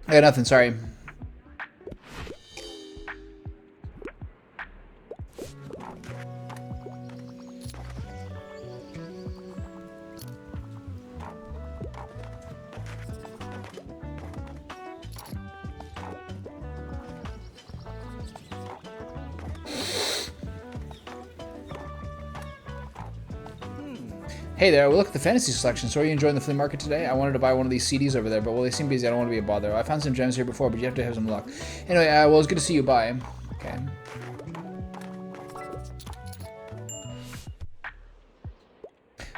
I got nothing, sorry. Hey there, we look at the fantasy selection. So are you enjoying the flea market today? I wanted to buy one of these CDs over there, but well, they seem busy. I don't want to be a bother. I found some gems here before, but you have to have some luck. Anyway, well, it's good to see you. Bye. Okay.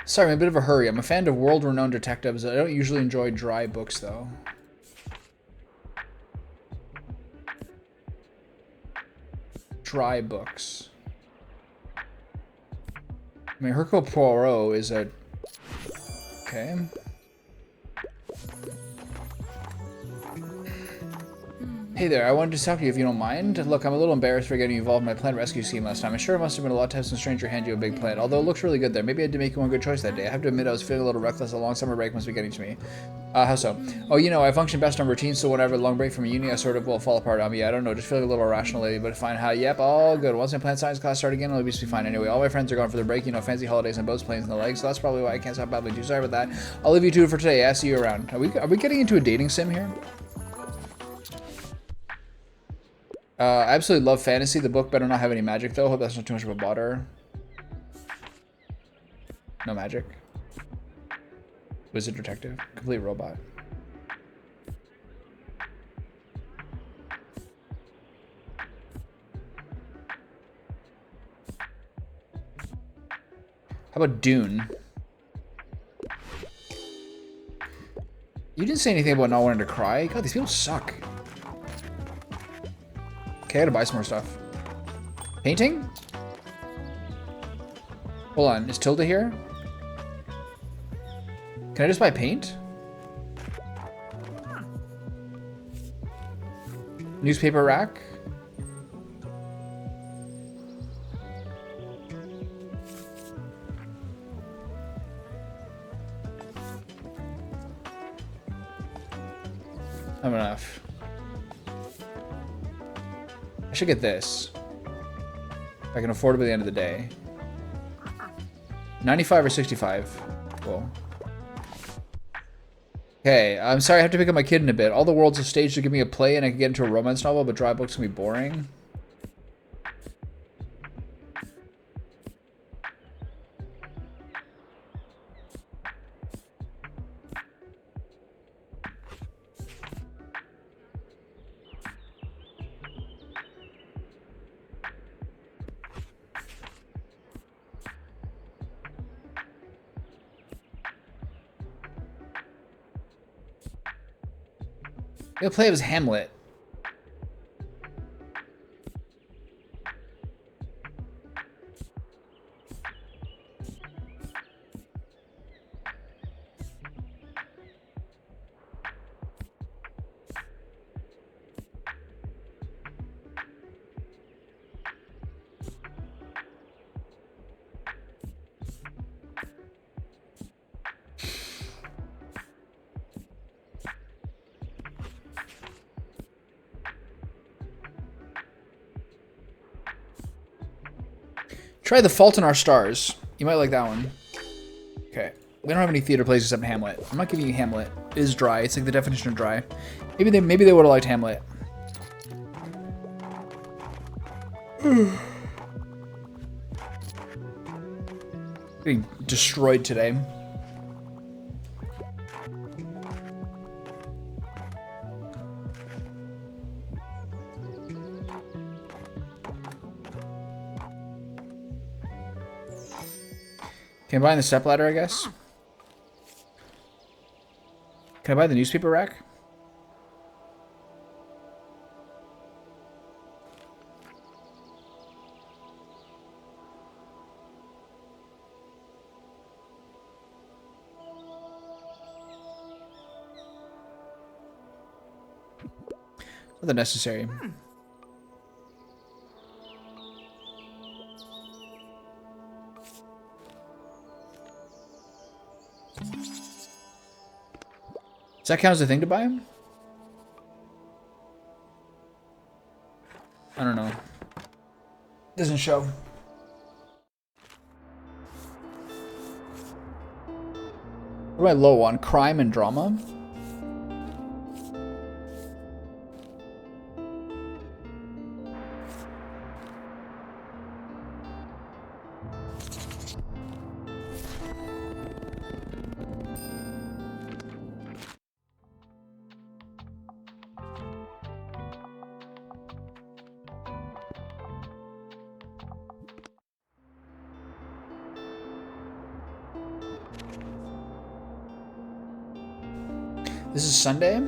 Sorry, I'm in a bit of a hurry. I'm a fan of world-renowned detectives. I don't usually enjoy dry books, though. Dry books. I mean, Hercule Poirot is a... Okay. Hey there, I wanted to talk to you if you don't mind. Look, I'm a little embarrassed for getting involved in my plant rescue scheme last time. I'm sure it must have been a lot to have some stranger hand you a big plant, although it looks really good there. Maybe I did make one good choice that day. I have to admit I was feeling a little reckless. A long summer break must be getting to me. How so? Oh, you know, I function best on routine, so whenever a long break from uni, I sort of will fall apart on me. I don't know, just feeling a little irrational lately, but fine. How? Yep, all good. Once my plant science class start again, I'll be fine anyway. All my friends are gone for their break, you know, fancy holidays and boats, planes, and the legs, so that's probably why I can't stop babbling too. Sorry about that. I'll leave you to it for today. I'll see you around. Are we getting into a dating sim here? I absolutely love fantasy. The book better not have any magic, though. Hope that's not too much of a bother. No magic. Wizard detective. Complete robot. How about Dune? You didn't say anything about not wanting to cry. God, these people suck. Okay, I gotta buy some more stuff. Painting? Hold on, is Tilda here? Can I just buy paint? Newspaper rack. I have enough. I should get this. If I can afford it by the end of the day. 95 or 65. Cool. Okay, I'm sorry I have to pick up my kid in a bit. All the world's a stage to give me a play and I can get into a romance novel, but dry books can be boring. The play was Hamlet. Try The Fault in Our Stars. You might like that one. Okay. We don't have any theater plays except Hamlet. I'm not giving you Hamlet. It is dry. It's like the definition of dry. Maybe they would have liked Hamlet. Getting destroyed today. Can I buy the stepladder, I guess? Can I buy the newspaper rack? Nothing necessary. Does that count as a thing to buy him? I don't know. Doesn't show. What am I low on? Crime and drama? This is Sunday?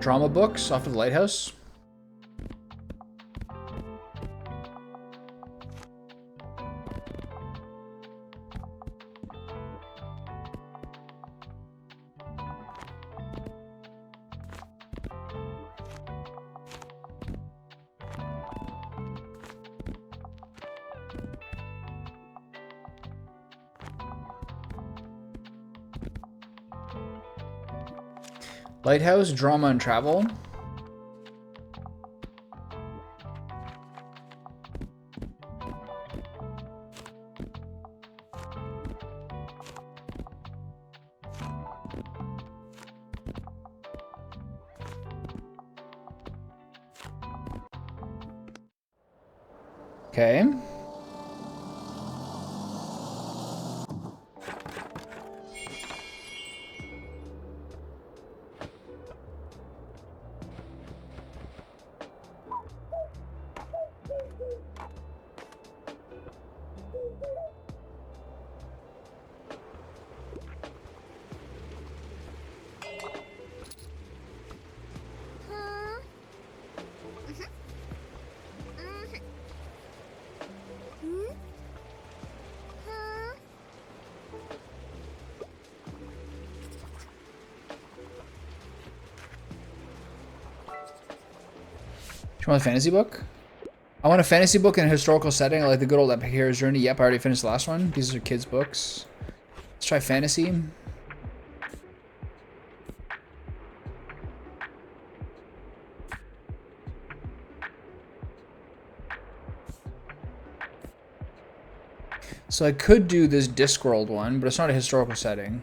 Drama books off of the lighthouse? Lighthouse, drama, and travel. Okay. you want a fantasy book? I want a fantasy book in a historical setting, like the good old Epic Hero's Journey. Yep, I already finished the last one. These are kids' books. Let's try fantasy. So I could do this Discworld one, but it's not a historical setting.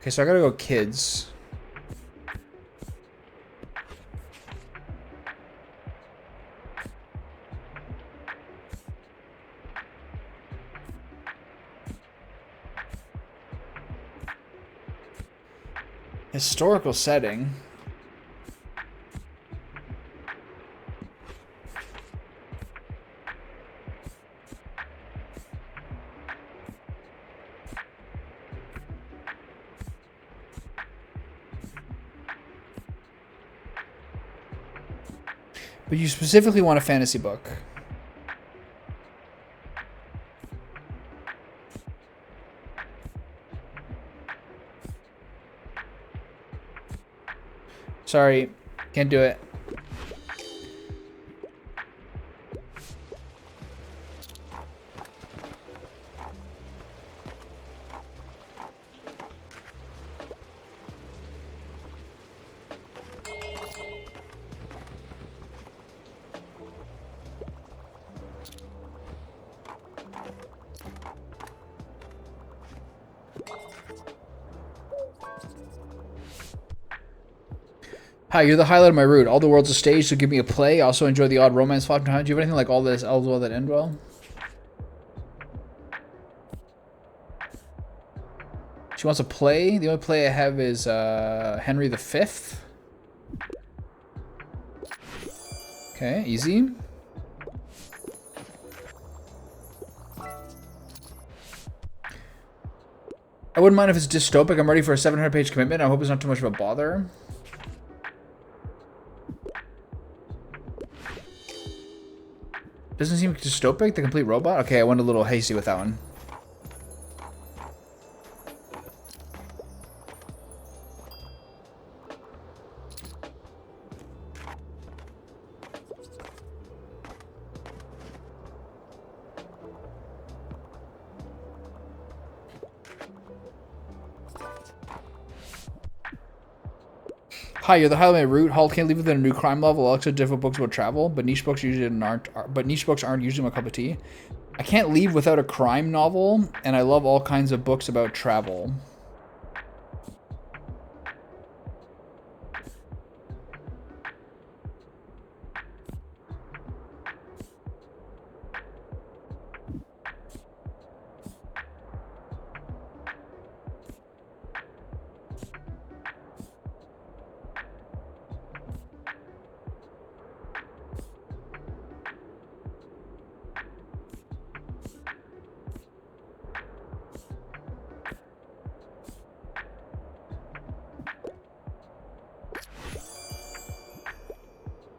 Okay, so I gotta go kids. Historical setting. But you specifically want a fantasy book. Sorry, can't do it. Hi, you're the highlight of my route. All the world's a stage, so give me a play. Also enjoy the odd romance plot behind. Do you have anything like all this else well that end well? She wants a play. The only play I have is Henry V. Okay, easy. I wouldn't mind if it's dystopic. I'm ready for a 700-page commitment. I hope it's not too much of a bother. Doesn't seem dystopic. The complete robot. Okay, I went a little hasty with that one. Hi, you're the highlight of my route. Halt can't leave within a new crime level. Alexa, different books about travel, but niche books usually aren't. But niche books aren't usually my cup of tea. I can't leave without a crime novel, and I love all kinds of books about travel.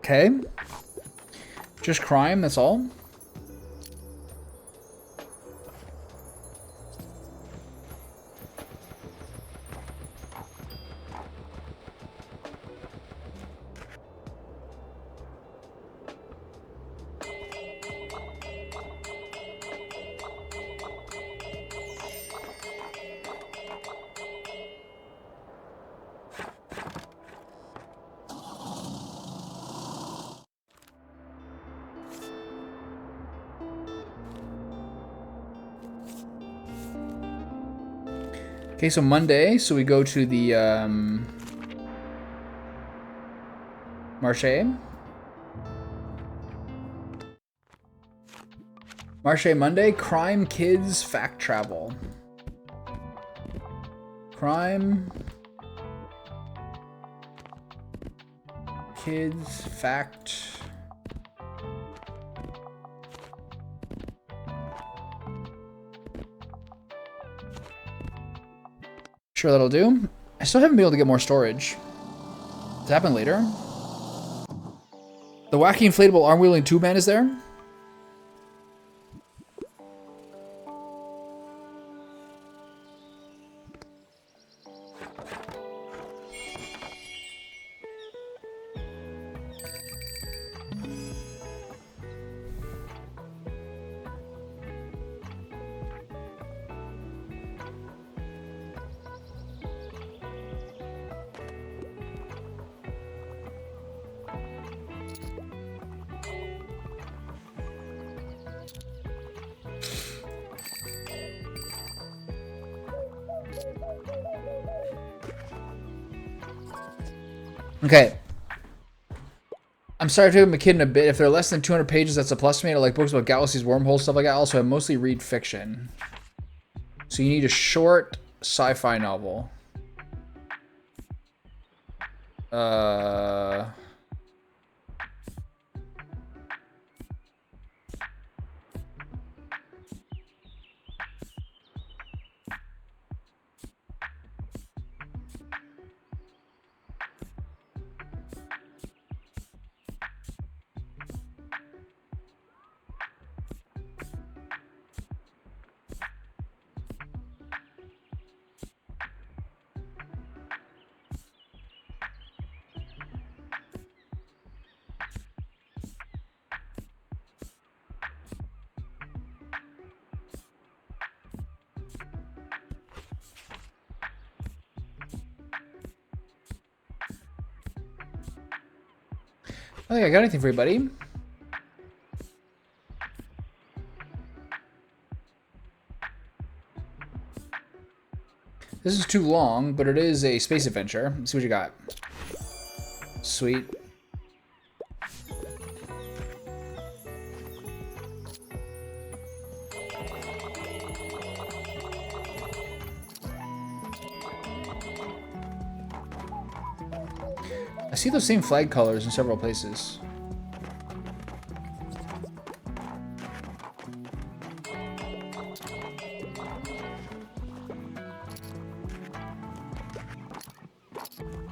Okay. Just crime, that's all. Okay, so Monday, so we go to the Marché. Marché Monday, crime, kids, fact travel. Crime, kids, fact. Sure, that'll do. I still haven't been able to get more storage. Does that happen later? The wacky inflatable arm-wielding tube-man is there? Okay. I'm sorry to take my kid in a bit. If they're less than 200 pages, that's a plus to me. I like books about galaxies, wormholes, stuff like that. Also, I mostly read fiction. So you need a short sci-fi novel. I think I got anything for you, buddy. This is too long, but it is a space adventure. Let's see what you got. Sweet. I see those same flag colors in several places.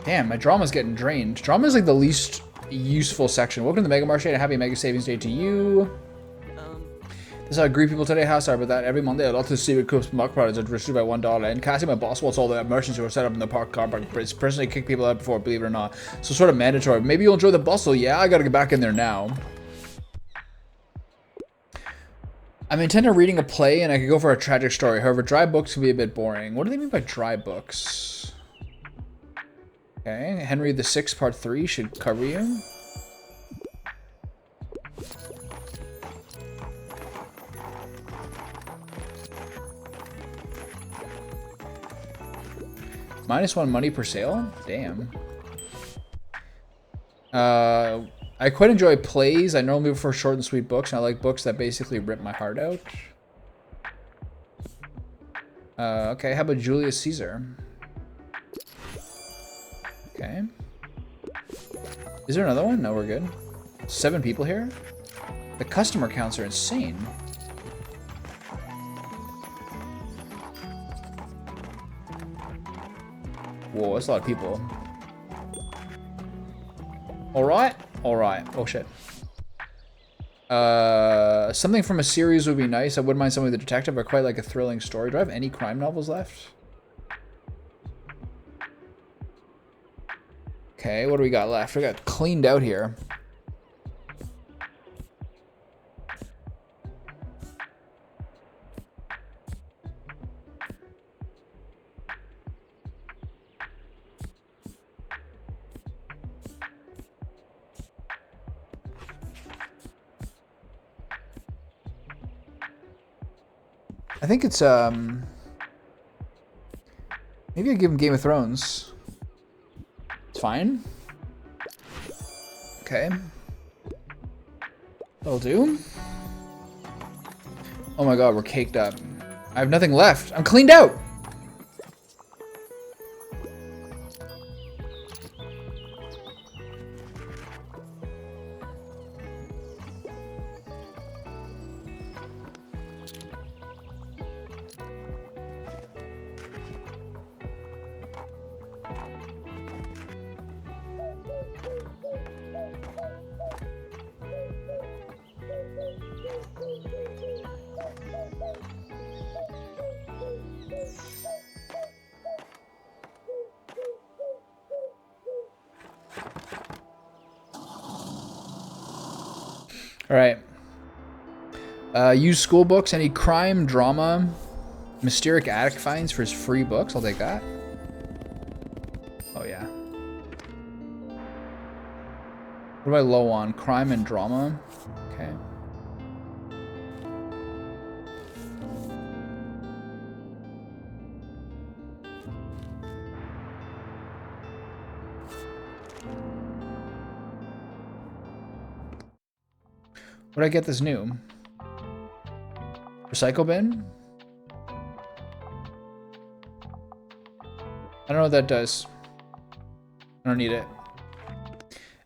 Damn, my drama's getting drained. Drama is like the least useful section. Welcome to the Mega Marché and happy Mega Savings Day to you. This is how I greet people today. How sorry about that. Every Monday, I'd love to see what Coop's Muck products are reduced by $1. And Cassie, my boss, wants all the merchants who are set up in the car park. It's personally kick people out before, believe it or not. So sort of mandatory. Maybe you'll enjoy the bustle. Yeah, I gotta get back in there now. I'm intending on reading a play and I could go for a tragic story. However, dry books can be a bit boring. What do they mean by dry books? Okay, Henry VI Part 3 should cover you. -1 money per sale? Damn. I quite enjoy plays. I normally prefer short and sweet books, and I like books that basically rip my heart out. Okay, how about Julius Caesar? Okay. Is there another one? No, we're good. 7 people here? The customer counts are insane. Whoa, that's a lot of people. Alright? Alright. Oh shit. Something from a series would be nice. I wouldn't mind something with a detective. I quite like a thrilling story. Do I have any crime novels left? Okay, what do we got left? We got cleaned out here. I think it's, maybe I give him Game of Thrones. It's fine. Okay. That'll do. Oh my god, we're caked up. I have nothing left. I'm cleaned out! Alright. Use school books. Any crime, drama, mysterious attic finds for his free books. I'll take that. Oh, yeah. What am I low on? Crime and drama. Okay. Where'd I get this new? Recycle bin? I don't know what that does. I don't need it.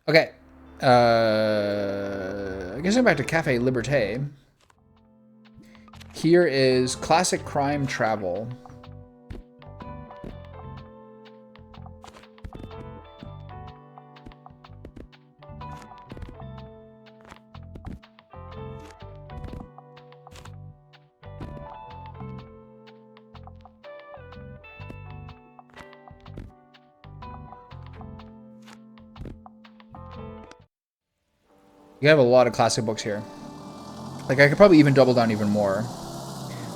Okay. I guess I'm back to Cafe Liberté. Here is Classic Crime Travel. You have a lot of classic books here. Like, I could probably even double down even more.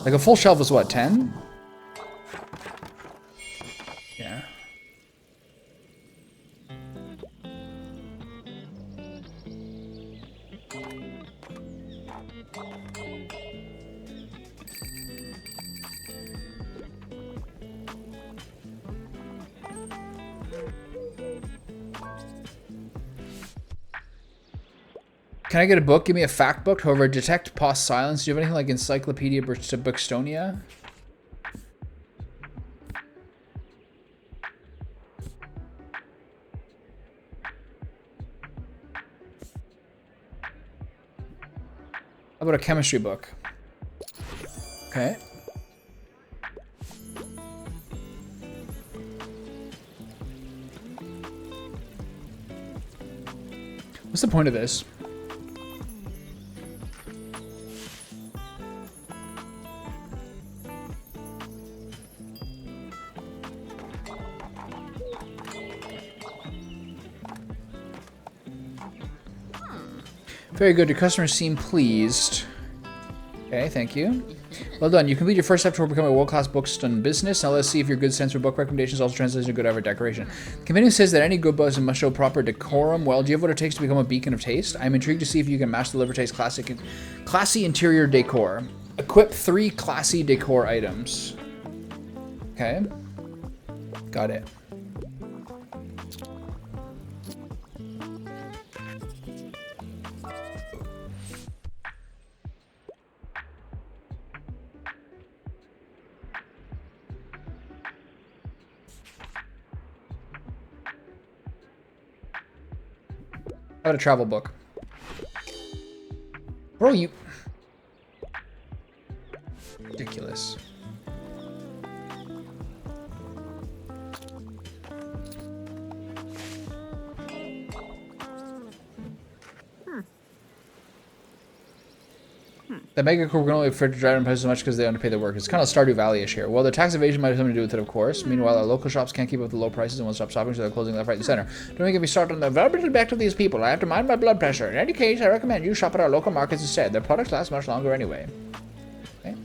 Like, a full shelf is what, 10? Yeah. Can I get a book? Give me a fact book. However, detect pause silence. Do you have anything like Encyclopedia Bookstonia? How about a chemistry book? Okay. What's the point of this? Very good. Your customers seem pleased. Okay, thank you. Well done. You complete your first step toward becoming a world-class bookstone business. Now let's see if your good sense for book recommendations also translates into good art decoration. The convention says that any good book must show proper decorum. Well, do you have what it takes to become a beacon of taste? I'm intrigued to see if you can match the Liberté's classy interior decor. Equip 3 classy decor items. Okay. Got it. How about a travel book? Bro, you... Ridiculous. The mega corp can only afford to drive in prices so much because they underpay their workers. It's kind of Stardew Valley-ish here. Well, the tax evasion might have something to do with it, of course. Meanwhile, our local shops can't keep up with the low prices and won't stop shopping, so they're closing left, right, and center. Don't get me started on the availability back to these people. I have to mind my blood pressure. In any case, I recommend you shop at our local markets instead. Their products last much longer anyway. Okay.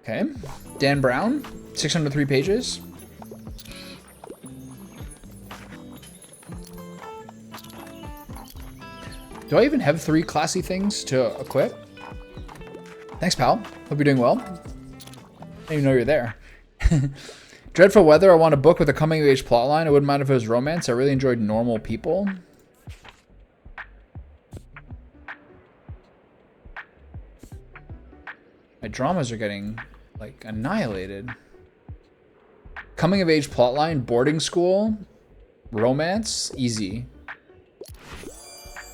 Okay. Dan Brown, 603 pages. Do I even have 3 classy things to equip? Thanks, pal. Hope you're doing well. I didn't even know you're there. Dreadful Weather. I want a book with a coming-of-age plotline. I wouldn't mind if it was romance. I really enjoyed Normal People. My dramas are getting, like, annihilated. Coming-of-age plotline, boarding school, romance, easy.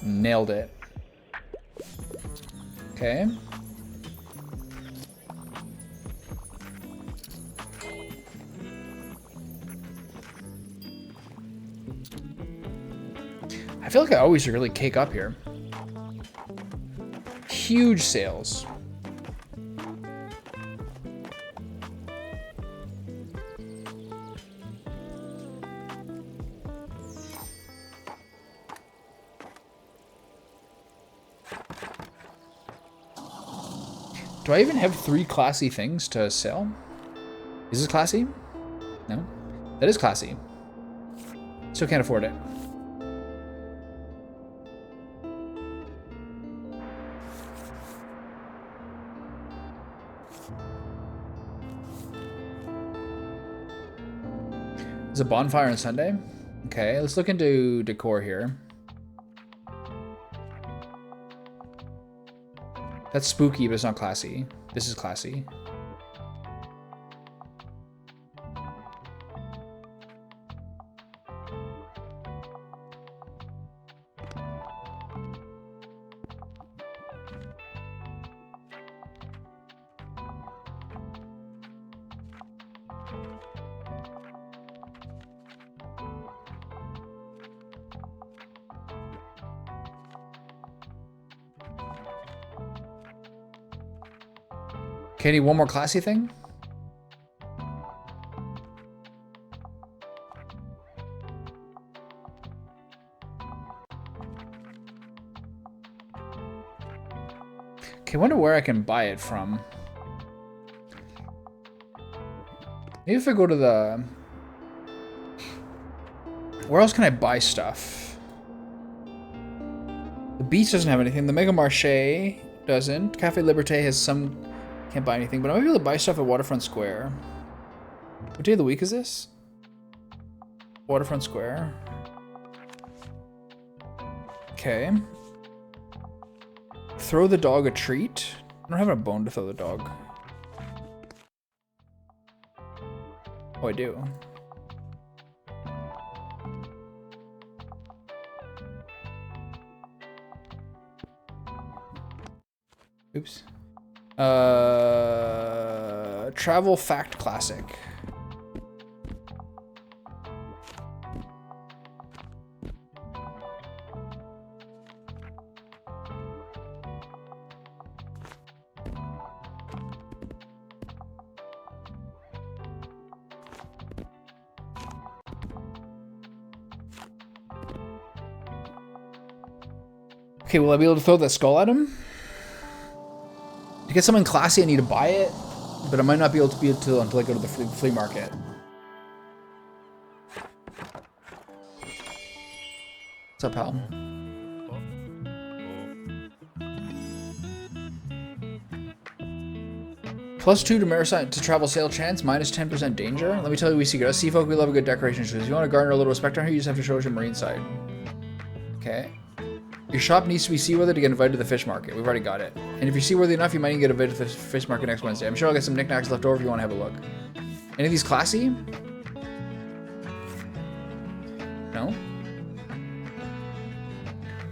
Nailed it. Okay. I feel like I always really cake up here. Huge sales. Do I even have 3 classy things to sell? Is this classy? No? That is classy. Still can't afford it. There's a bonfire on Sunday. Okay, let's look into decor here. That's spooky, but it's not classy. This is classy. Okay, I need one more classy thing. Okay, I wonder where I can buy it from. Maybe if I go to the... Where else can I buy stuff? The beach doesn't have anything. The Mega Marché doesn't. Cafe Liberté has some... Can't buy anything, but I might be able to buy stuff at Waterfront Square. What day of the week is this? Waterfront Square. Okay. Throw the dog a treat. I don't have a bone to throw the dog. Oh, I do. Oops. Travel Fact Classic. Okay, will I be able to throw that skull at him? To get something classy, I need to buy it, but I might not be able to until I go to the flea market. What's up, pal? +2 to travel sale chance, -10% danger. Let me tell you, we secret. Us sea folk, we love a good decoration. If you want to garner a little respect on here, you just have to show us your marine side. Okay. Your shop needs to be seaworthy to get invited to the fish market. We've already got it. And if you're seaworthy enough, you might even get invited to the fish market next Wednesday. I'm sure I'll get some knickknacks left over if you want to have a look. Any of these classy? No?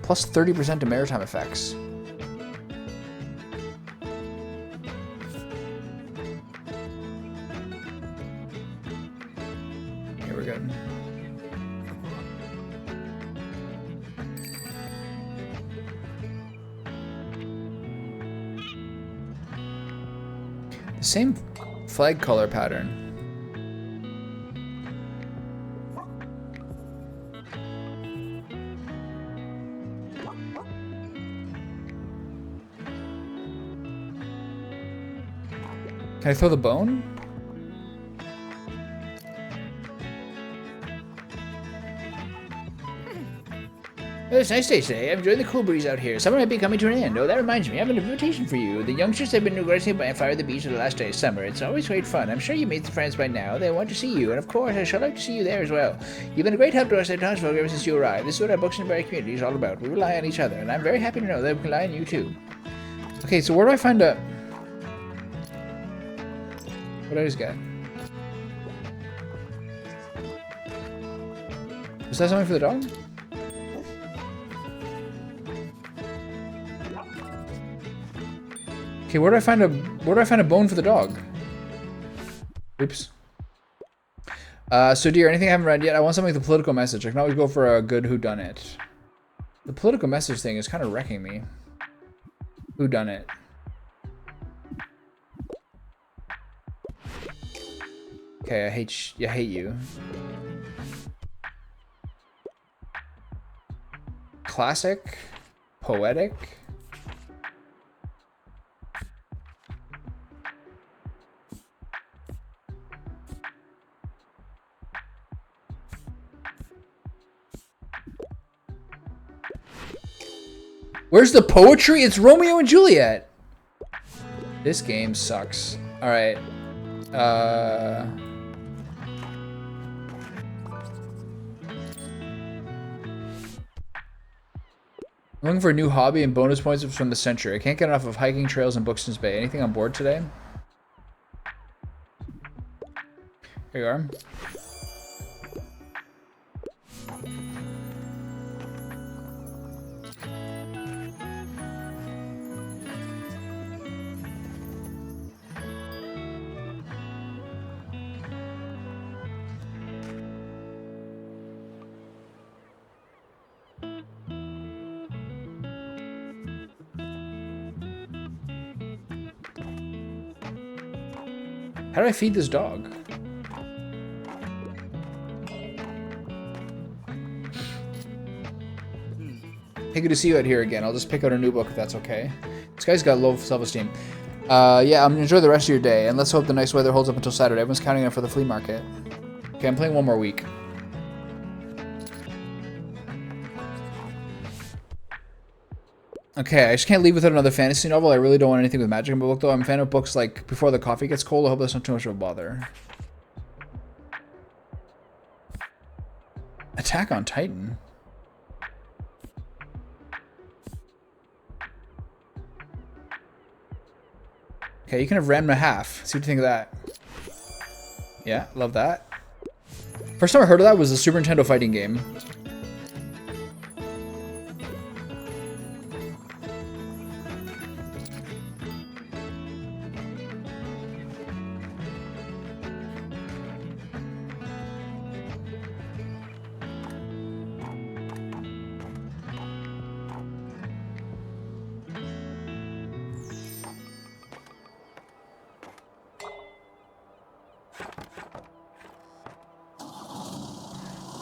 +30% to maritime effects. Here we're good. Same flag color pattern. Can I throw the bone? Well, it's a nice day today. I'm enjoying the cool breeze out here. Summer might be coming to an end. Oh, that reminds me. I have an invitation for you. The youngsters have been aggressive by a fire at the beach for the last day of summer. It's always great fun. I'm sure you made some friends by now. They want to see you, and of course, I should like to see you there as well. You've been a great help to us at Townsville ever since you arrived. This is what our Books and Berry community is all about. We rely on each other, and I'm very happy to know that we can rely on you too. Okay, so where do I find a... What did I just get? Was that something for the dog? Okay, where do I find a bone for the dog? Oops. So dear, anything I haven't read yet? I want something with a political message. I can always go for a good whodunit. The political message thing is kind of wrecking me. Whodunit. Okay, I hate you. Classic, poetic. Where's the poetry? It's Romeo and Juliet. This game sucks. All right. I'm looking for a new hobby and bonus points from the century. I can't get enough of hiking trails and Bookston's Bay. Anything on board today? Here you are. How do I feed this dog? Hey, good to see you out here again. I'll just pick out a new book if that's okay. This guy's got low self-esteem. Yeah, I'm gonna enjoy the rest of your day, and let's hope the nice weather holds up until Saturday. Everyone's counting on it for the flea market. Okay, I'm playing one more week. Okay, I just can't leave without another fantasy novel. I really don't want anything with magic in my book, though. I'm a fan of books like Before the Coffee Gets Cold. I hope that's not too much of a bother. Attack on Titan? Okay, you can have Ram and a half. See what you think of that. Yeah, love that. First time I heard of that was the Super Nintendo fighting game.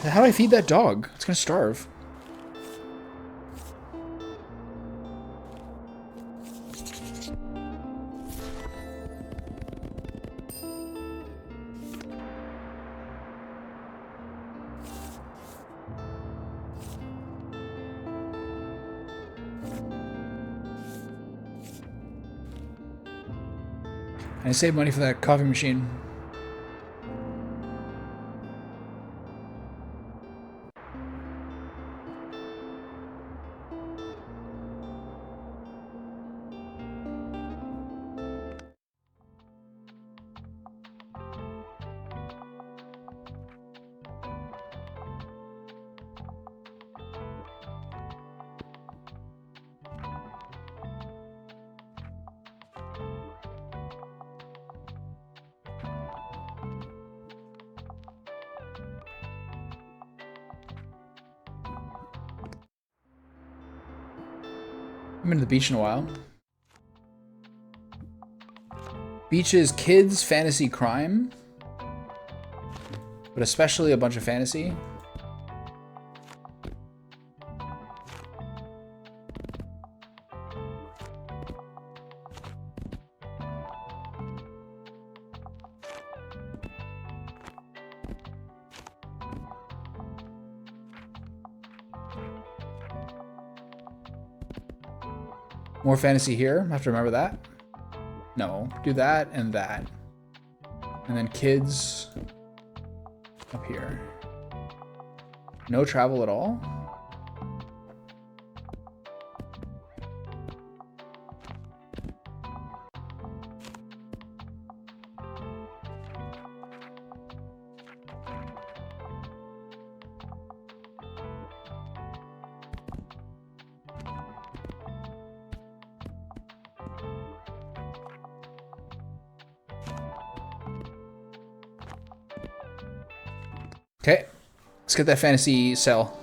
How do I feed that dog? It's gonna starve. I saved money for that coffee machine. I haven't been to the beach in a while. Beach is kids, fantasy, crime. But especially a bunch of fantasy. More fantasy here. I have to remember that. No, do that and that. And then kids up here. No travel at all? Okay, let's get that fantasy cell.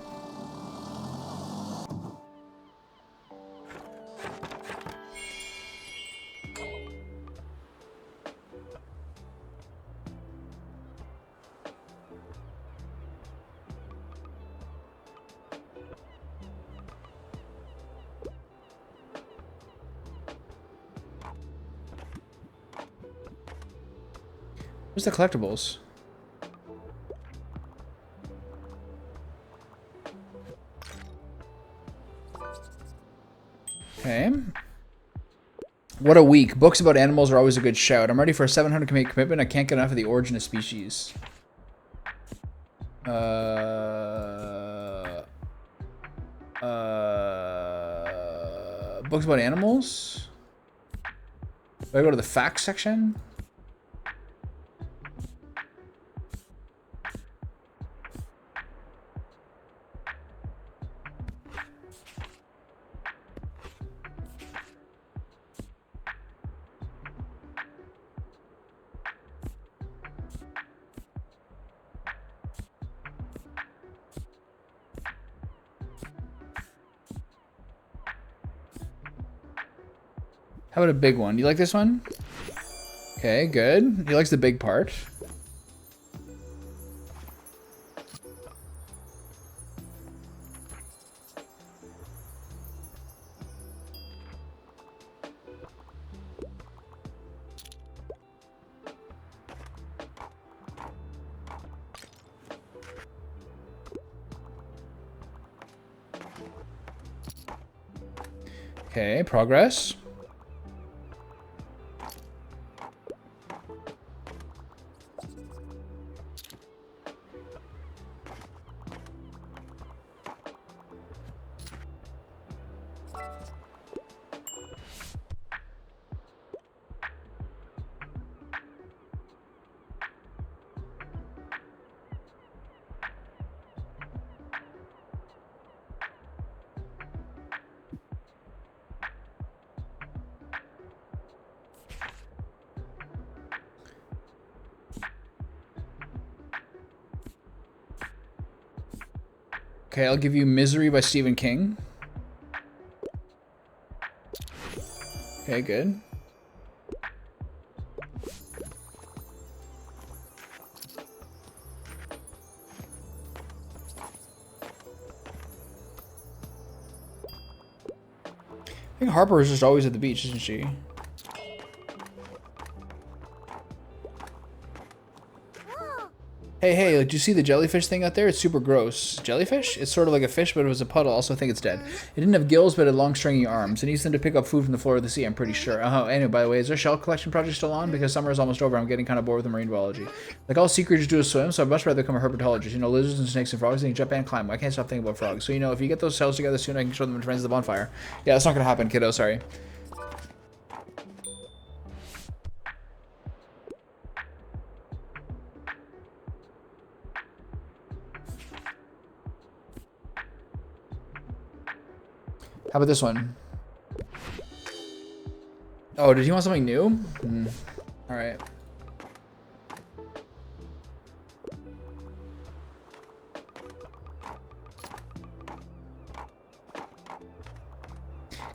Where's the collectibles? Okay. What a week. Books about animals are always a good shout. I'm ready for a 700 commitment. I can't get enough of the origin of species. Books about animals? Do I go to the facts section? How about a big one? You like this one? Okay, good. He likes the big part. Okay, progress. Okay, I'll give you Misery by Stephen King. Okay, good. I think Harper is just always at the beach, isn't she? Hey, like, do you see the jellyfish thing out there? It's super gross. Jellyfish? It's sort of like a fish, but it was a puddle. Also, I think it's dead. It didn't have gills, but it had long, stringy arms. It needs them to pick up food from the floor of the sea, I'm pretty sure. Oh, anyway, by the way, is our shell collection project still on? Because summer is almost over. I'm getting kind of bored with the marine biology. Like, all sea creatures do is swim, so I'd much rather become a herpetologist. You know, lizards and snakes and frogs, they can jump and climb. I can't stop thinking about frogs. So, you know, if you get those cells together soon, I can show them to friends at the bonfire. Yeah, that's not gonna happen, kiddo. Sorry. How about this one? Oh, did he want something new? All right.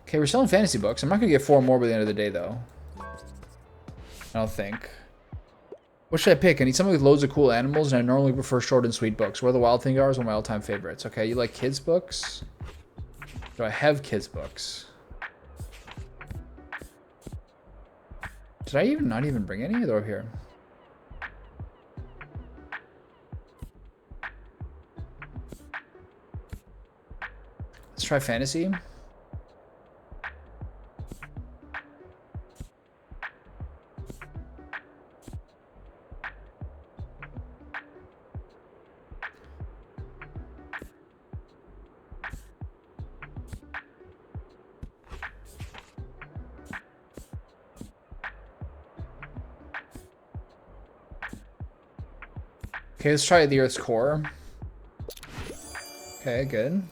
Okay, we're selling fantasy books. I'm not gonna get 4 more by the end of the day, though. I don't think. What should I pick? I need something with loads of cool animals, and I normally prefer short and sweet books. Where the Wild Thing are is one of my all-time favorites. Okay, you like kids' books? Do I have kids' books? Did I not even bring any? They're over here. Let's try fantasy. Okay, let's try the Earth's core. Okay, good.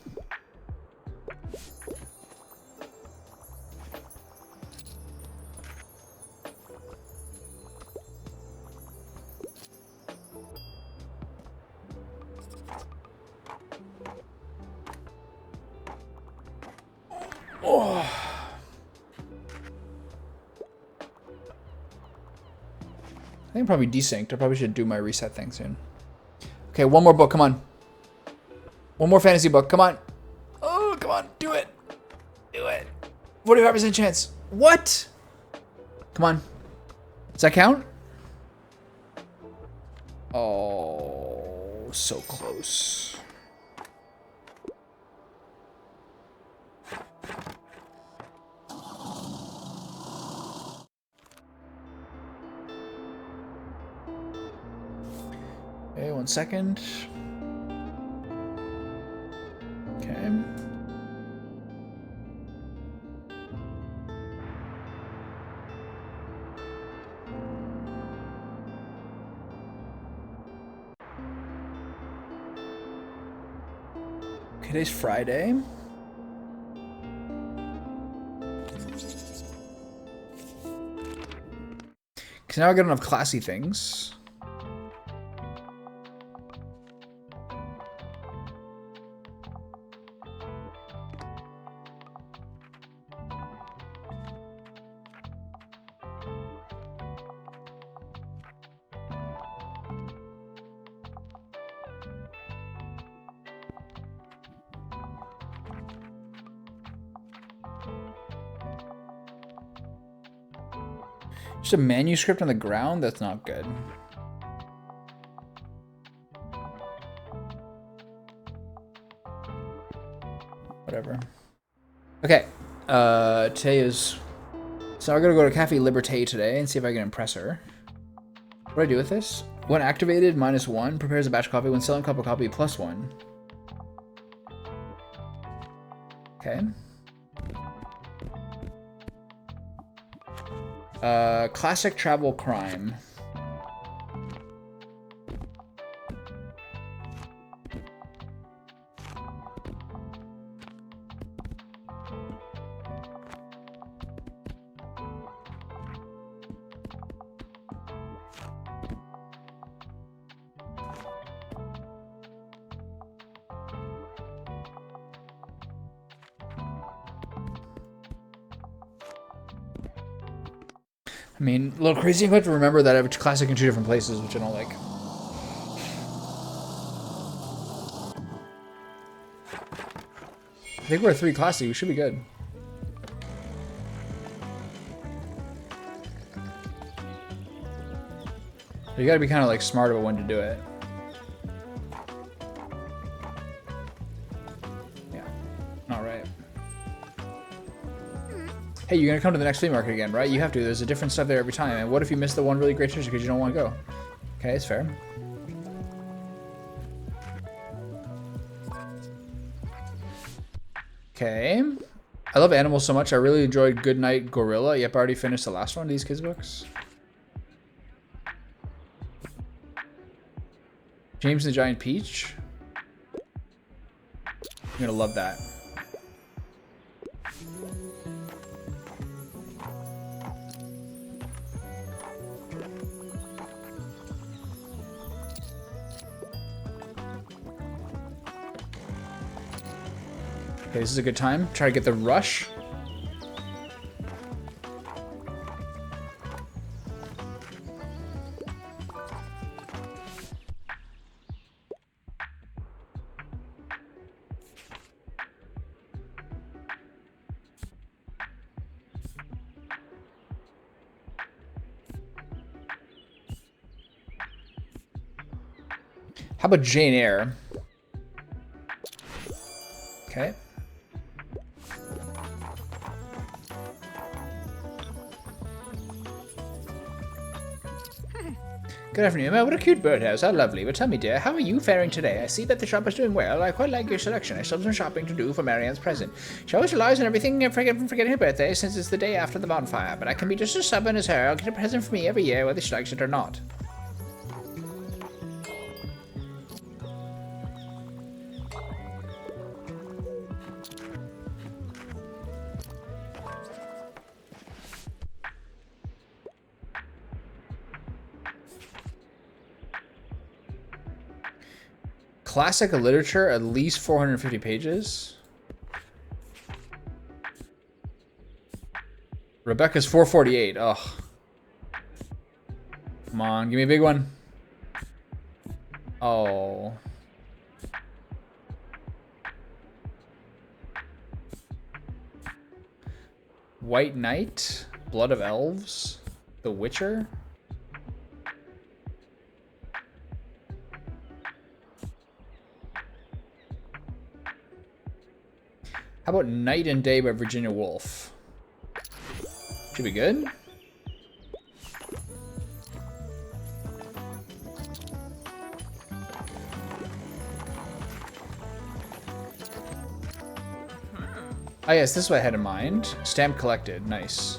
Oh. I think I'm probably desynced. I probably should do my reset thing soon. Okay, one more book. Come on. One more fantasy book. Come on. Oh, come on. Do it. Do it. 45% chance. What? Come on. Does that count? Oh, so close. Okay, 1 second. Okay. Today's Friday. Because now I got enough classy things. Just a manuscript on the ground? That's not good. Whatever. Okay. Today is... So I'm gonna go to Cafe Liberté today and see if I can impress her. What do I do with this? When activated, -1. Prepares a batch of coffee. When selling a cup of coffee, +1. Okay. Classic travel crime. I mean, a little crazy, but to remember that I have a classic in 2 different places, which I don't like. I think we're at 3 classic. We should be good. You gotta be kind of like smart about when to do it. Yeah, not right. Hey, you're gonna come to the next flea market again, right? You have to. There's a different stuff there every time. And what if you miss the one really great treasure because you don't want to go? Okay, it's fair. Okay. I love animals so much. I really enjoyed Goodnight Gorilla. Yep, I already finished the last one of these kids' books. James and the Giant Peach. You're gonna love that. Okay, this is a good time. Try to get the rush. How about Jane Eyre? Okay. Good afternoon, Emma. What a cute birdhouse. How lovely. But tell me, dear, how are you faring today? I see that the shop is doing well. I quite like your selection. I still have some shopping to do for Marianne's present. She always relies on everything and forgetting her birthday since it's the day after the bonfire. But I can be just as stubborn as her. I'll get a present for me every year, whether she likes it or not. Classic literature, at least 450 pages. Rebecca's 448. Ugh. Come on, give me a big one. Oh. White Knight, Blood of Elves, The Witcher. How about Night and Day by Virginia Woolf? Should be good. Ah, yes, this is what I had in mind. Stamp collected. Nice.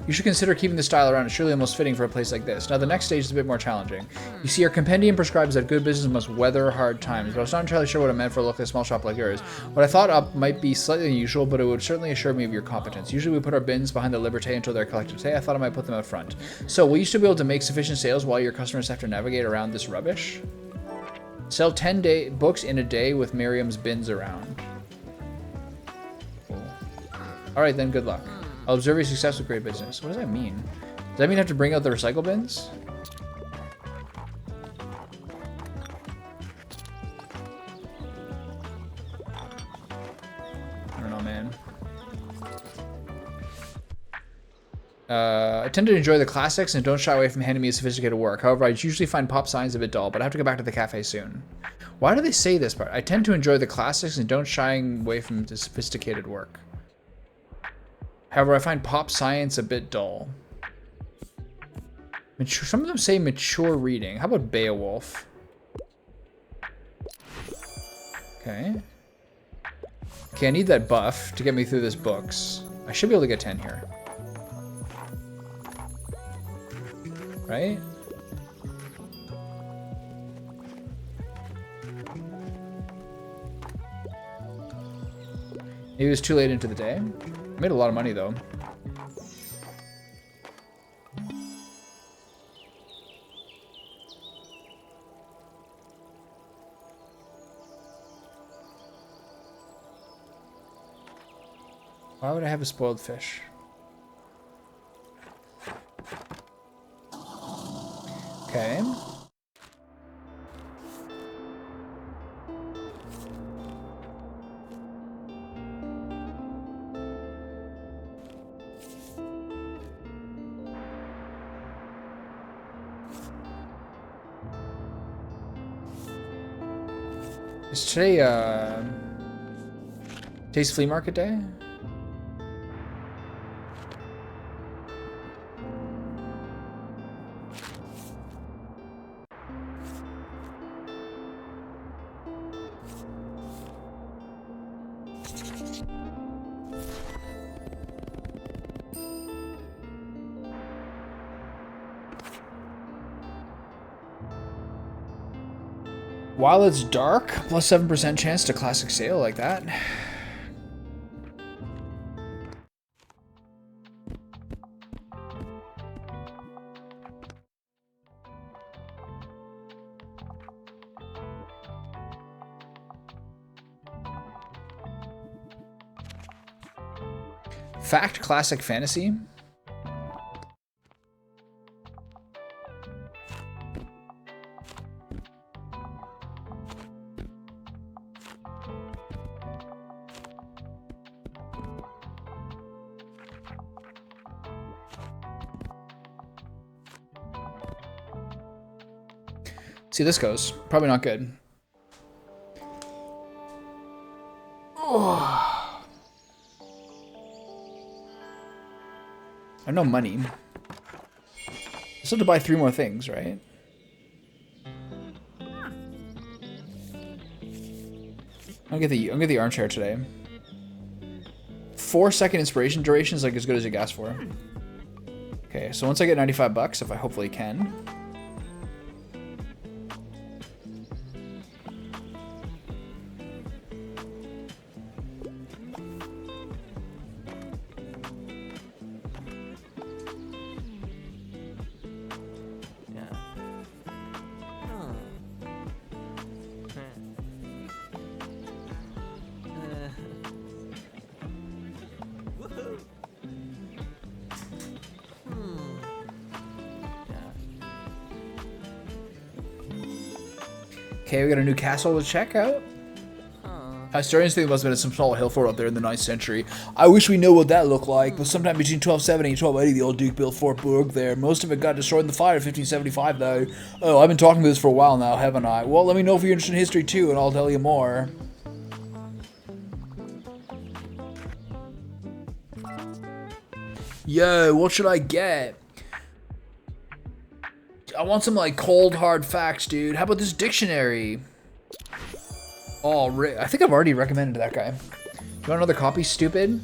You should consider keeping the style around. It's surely almost fitting for a place like this. Now, the next stage is a bit more challenging. You see, our compendium prescribes that good business must weather hard times, but I was not entirely sure what it meant for a local small shop like yours. What I thought up might be slightly unusual, but it would certainly assure me of your competence. Usually we put our bins behind the Liberté until they're collected. Today, I thought I might put them out front. So, will you still be able to make sufficient sales while your customers have to navigate around this rubbish? Sell 10 books in a day with Miriam's bins around. Cool. Alright then, good luck. I'll observe your success with great business. What does that mean? Does that mean I have to bring out the recycle bins? I don't know, man. I tend to enjoy the classics and don't shy away from handing me sophisticated work. However, I usually find pop signs a bit dull, but I have to go back to the cafe soon. Why do they say this part? I tend to enjoy the classics and don't shy away from the sophisticated work. However, I find pop science a bit dull. Some of them say mature reading. How about Beowulf? Okay. Okay, I need that buff to get me through this books. I should be able to get 10 here. Right? Maybe it was too late into the day. I made a lot of money though. Why would I have a spoiled fish? Okay. Is today, today's flea market day? While it's dark, plus 7% chance to classic sale like that. Fact classic fantasy. See, this goes. Probably not good. Oh. I have no money. I still have to buy 3 more things, right? I'll get the armchair today. 4-second inspiration duration is like as good as you asked for. Okay, so once I get 95 bucks, if I hopefully can. Okay, we got a new castle to check out. Historians think it must have been some small hill fort up there in the 9th century. I wish we knew what that looked like, but sometime between 1270 and 1280, the old Duke built Fort Bourg there. Most of it got destroyed in the fire in 1575, though. Oh, I've been talking about this for a while now, haven't I? Well, let me know if you're interested in history, too, and I'll tell you more. Yo, what should I get? I want some, like, cold, hard facts, dude. How about this dictionary? Oh, I think I've already recommended that guy. want another copy, stupid?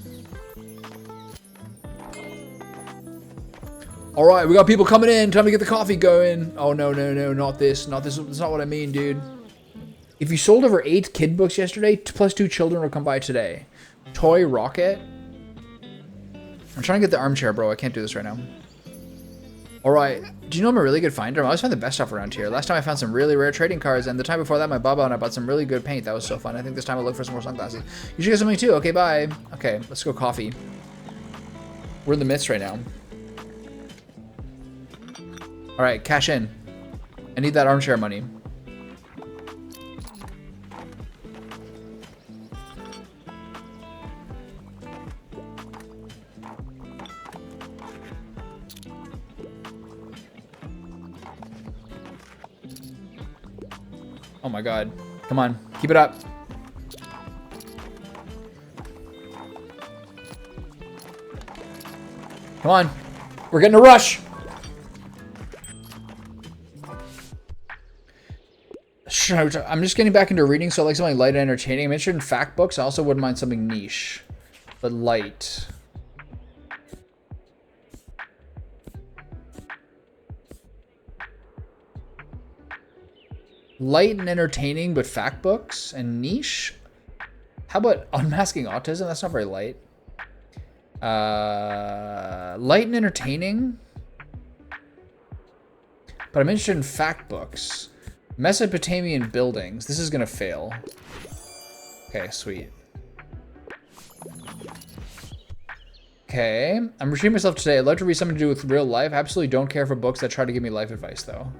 Alright, we got people coming in. Time to get the coffee going. Oh, no, no, no, not this. Not this. That's not what I mean, dude. If you sold over 8 kid books yesterday, plus 2 children will come by today. Toy Rocket. I'm trying to get the armchair, bro. I can't do this right now. Alright. Do you know I'm a really good finder? I always find the best stuff around here. Last time I found some really rare trading cards, and the time before that, my Baba and I bought some really good paint. That was so fun. I think this time I'll look for some more sunglasses. You should get something too. Okay, bye. Okay, let's go coffee. We're in the midst right now. Alright, cash in. I need that armchair money. Oh my god. Come on. Keep it up. Come on. We're getting a rush. I'm just getting back into reading, so I like something light and entertaining. I'm interested in fact books. I also wouldn't mind something niche, but light. Light and entertaining, but fact books and niche. How about Unmasking Autism? That's not very light. Light and entertaining, but I'm interested in fact books. Mesopotamian buildings. This is gonna fail. Okay, sweet. Okay, I'm restraining myself today. I'd love to read something to do with real life. I absolutely don't care for books that try to give me life advice, though.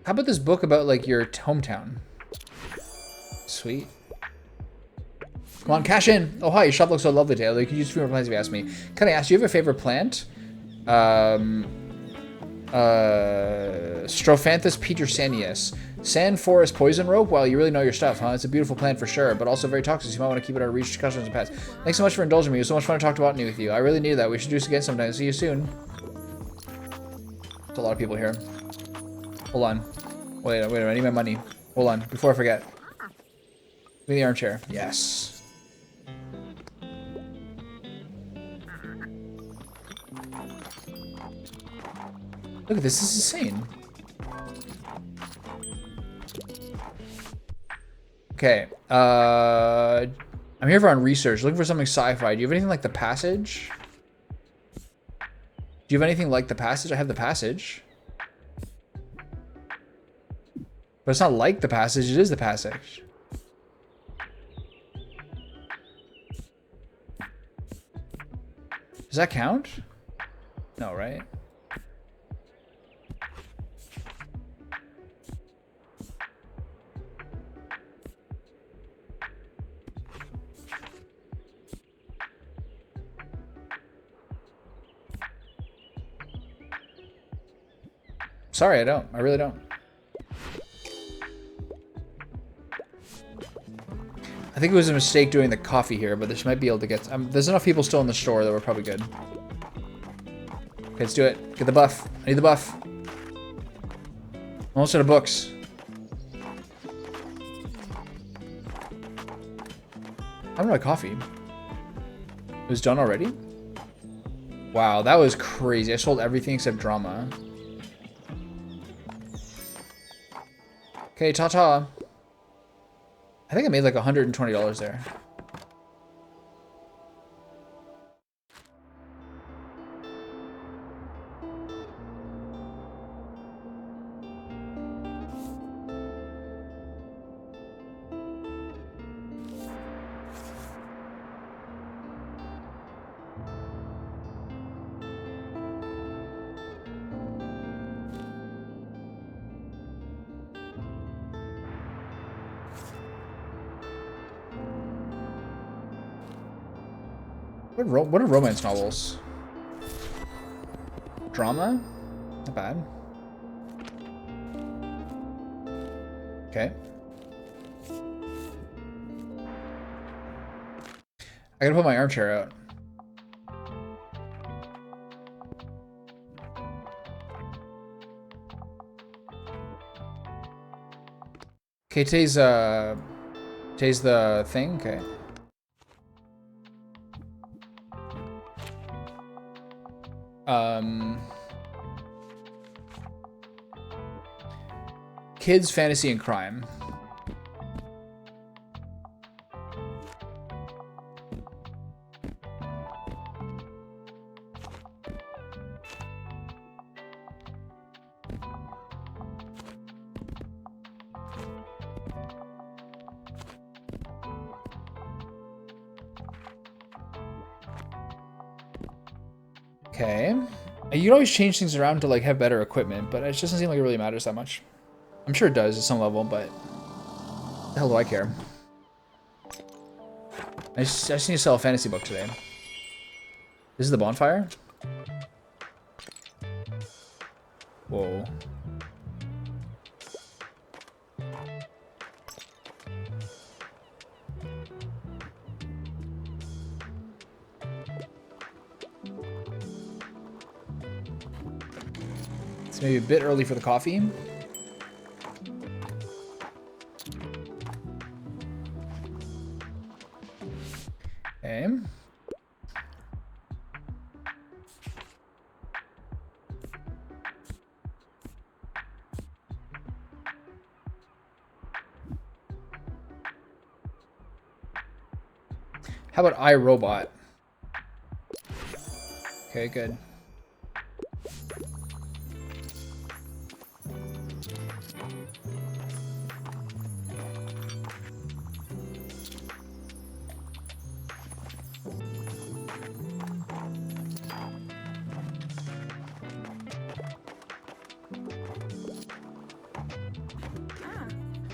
How about this book about, like, your hometown? Sweet. Come on, cash in. Oh, hi, your shop looks so lovely today. You could use a few more plants if you ask me. Can I ask, do you have a favorite plant? Strophanthus petersanius. Sand forest poison rope? Well, you really know your stuff, huh? It's a beautiful plant for sure, but also very toxic, so you might want to keep it out of reach to customers and pets. Thanks so much for indulging me. It was so much fun to talk about botany with you. I really needed that. We should do this again sometime. See you soon. There's a lot of people here. Hold on. Wait a minute. I need my money. Hold on. Before I forget. Give me the armchair. Yes. Look at this. This is insane. Okay. I'm here for on research. Looking for something sci-fi. Do you have anything like The Passage? Do you have anything like The Passage? I have The Passage. But it's not like The Passage, it is The Passage. Does that count? No, right? Sorry, I don't. I really don't. I think it was a mistake doing the coffee here, but this might be able to get... there's enough people still in the store that we're probably good. Okay, let's do it. Get the buff. I need the buff. Almost out of books. I don't know my coffee. It was done already? Wow, that was crazy. I sold everything except drama. Okay, ta-ta. I think I made like $120 there. What are romance novels? Drama? Not bad. Okay. I gotta put my armchair out. Okay, today's the thing. Okay. Kids, fantasy, and crime. Okay. You can always change things around to like have better equipment, but it just doesn't seem like it really matters that much. I'm sure it does at some level, but the hell do I care? I just need to sell a fantasy book today. This is the bonfire? Whoa. It's maybe a bit early for the coffee. Okay. How about iRobot? Okay, good.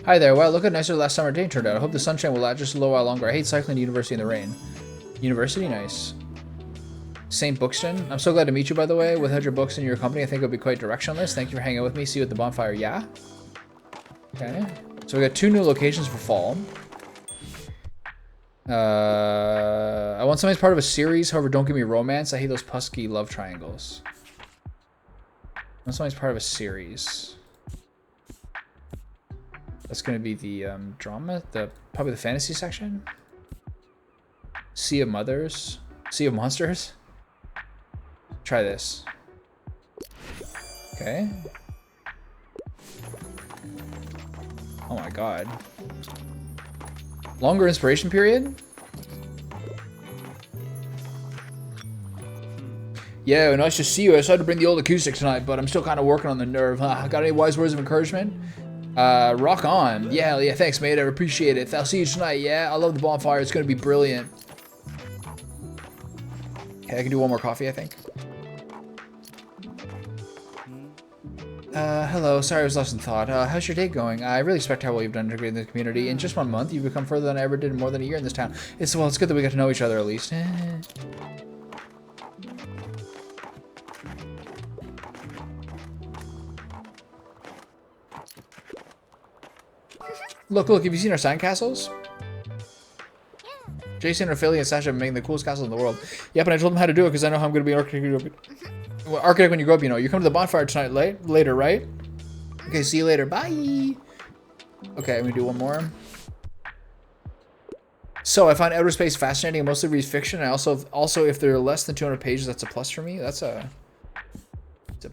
Hi there. Wow, look how nicer last summer day turned out. I hope the sunshine will last just a little while longer. I hate cycling to university in the rain. University? Nice. St. Bookston? I'm so glad to meet you, by the way. Without your books in your company, I think it would be quite directionless. Thank you for hanging out with me. See you at the bonfire. Yeah? Okay. So we got 2 new locations for fall. I want something as part of a series. However, don't give me romance. I hate those pesky love triangles. I want something as part of a series. That's going to be the drama, probably the fantasy section. Sea of Mothers, Sea of Monsters. Try this. Okay. Oh my god. Longer inspiration period? Yeah, nice to see you. I decided to bring the old acoustic tonight, but I'm still kind of working on the nerve. Got any wise words of encouragement? Rock on. Yeah, thanks, mate. I appreciate it. I'll see you tonight, yeah? I love the bonfire. It's going to be brilliant. Okay, I can do one more coffee, I think. Hello. Sorry I was lost in thought. How's your day going? I really respect how well you've done integrating the community. In just 1 month, you've become further than I ever did in more than a year in this town. It's good that we got to know each other at least. Look, have you seen our sandcastles? Jason, Ophelia, and Sasha have been making the coolest castles in the world. Yep, and I told them how to do it because I know how I'm going to be an architect. Well, architect when you grow up, you know. You come to the bonfire tonight later, right? Okay, see you later. Bye! Okay, I'm going to do one more. So, I find outer space fascinating and mostly read fiction. I also, if they're less than 200 pages, that's a plus for me. It's a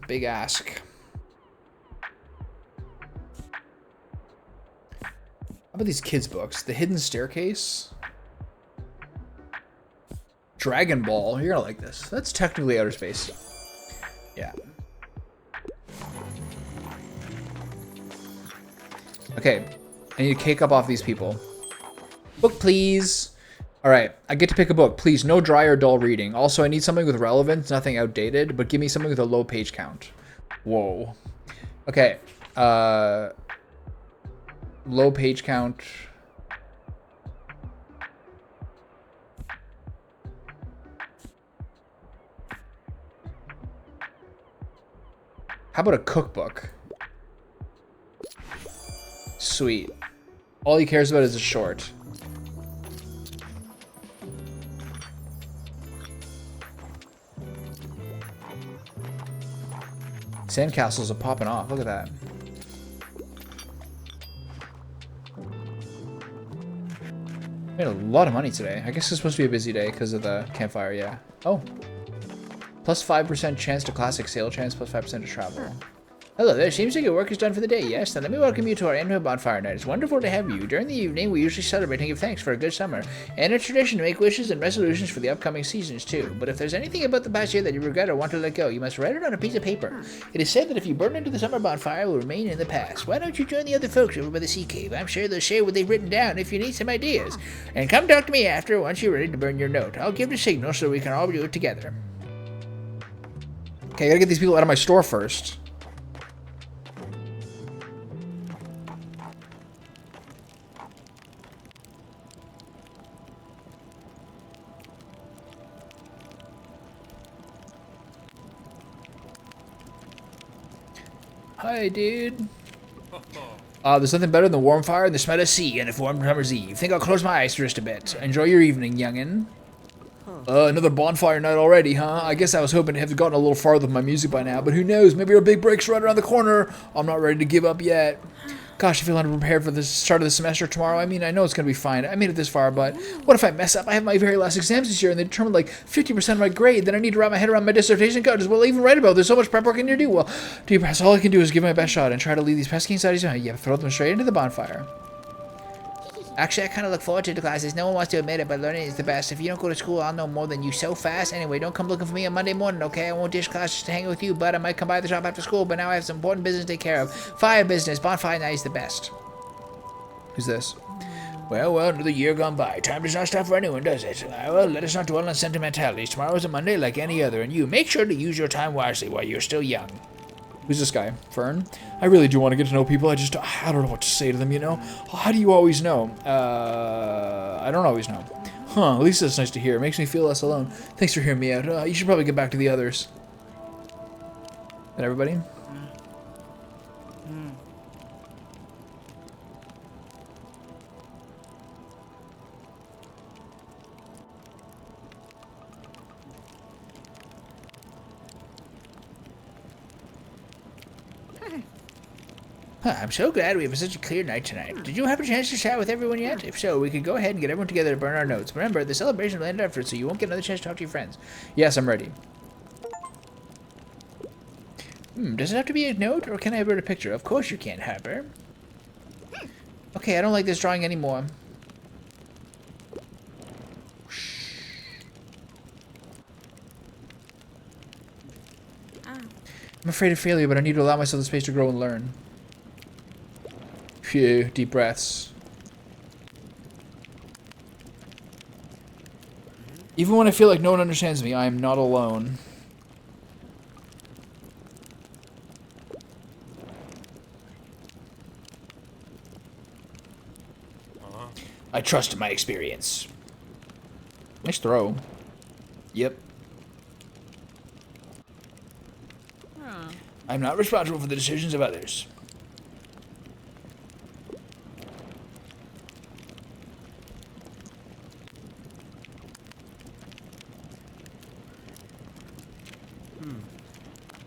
big ask. How about these kids' books? The Hidden Staircase? Dragon Ball. You're gonna like this. That's technically outer space. Yeah. Okay. I need to cake up off these people. Book, please. Alright. I get to pick a book. Please, no dry or dull reading. Also, I need something with relevance, nothing outdated, but give me something with a low page count. Whoa. Okay. Low page count. How about a cookbook? Sweet. All he cares about is a short. Sandcastles are popping off. Look at that. Made a lot of money today. I guess it's supposed to be a busy day because of the campfire, yeah. Oh. Plus 5% chance to classic sale chance, plus 5% to travel. Hello there, seems like your work is done for the day, yes? Then let me welcome you to our annual bonfire night. It's wonderful to have you. During the evening, we usually celebrate and give thanks for a good summer, and a tradition to make wishes and resolutions for the upcoming seasons, too. But if there's anything about the past year that you regret or want to let go, you must write it on a piece of paper. It is said that if you burn into the summer bonfire, it will remain in the past. Why don't you join the other folks over by the sea cave? I'm sure they'll share what they've written down if you need some ideas. And come talk to me after, once you're ready to burn your note. I'll give the signal so we can all do it together. Okay, I gotta get these people out of my store first. Hi, dude. There's nothing better than the warm fire and the smell of sea on a warm summer's eve. Think I'll close my eyes for just a bit. Enjoy your evening, youngin'. Another bonfire night already, huh? I guess I was hoping to have gotten a little farther with my music by now, but who knows? Maybe our big break's right around the corner. I'm not ready to give up yet. Gosh, I feel unprepared for the start of the semester tomorrow. I mean, I know it's going to be fine. I made it this far, but what if I mess up? I have my very last exams this year, and they determined like 50% of my grade. Then I need to wrap my head around my dissertation. God, what will I even write about? There's so much prep work I need to do. Well, dear press, all I can do is give my best shot and try to leave these pesky anxieties behind. Yeah, throw them straight into the bonfire. Actually, I kind of look forward to the classes. No one wants to admit it, but learning is the best. If you don't go to school, I'll know more than you so fast. Anyway, don't come looking for me on Monday morning, okay? I won't ditch class just to hang with you, but I might come by the shop after school. But now I have some important business to take care of. Fire business. Bonfire night is the best. Who's this? Well, another year gone by. Time does not stop for anyone, does it? Well, let us not dwell on sentimentalities. Tomorrow is a Monday like any other, and you make sure to use your time wisely while you're still young. Who's this guy? Fern? I really do want to get to know people. I don't know what to say to them, you know? How do you always know? I don't always know. Huh, at least that's nice to hear. It makes me feel less alone. Thanks for hearing me out. You should probably get back to the others. And everybody? I'm so glad we have such a clear night tonight. Did you have a chance to chat with everyone yet? If so, we could go ahead and get everyone together to burn our notes. Remember, the celebration will end after, so you won't get another chance to talk to your friends. Yes, I'm ready. Does it have to be a note, or can I burn a picture? Of course you can, Harper. Okay, I don't like this drawing anymore. I'm afraid of failure, but I need to allow myself the space to grow and learn. Phew, deep breaths. Even when I feel like no one understands me, I am not alone. I trust my experience. Nice throw. Yep. I'm not responsible for the decisions of others.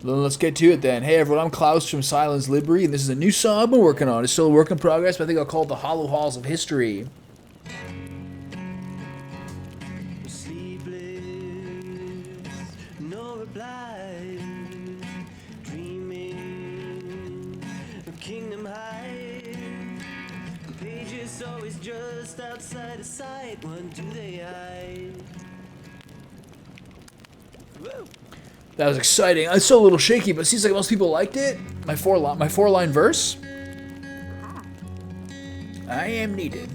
Well, let's get to it then. Hey everyone, I'm Klaus from Silence Libri, and this is a new song I've been working on. It's still a work in progress, but I think I'll call it the Hollow Halls of History. That was exciting. It's still a little shaky, but it seems like most people liked it. My four-line verse. I am needed.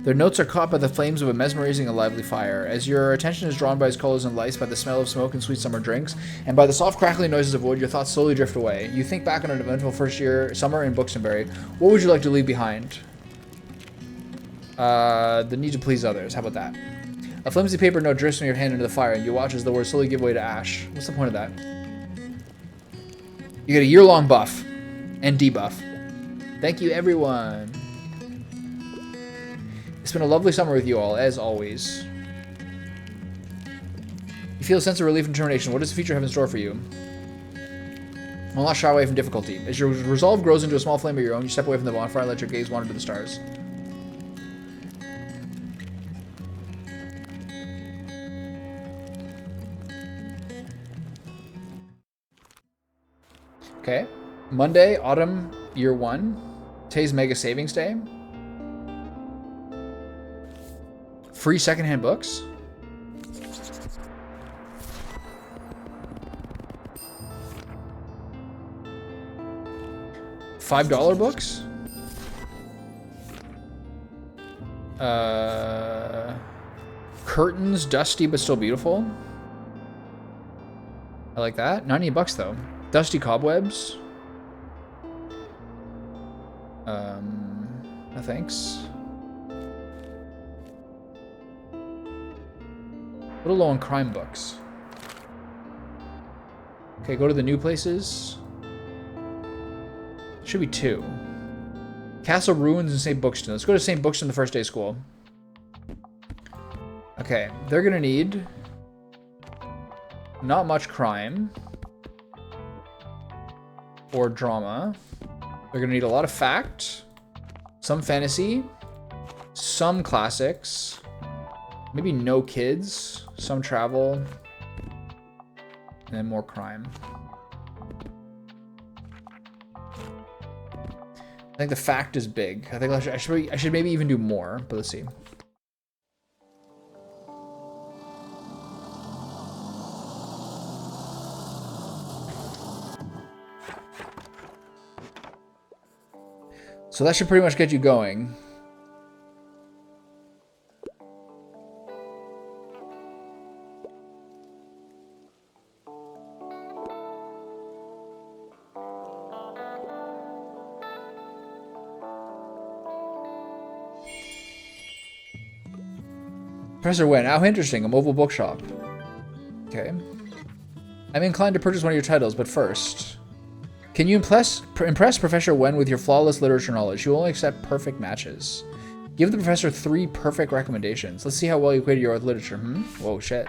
Their notes are caught by the flames of a mesmerizing and lively fire. As your attention is drawn by its colors and lights, by the smell of smoke and sweet summer drinks, and by the soft crackling noises of wood, your thoughts slowly drift away. You think back on an eventful first year summer in Buxtonbury. What would you like to leave behind? The need to please others. How about that? A flimsy paper note drifts from your hand into the fire, and you watch as the words slowly give way to ash. What's the point of that? You get a year-long buff and debuff. Thank you, everyone. It's been a lovely summer with you all, as always. You feel a sense of relief and determination. What does the future have in store for you? Will not shy away from difficulty. As your resolve grows into a small flame of your own, you step away from the bonfire and let your gaze wander to the stars. Okay. Monday, autumn, year 1. Today's Mega Savings Day. Free secondhand books. $5 books. Curtains, dusty but still beautiful. I like that. Not any bucks though. Dusty cobwebs. No thanks. A little low on crime books. Okay, go to the new places. Should be 2. Castle Ruins and St. Buxton. Let's go to St. Buxton the first day of school. Okay, they're gonna need not much crime or drama. They're gonna need a lot of fact, some fantasy, some classics, maybe no kids, some travel, and then more crime. I think the fact is big. I think I should maybe even do more, but let's see. So that should pretty much get you going. Professor Wen, how interesting, a mobile bookshop. Okay. I'm inclined to purchase one of your titles, but first... Can you impress Professor Wen with your flawless literature knowledge? You only accept perfect matches. Give the professor 3 perfect recommendations. Let's see how well you equated your literature. Whoa, shit.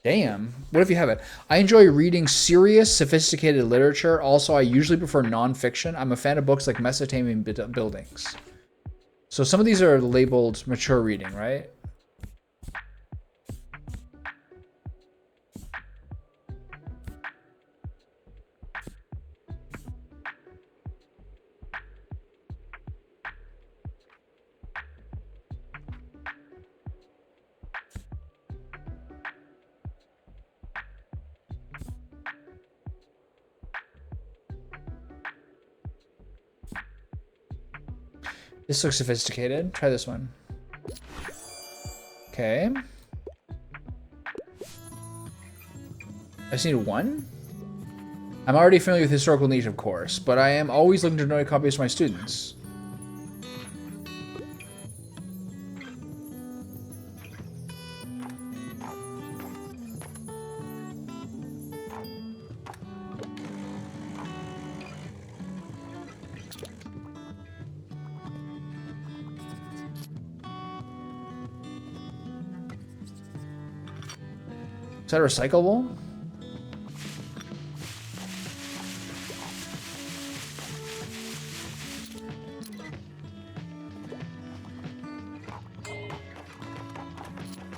Damn. What if you have it? I enjoy reading serious, sophisticated literature. Also, I usually prefer non-fiction. I'm a fan of books like Mesopotamian buildings. So some of these are labeled mature reading, right? This looks sophisticated. Try this one. Okay. I just need 1. I'm already familiar with historical niche, of course, but I am always looking to donate copies to my students. Is that recyclable?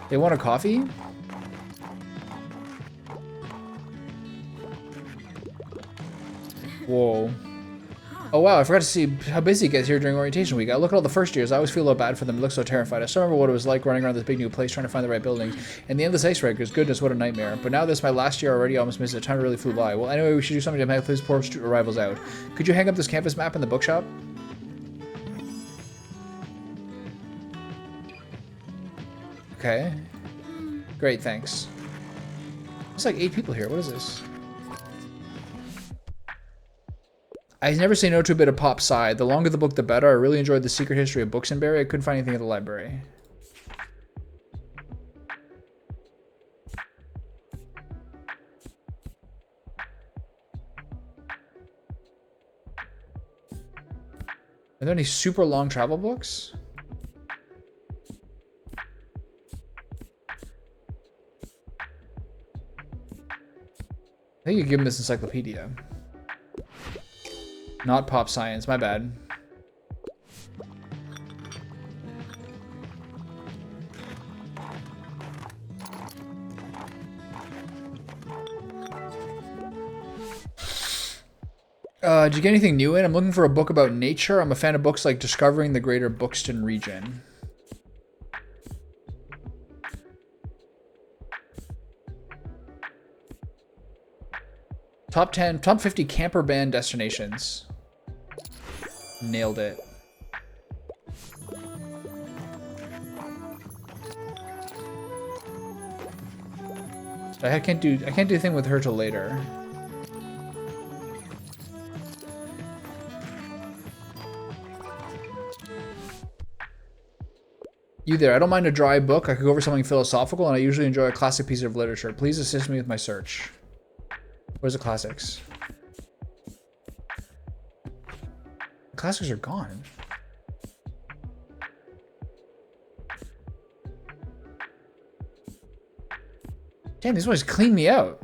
They want a coffee? Whoa. Oh wow, I forgot to see how busy it gets here during orientation week. I look at all the first years, I always feel a little bad for them. They look so terrified. I still remember what it was like running around this big new place trying to find the right buildings. And the endless ice breakers, goodness, what a nightmare. But now this is my last year already, almost missed it. Time really flew by. Well, anyway, we should do something to make these poor student arrivals out. Could you hang up this campus map in the bookshop? Okay. Great, thanks. There's like 8 people here. What is this? I never say no to a bit of pop sci. The longer the book, the better. I really enjoyed The Secret History of Booksenberry. I couldn't find anything at the library. Are there any super long travel books? I think you give him this encyclopedia. Not pop science, my bad. Did you get anything new in? I'm looking for a book about nature. I'm a fan of books like Discovering the Greater Buxton Region. Top 10, top 50 camper van destinations. Nailed it. I can't do a thing with her till later. You there. I don't mind a dry book. I could go over something philosophical, and I usually enjoy a classic piece of literature. Please assist me with my search. Where's the classics? The classics are gone. Damn, these boys clean me out.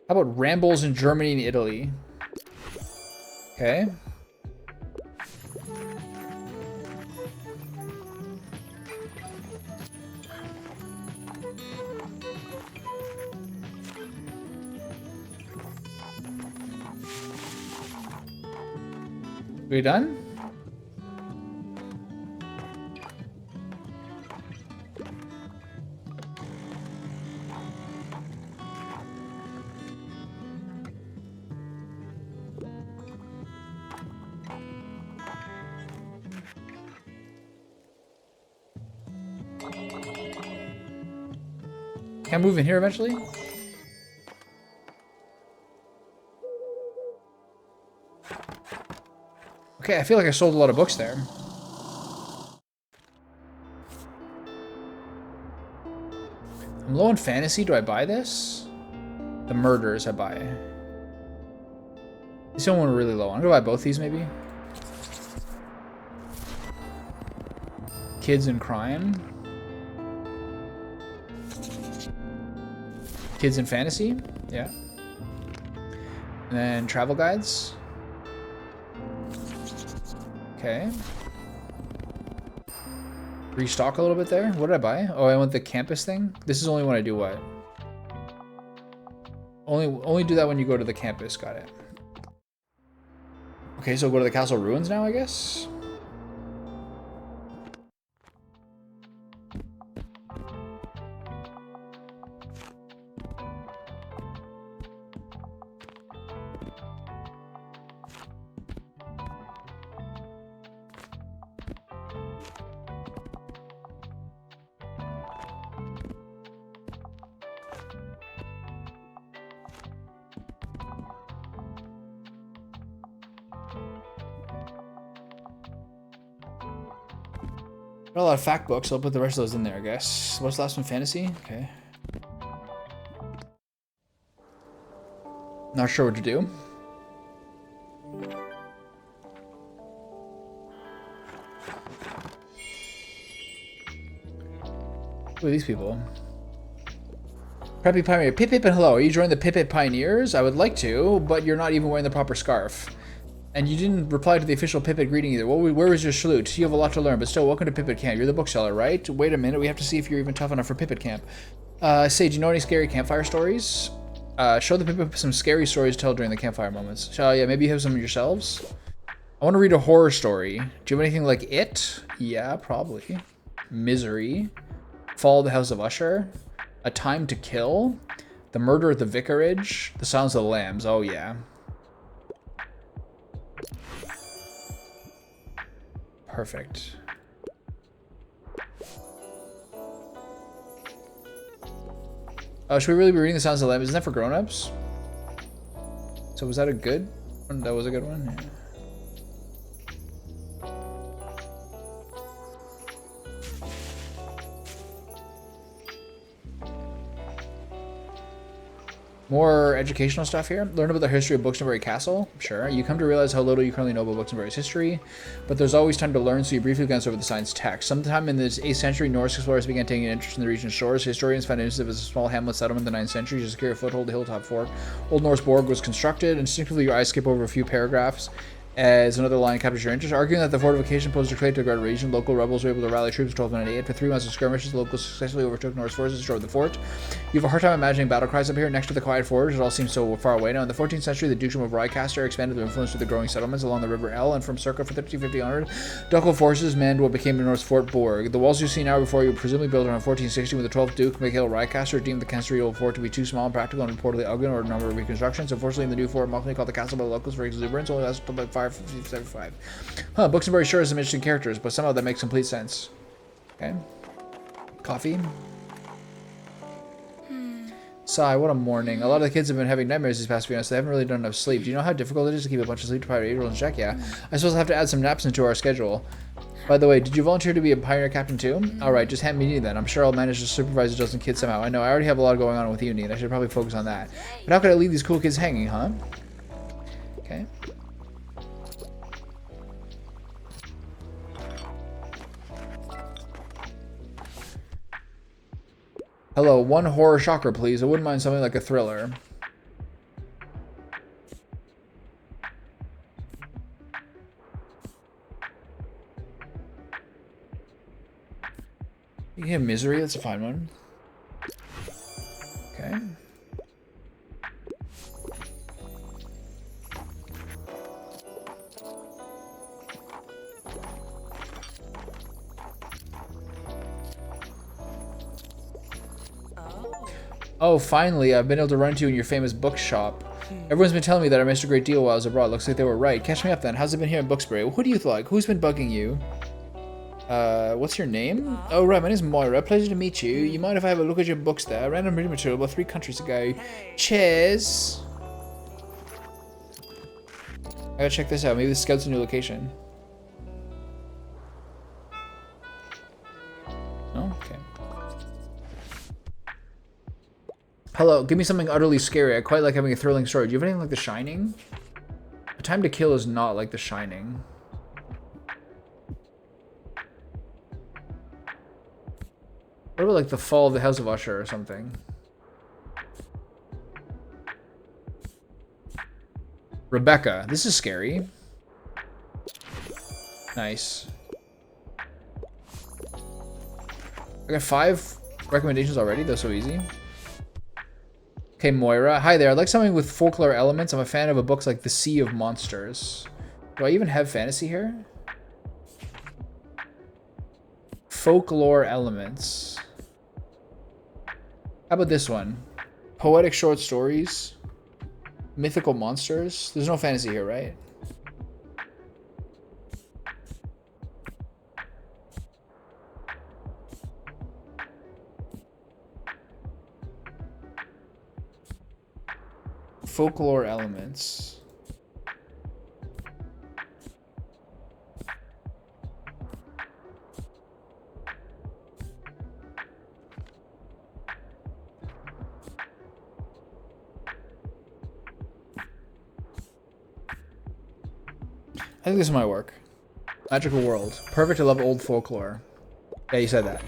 How about rambles in Germany and Italy? Okay. We done? Can I move in here eventually? Okay, I feel like I sold a lot of books there. I'm low on fantasy. Do I buy this? The murders I buy. This one we're really low on. I'm gonna buy both these maybe. Kids in crime. Kids in fantasy. Yeah. And then travel guides. Okay. Restock a little bit there. What did I buy? Oh, I want the campus thing. This is only when I do what? Only do that when you go to the campus. Got it. Okay, so go to the castle ruins now, I guess. Got a lot of fact books. I'll put the rest of those in there, I guess. What's the last one? Fantasy? Okay. Not sure what to do. Who are these people? Preppy Pioneer. Pip Pip and hello. Are you joining the Pip Pip Pioneers? I would like to, but you're not even wearing the proper scarf. And you didn't reply to the official Pipit greeting either. Where was your salute? You have a lot to learn, but still, welcome to Pipit Camp. You're the bookseller, right? Wait a minute, we have to see if you're even tough enough for Pipit Camp. Say, do you know any scary campfire stories? Show the Pipit some scary stories to tell during the campfire moments. So, yeah, maybe you have some yourselves? I want to read a horror story. Do you have anything like It? Yeah, probably. Misery. Fall of the House of Usher. A Time to Kill. The Murder at the Vicarage. The Silence of the Lambs. Oh, yeah. Perfect. Should we really be reading the Sounds of the Lamb? Isn't that for grown-ups? So was that a good one? That was a good one? Yeah. More educational stuff here. Learn about the history of Buxtonbury Castle. Sure. You come to realize how little you currently know about Buxtonbury's history, but there's always time to learn, so you briefly glance over the sign's text. Sometime in the 8th century, Norse explorers began taking an interest in the region's shores. Historians found instances of a small hamlet settlement in the 9th century to secure a foothold the hilltop fort. Old Norse Borg was constructed. Instinctively, your eyes skip over a few paragraphs as another line captures your interest, arguing that the fortification posed a threat to the guard region. Local rebels were able to rally troops in 1298. For 3 months of skirmishes, the locals successfully overtook Norse forces and destroyed the fort. You have a hard time imagining battle cries up here next to the quiet forge. It all seems so far away now. In the 14th century, the Dukedom of Rheicaster expanded their influence to the growing settlements along the River El, and from circa 1350 onward, Ducal forces manned what became the Norse Fort Borg. The walls you see now before you were presumably built around 1460 when the 12th Duke, Mikhail Rheicaster, deemed the Kensington fort to be too small and practical and reportedly ugly in order to number of reconstructions. Unfortunately, the new fort, mockingly called the castle by the locals for exuberance, only lasted until about 575. Huh, Buxtonbury sure has some interesting characters, but somehow that makes complete sense. Okay. Coffee. Sigh, what a morning. A lot of the kids have been having nightmares these past few nights. They haven't really done enough sleep. Do you know how difficult it is to keep a bunch of sleep-deprived 8-year-olds in check? Yeah. I suppose I'll have to add some naps into our schedule. By the way, did you volunteer to be a pioneer captain too? Alright, just hand me uni then. I'm sure I'll manage to supervise a dozen kids somehow. I know, I already have a lot going on with uni, and I should probably focus on that. But how could I leave these cool kids hanging, huh? Okay. Hello, one horror shocker, please. I wouldn't mind something like a thriller. You can have Misery, that's a fine one. Okay. Oh, finally, I've been able to run into you in your famous bookshop. Everyone's been telling me that I missed a great deal while I was abroad. Looks like they were right. Catch me up then. How's it been here in Buxbury? Who do you like? Who's been bugging you? What's your name? Oh, right, my name's Moira. Pleasure to meet you. You mind if I have a look at your books there? I ran a reading material about 3 countries ago. Cheers! I gotta check this out. Maybe the scout's a new location. Oh, okay. Hello, give me something utterly scary. I quite like having a thrilling story. Do you have anything like The Shining? A Time to Kill is not like The Shining. What about like The Fall of the House of Usher or something? Rebecca. This is scary. Nice. I got 5 recommendations already. That's so easy. Okay, Moira. Hi there. I'd like something with folklore elements. I'm a fan of a books like The Sea of Monsters. Do I even have fantasy here? Folklore elements. How about this one? Poetic short stories. Mythical monsters. There's no fantasy here, right? Folklore elements. I think this might work. Magical world. Perfect, I love old folklore. Yeah, you said that.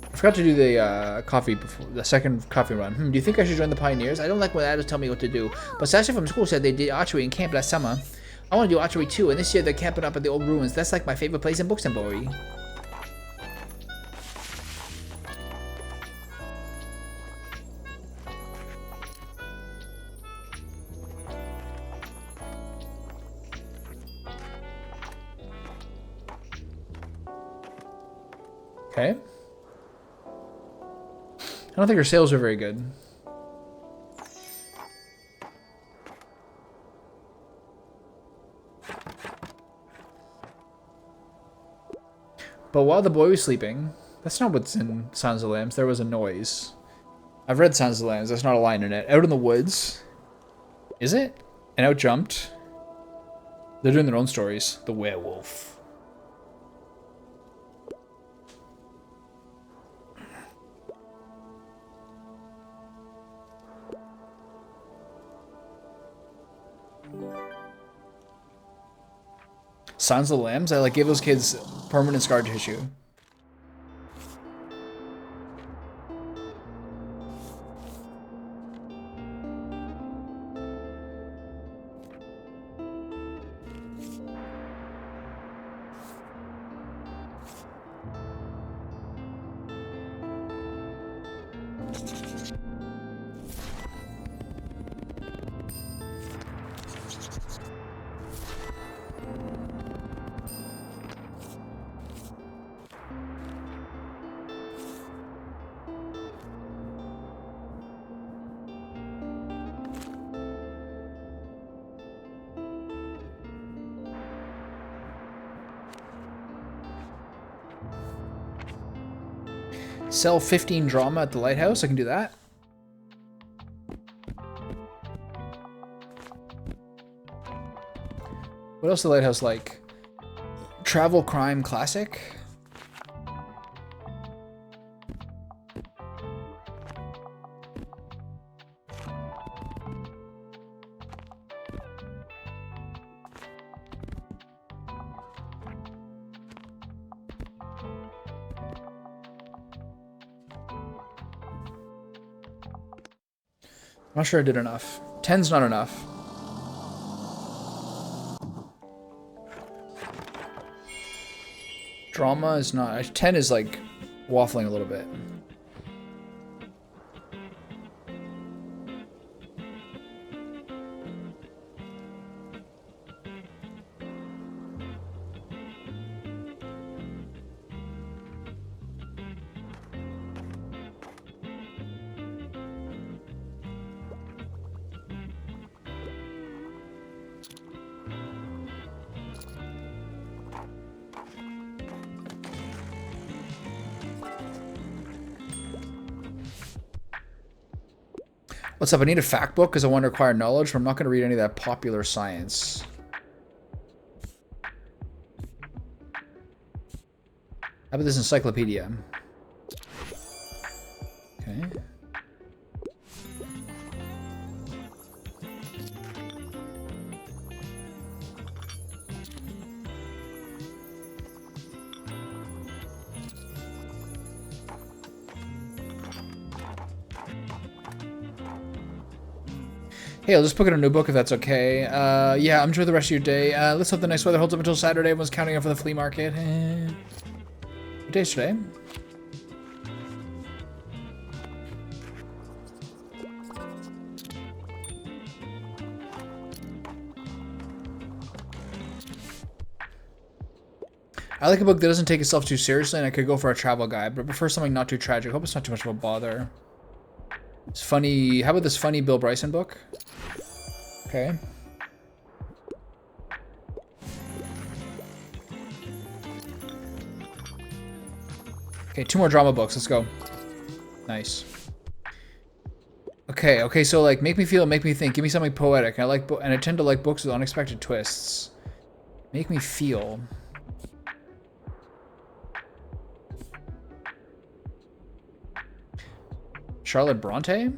I forgot to do the coffee before the second coffee run. Do you think I should join the Pioneers? I don't like when adults tell me what to do. But Sasha from school said they did archery in camp last summer. I want to do archery too, and this year they're camping up at the old ruins. That's like my favorite place in Buxtonbury. Okay. I don't think her sales are very good. But while the boy was sleeping, that's not what's in Sons of Lambs, there was a noise. I've read Silence of the Lambs. That's not a line in it. Out in the woods. Is it? And out jumped. They're doing their own stories. The werewolf. Silence of the Lambs? I like gave those kids permanent scar tissue. Sell 15 drama at the lighthouse. I can do that. What else is the lighthouse like? Travel crime classic. I'm not sure I did enough. 10's not enough. Drama is not. 10 is like waffling a little bit. What's up? I need a fact book because I want to acquire knowledge, but I'm not going to read any of that popular science. How about this encyclopedia? Okay. Hey, I'll just book in a new book if that's okay. Yeah, enjoy the rest of your day. Let's hope the nice weather holds up until Saturday. Everyone's counting up for the flea market. What day's today? I like a book that doesn't take itself too seriously, and I could go for a travel guide, but I prefer something not too tragic. Hope it's not too much of a bother. It's funny. How about this funny Bill Bryson book? Okay. Okay, 2 more drama books. Let's go. Nice. Okay, so like make me feel, make me think. Give me something poetic. I like and I tend to like books with unexpected twists. Make me feel. Charlotte Bronte?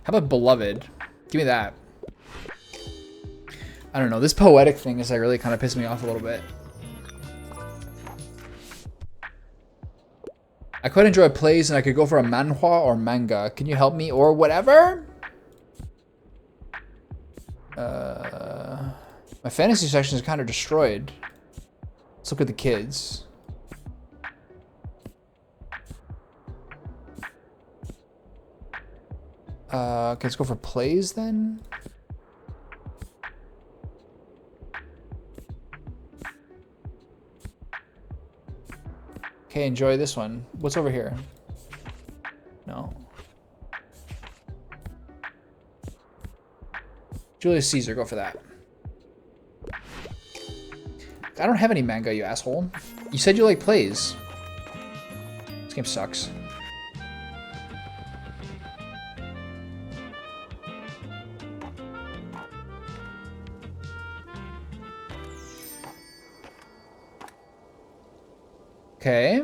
How about Beloved? Give me that. I don't know. This poetic thing is like really kind of pissing me off a little bit. I quite enjoy plays and I could go for a manhwa or manga. Can you help me or whatever? My fantasy section is kind of destroyed. Let's look at the kids. Okay, let's go for plays then. Okay, enjoy this one. What's over here? No. Julius Caesar, go for that. I don't have any manga, you asshole. You said you like plays. This game sucks. Okay.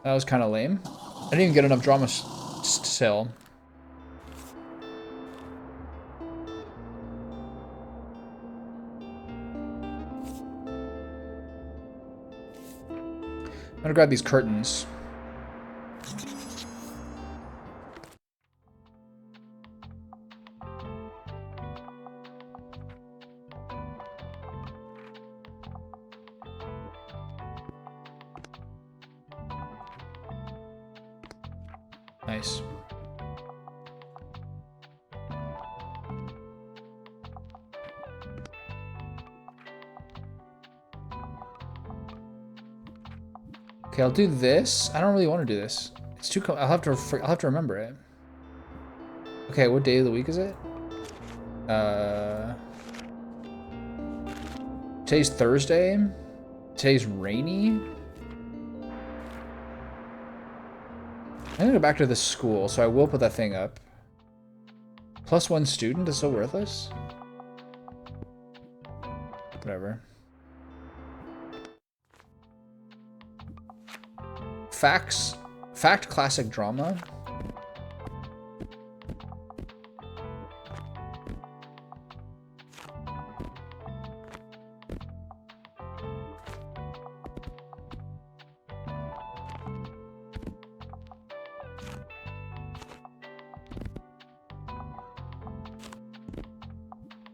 That was kind of lame. I didn't even get enough drama still. I'm gonna grab these curtains. Nice. Okay, I'll do this. I don't really want to do this. It's too. I'll have to remember it. Okay, what day of the week is it? Today's Thursday. Today's rainy. I'm gonna go back to the school, so I will put that thing up. +1 student is so worthless. Whatever. Fact classic drama.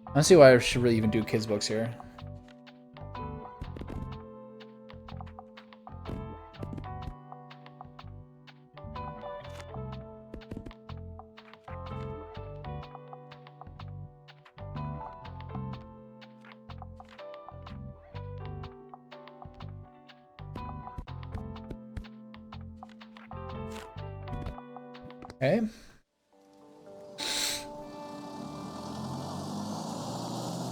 I don't see why I should really even do kids books here. Okay.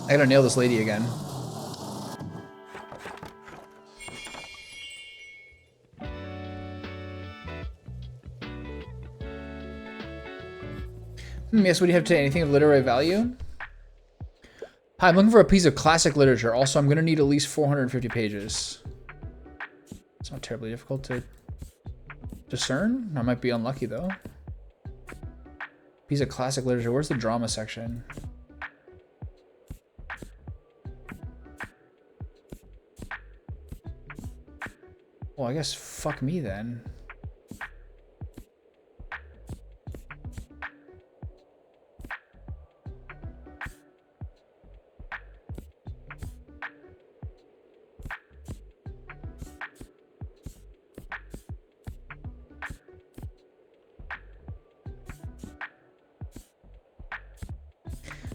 I gotta nail this lady again. Yes, what do you have today? Anything of literary value? Hi, I'm looking for a piece of classic literature. Also, I'm gonna need at least 450 pages. It's not terribly difficult to discern. I might be unlucky though. Piece of classic literature. Where's the drama section? Well, I guess fuck me then.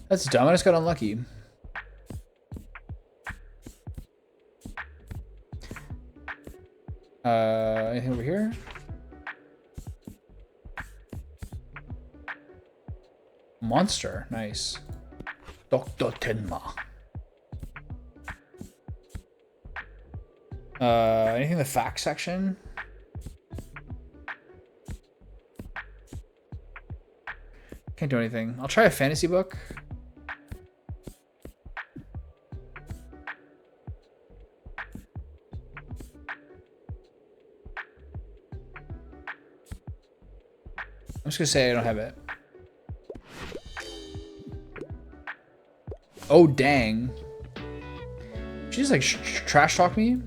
That's dumb. I just got unlucky. Anything over here? Monster. Nice. Dr. Tenma. Anything in the facts section? Can't do anything. I'll try a fantasy book. I'm just gonna say I don't have it. Oh, dang. She just like trash talk me?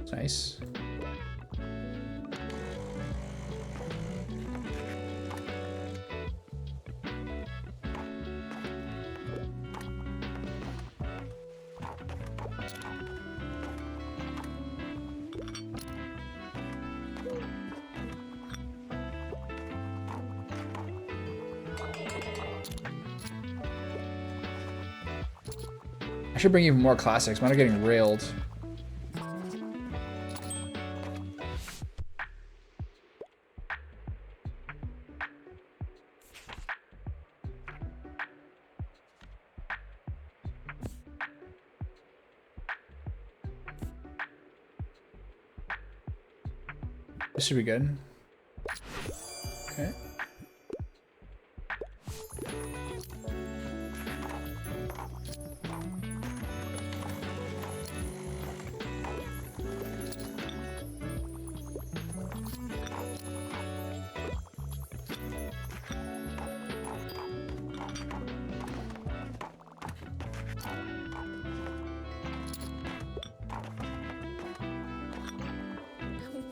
It's nice. I should bring even more classics. Mine are getting railed. This should be good. Okay.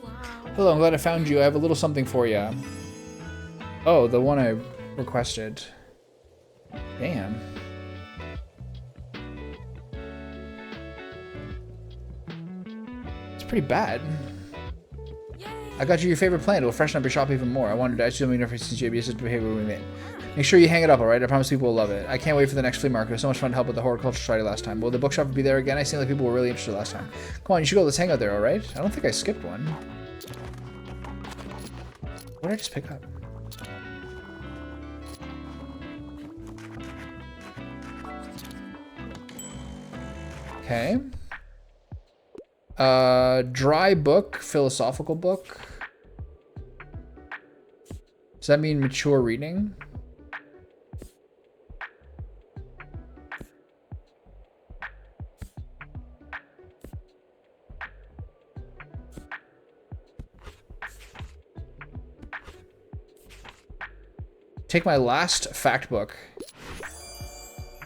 Wow. Hello, I'm glad I found you. I have a little something for you. Oh, the one I requested. Damn. It's pretty bad. Yay. I got you your favorite plant. It will freshen up your shop even more. I wanted to ask you something different since JBS's behavior we made. Make sure you hang it up, alright? I promise people will love it. I can't wait for the next flea market. It was so much fun to help with the horticulture society last time. Will the bookshop be there again? I seem like people were really interested last time. Come on, you should go. Let's hang out there, alright? I don't think I skipped one. What did I just pick up? Okay. Dry book, philosophical book. Does that mean mature reading? Take my last fact book.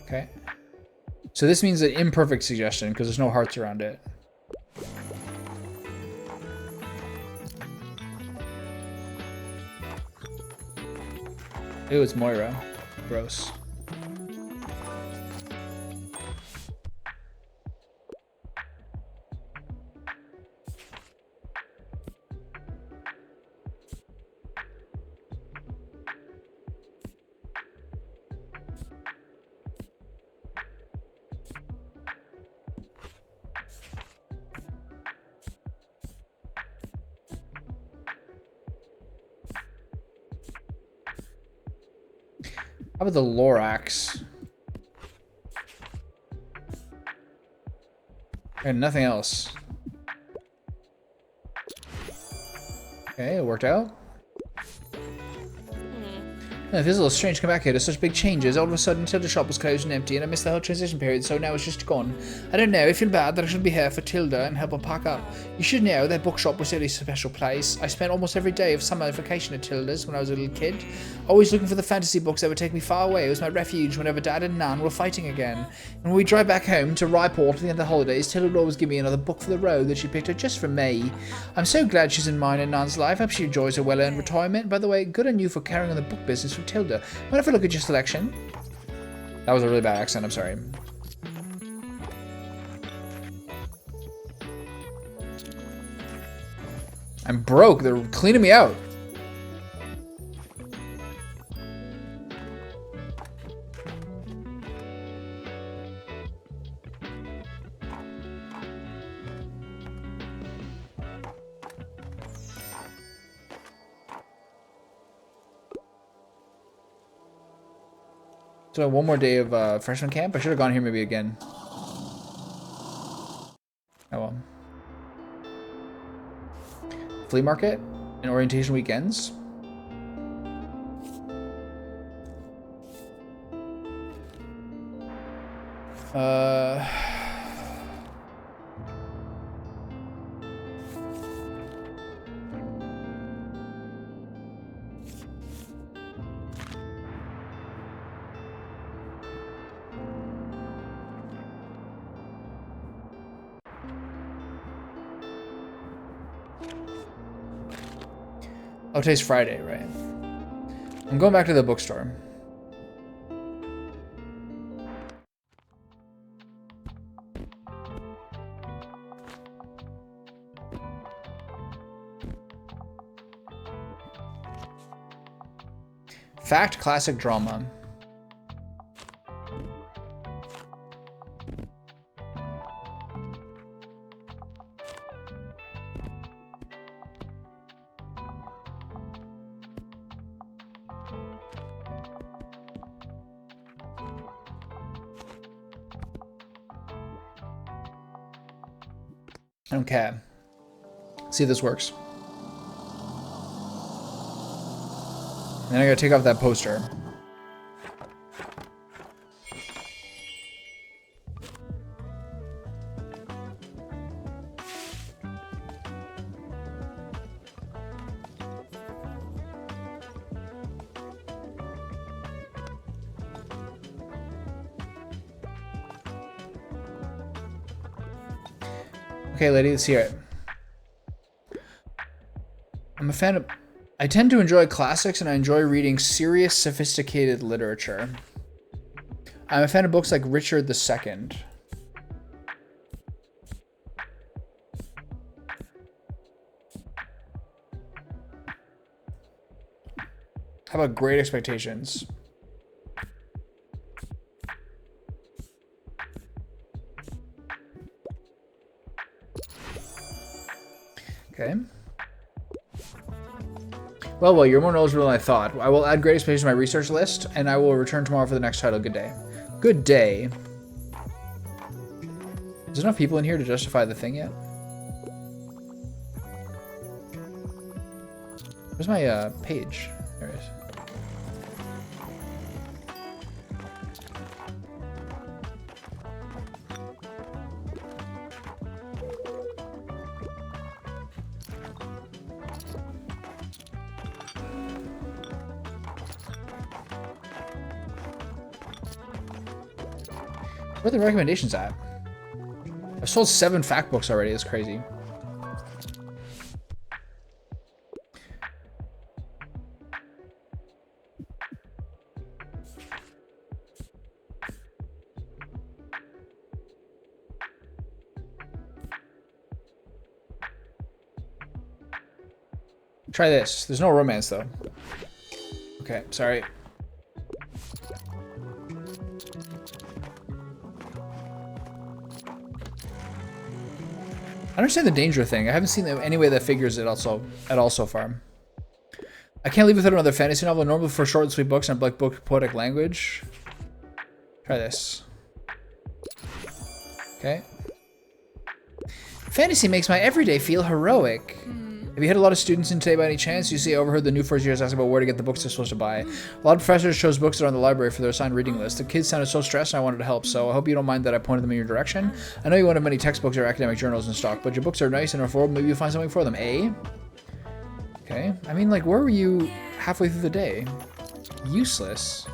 Okay. So this means an imperfect suggestion because there's no hearts around it. Ew, it's Moira. Gross. How about the Lorax? And nothing else. Okay, it worked out. It feels a little strange to come back here to such big changes. All of a sudden, Tilda's shop was closed and empty, and I missed the whole transition period, so now it's just gone. I don't know, I feel bad that I should be here for Tilda and help her pack up. You should know that bookshop was really a special place. I spent almost every day of summer vacation at Tilda's when I was a little kid, always looking for the fantasy books that would take me far away. It was my refuge whenever Dad and Nan were fighting again. And when we drive back home to Ryport at the end of the holidays, Tilda would always give me another book for the road that she picked out just for me. I'm so glad she's in mine and Nan's life. I hope she enjoys her well-earned retirement. By the way, good on you for carrying on the book business for Tilda. Mind if I look at your selection? That was a really bad accent, I'm sorry. I'm broke, they're cleaning me out. So one more day of freshman camp. I should have gone here maybe again. Oh well. Flea market and orientation weekends. Oh, today's Friday, right? I'm going back to the bookstore. Fact, classic drama. Okay. See if this works. then I gotta take off that poster. Okay, lady, let's hear it. I'm a fan of... I tend to enjoy classics and I enjoy reading serious, sophisticated literature. I'm a fan of books like Richard II. How about Great Expectations? Okay. Well, you're more knowledgeable than I thought. I will add Great Expectations to my research list, and I will return tomorrow for the next title. Good day. Good day. Is there enough people in here to justify the thing yet? Where's my page? There it is. Where are the recommendations at? I've sold 7 fact books already. That's crazy. Try this. There's no romance though. Okay, sorry. I understand the danger thing. I haven't seen any way that figures it at all so far. I can't leave without another fantasy novel. Normally for short and sweet books and like book poetic language. Try this. Okay. Fantasy makes my everyday feel heroic. Have you had a lot of students in today by any chance? You see, I overheard the new first years asking about where to get the books they're supposed to buy. A lot of professors chose books that are on the library for their assigned reading list. The kids sounded so stressed and I wanted to help, so I hope you don't mind that I pointed them in your direction. I know you won't have many textbooks or academic journals in stock, but your books are nice and affordable. Maybe you'll find something for them, eh? Okay. I mean, like, where were you halfway through the day? Useless.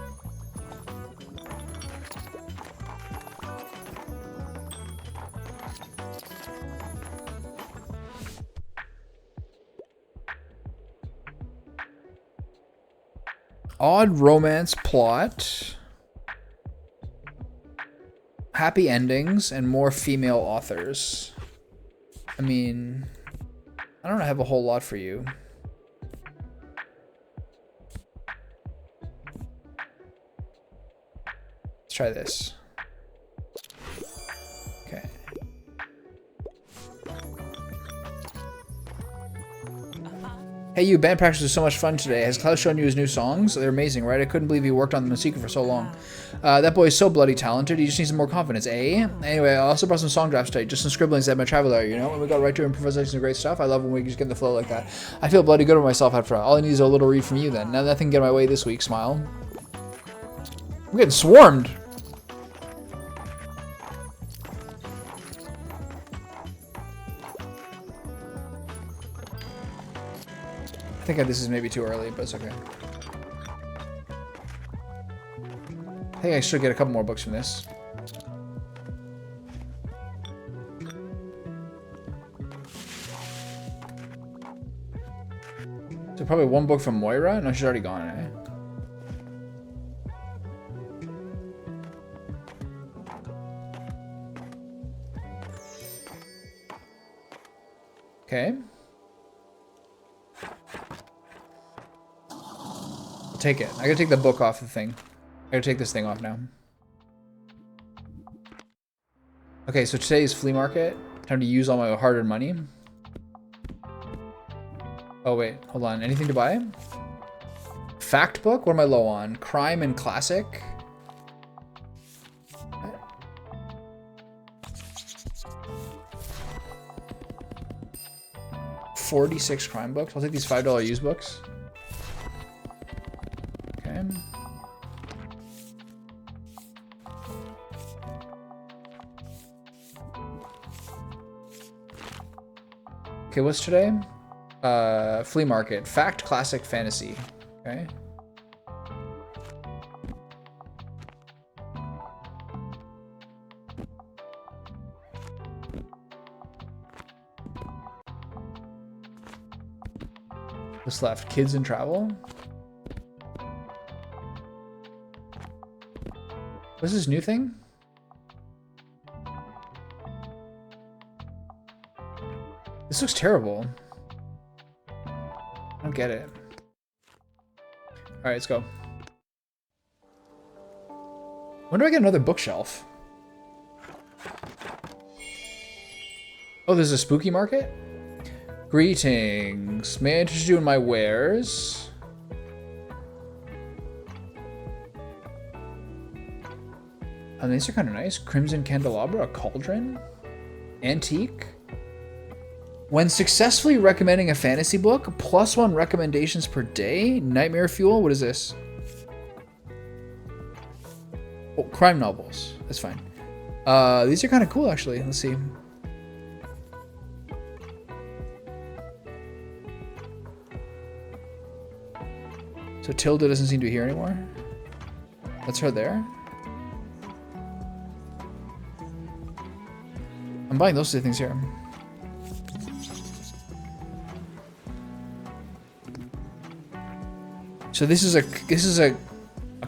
Odd romance plot, happy endings, and more female authors. I mean, I don't have a whole lot for you. Let's try this. Okay. Hey you, band practice was so much fun today. Has Klaus shown you his new songs? They're amazing, right? I couldn't believe he worked on them in secret for so long. That boy is so bloody talented. He just needs some more confidence, eh? Anyway, I also brought some song drafts today. Just some scribblings at my travel area, you know? And we got right to improvisation and great stuff. I love when we just get in the flow like that. I feel bloody good with myself after all. All I need is a little read from you then. Now nothing can get in my way this week, smile. I'm getting swarmed. I think this is maybe too early, but it's okay. I think I should get a couple more books from this. So probably one book from Moira? No, she's already gone, eh? Okay. Take it. I gotta take the book off the thing. I gotta take this thing off now. Okay, so today is flea market. Time to use all my hard-earned money. Oh wait, hold on. Anything to buy? Fact book? What am I low on? Crime and classic? $46 crime books. I'll take these $5 used books. Okay, what's today? Flea market. Fact, classic, fantasy. Okay. What's left? Kids and travel? What's this new thing? This looks terrible. I don't get it. Alright, let's go. When do I get another bookshelf? Oh, there's a spooky market? Greetings. May I interest you in my wares? And these are kind of nice. Crimson candelabra, a cauldron, antique. When successfully recommending a fantasy book, +1 recommendations per day. Nightmare fuel. What is this? Oh, crime novels. That's fine. These are kind of cool, actually. Let's see. So Tilda doesn't seem to be here anymore. That's her there. I'm buying those two things here. So this is a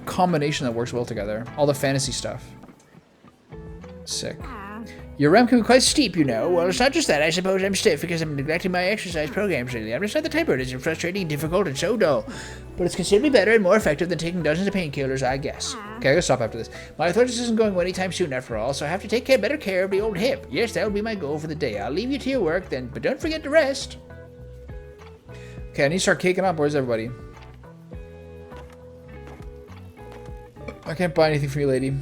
combination that works well together. All the fantasy stuff. Sick. Your ramp can be quite steep, you know. Well, it's not just that. I suppose I'm stiff because I'm neglecting my exercise programs lately. I'm just not the type that is frustrating, difficult, and so dull. But it's considerably better and more effective than taking dozens of painkillers, I guess. Okay, I gotta stop after this. My arthritis isn't going away anytime soon, after all, so I have to take better care of the old hip. Yes, that will be my goal for the day. I'll leave you to your work then, but don't forget to rest. Okay, I need to start caking up. Where's everybody? I can't buy anything for you, lady.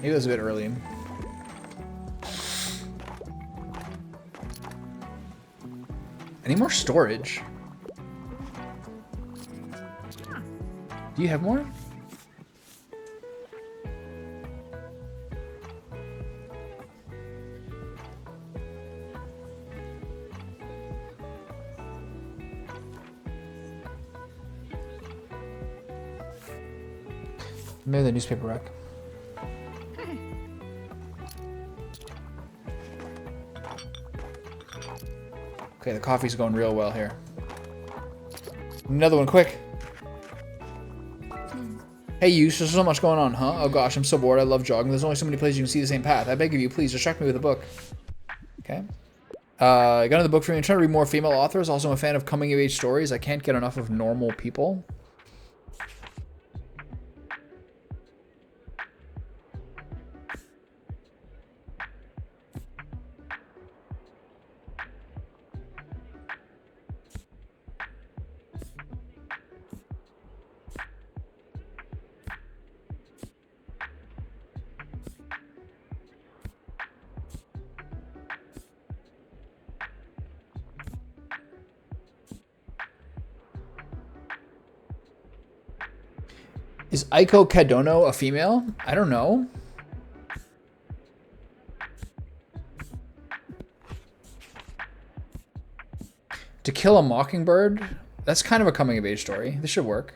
Maybe it was a bit early. Any more storage? Do you have more? Maybe the newspaper rack. Okay, the coffee's going real well here. Another one, quick. Hey, you, so there's so much going on, huh? Oh gosh, I'm so bored. I love jogging. There's only so many places you can see the same path. I beg of you, please distract me with a book. Okay. I got another book for you. I'm trying to read more female authors. Also, I'm a fan of coming-of-age stories. I can't get enough of normal people. Is Aiko Kadono a female? I don't know. To Kill a Mockingbird? That's kind of a coming-of-age story. This should work.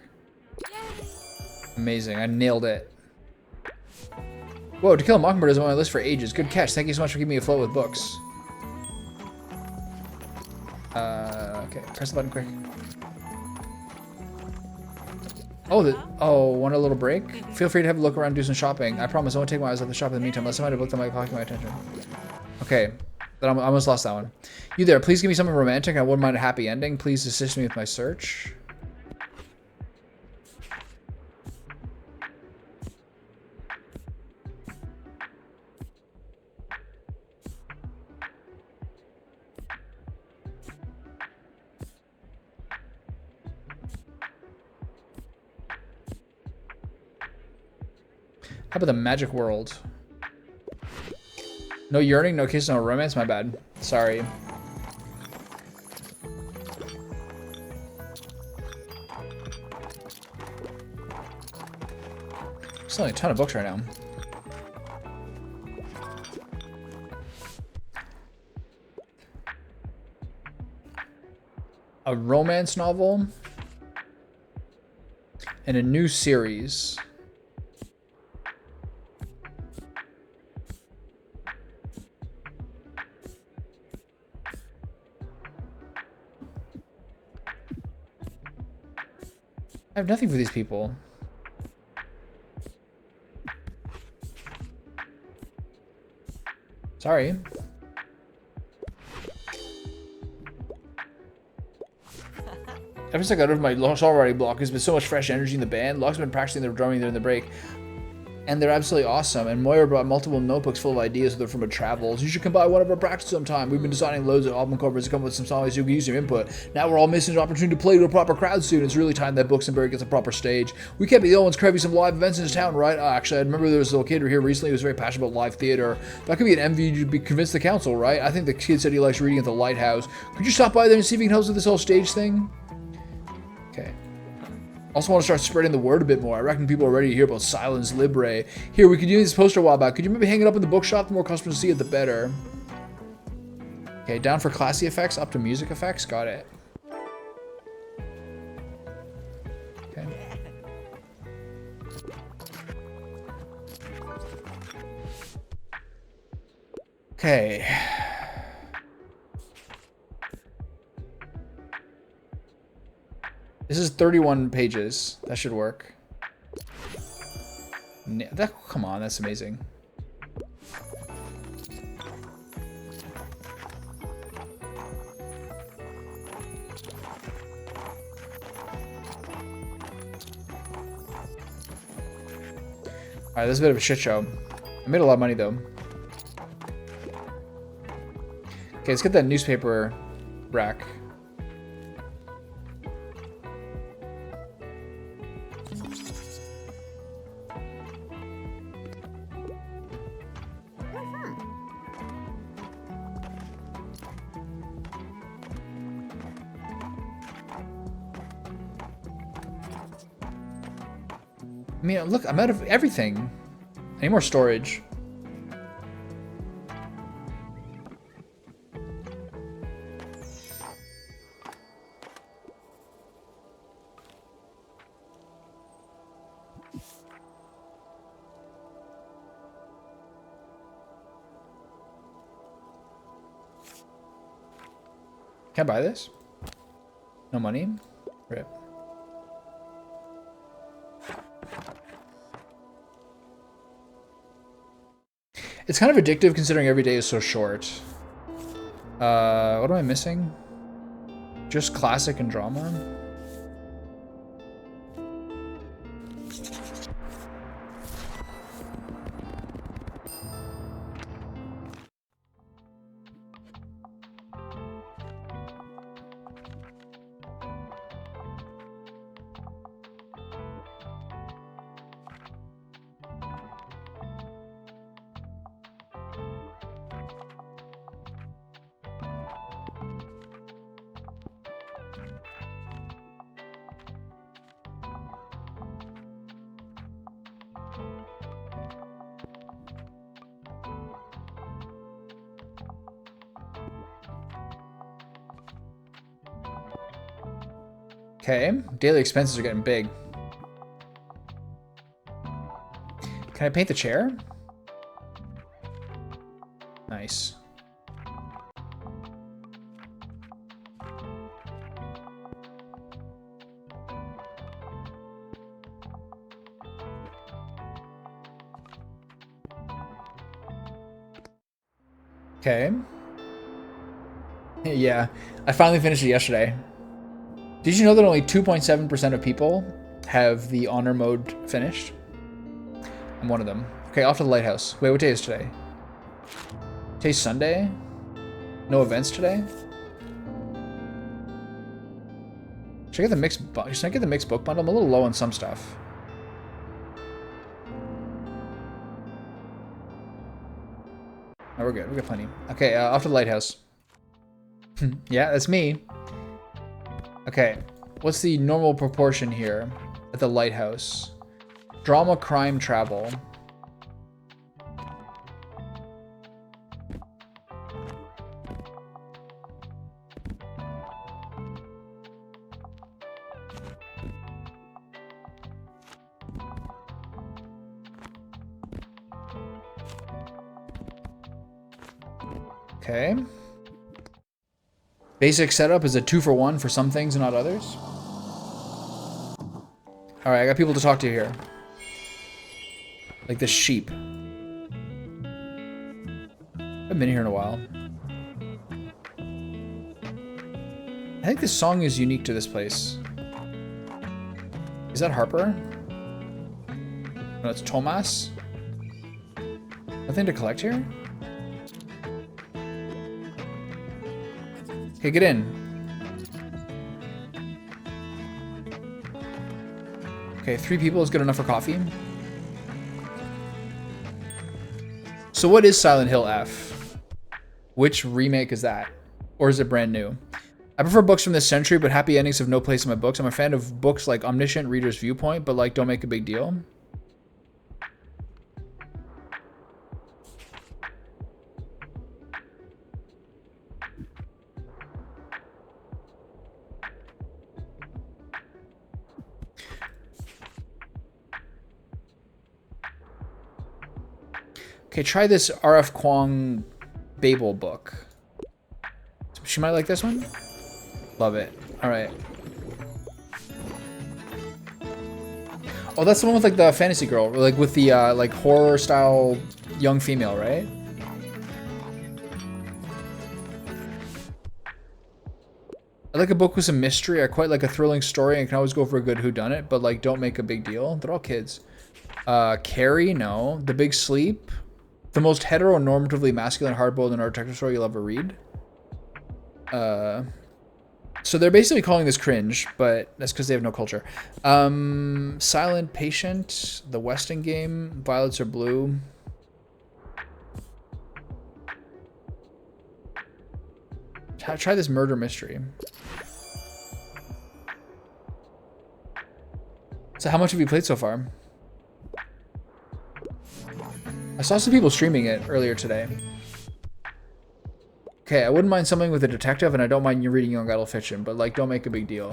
Amazing. I nailed it. Whoa, To Kill a Mockingbird is on my list for ages. Good catch. Thank you so much for keeping me afloat with books. Okay. Press the button quick. Oh, want a little break? Feel free to have a look around and do some shopping. I promise I won't take my eyes off the shop in the meantime unless I might have looked at my pocket my attention. Okay. Then I almost lost that one. You there, please give me something romantic. I wouldn't mind a happy ending. Please assist me with my search. How about the magic world? No yearning, no kiss, no romance? My bad. Sorry. Selling a ton of books right now. A romance novel. And a new series. I have nothing for these people. Sorry. Ever since I got rid of my songwriting block, there's been so much fresh energy in the band. Locke's been practicing their drumming during the break. And they're absolutely awesome. And Moira brought multiple notebooks full of ideas with her from her travels. You should come by one of our practices sometime. We've been designing loads of album covers to come up with some songs you can use your input. Now we're all missing an opportunity to play to a proper crowd soon. It's really time that Booksenberry gets a proper stage. We can't be the only ones craving some live events in this town, right? Actually, I remember there was a little kid here recently who was very passionate about live theater. That could be an envy to be convinced the council, right? I think the kid said he likes reading at the Lighthouse. Could you stop by there and see if you can help us with this whole stage thing? Okay. Also want to start spreading the word a bit more. I reckon people are ready to hear about Silence Libre. Here, we could use this poster a while back. Could you maybe hang it up in the bookshop? The more customers see it, the better. Okay, down for classy effects, up to music effects. Got it. Okay. Okay. This is 31 pages. That should work. Come on, that's amazing. Alright, this is a bit of a shit show. I made a lot of money though. Okay, let's get that newspaper rack. I mean, look, I'm out of everything. I need more storage. Can I buy this? No money? Rip. It's kind of addictive considering every day is so short. What am I missing? Just classic and drama? Okay, daily expenses are getting big. Can I paint the chair? Nice. Okay. Yeah, I finally finished it yesterday. Did you know that only 2.7% of people have the honor mode finished? I'm one of them. Okay, off to the lighthouse. Wait, what day is today? Today's Sunday? No events today? Should I get the mixed book bundle? I'm a little low on some stuff. Oh, we're good. We got plenty. Okay, off to the lighthouse. Yeah, that's me. Okay, what's the normal proportion here at the lighthouse? Drama, crime, travel. Okay. Basic setup is a 2-for-1 for some things and not others. All right, I got people to talk to here. Like this sheep. I've been here in a while. I think this song is unique to this place. Is that Harper? No, it's Tomas. Nothing to collect here? Okay, get in. Okay, 3 people is good enough for coffee. So what is Silent Hill F? Which remake is that? Or is it brand new? I prefer books from this century, but happy endings have no place in my books. I'm a fan of books like Omniscient Reader's Viewpoint, but like don't make a big deal. Okay, try this R.F. Kuang Babel book. She might like this one? Love it. Alright. Oh, that's the one with like the fantasy girl, like with the like horror style young female, right? I like a book with some mystery. I quite like a thrilling story and can always go for a good whodunit, but like don't make a big deal. They're all kids. Carrie, no. The Big Sleep. The most heteronormatively masculine, hard-boiled, and detective story you'll ever read. So they're basically calling this cringe, but that's because they have no culture. Silent Patient, The Weston Game, Violets Are Blue. Try this murder mystery. So how much have you played so far? I saw some people streaming it earlier today. Okay, I wouldn't mind something with a detective, and I don't mind you reading young adult fiction, but like, don't make a big deal.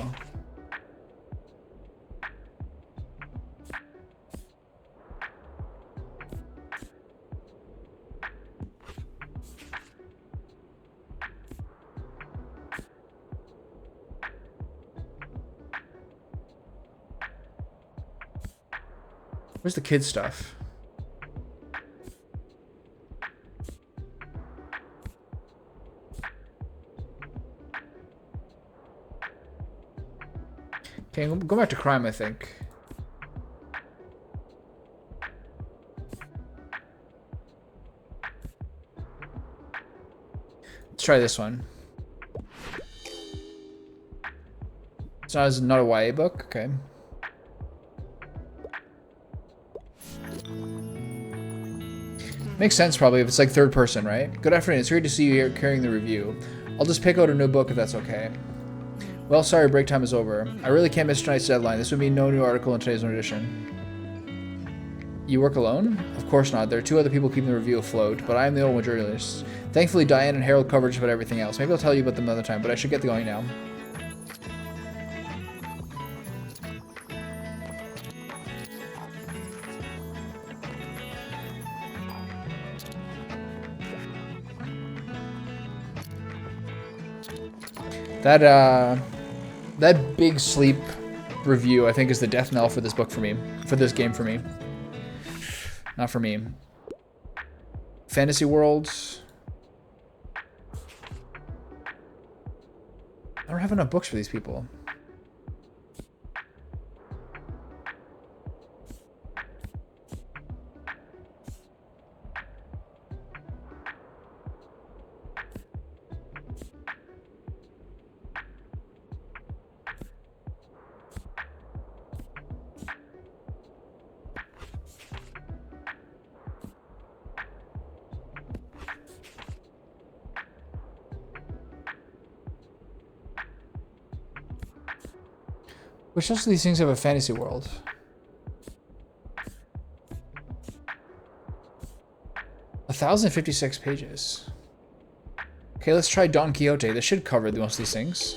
Where's the kids stuff? Okay, go back to crime, I think. Let's try this one. It's not a YA book? Okay. Makes sense probably if it's like third person, right? Good afternoon, it's great to see you here carrying the review. I'll just pick out a new book if that's okay. Well, sorry, break time is over. I really can't miss tonight's deadline. This would mean no new article in today's edition. You work alone? Of course not. There are 2 other people keeping the review afloat, but I am the only journalist. Thankfully, Diane and Harold covered about everything else. Maybe I'll tell you about them another time, but I should get going now. That Big Sleep review, I think, is the death knell for this book for me. For this game for me. Not for me. Fantasy Worlds. I don't have enough books for these people. Which most of these things have a fantasy world? 1,056 pages. Okay, let's try Don Quixote. This should cover most of these things.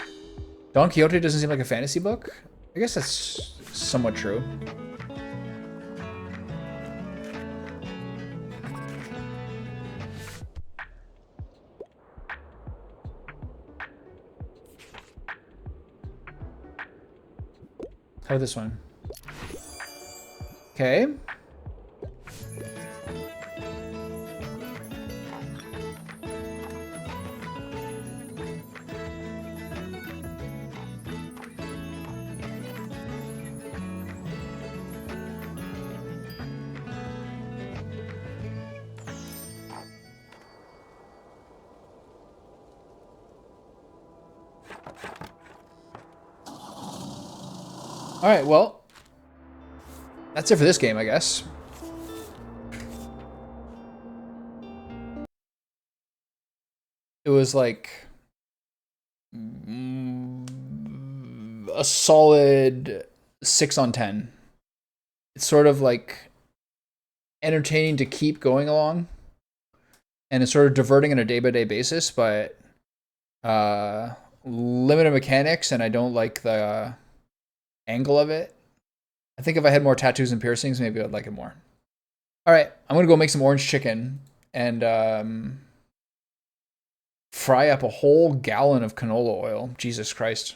Don Quixote doesn't seem like a fantasy book. I guess that's somewhat true. How about this one? Okay. All right, well, that's it for this game, I guess. It was like a solid 6 on 10. It's sort of like entertaining to keep going along, and it's sort of diverting on a day-by-day basis, but limited mechanics, and I don't like the angle of it. I think if I had more tattoos and piercings, maybe I'd like it more. All right, I'm gonna go make some orange chicken and fry up a whole gallon of canola oil. Jesus Christ.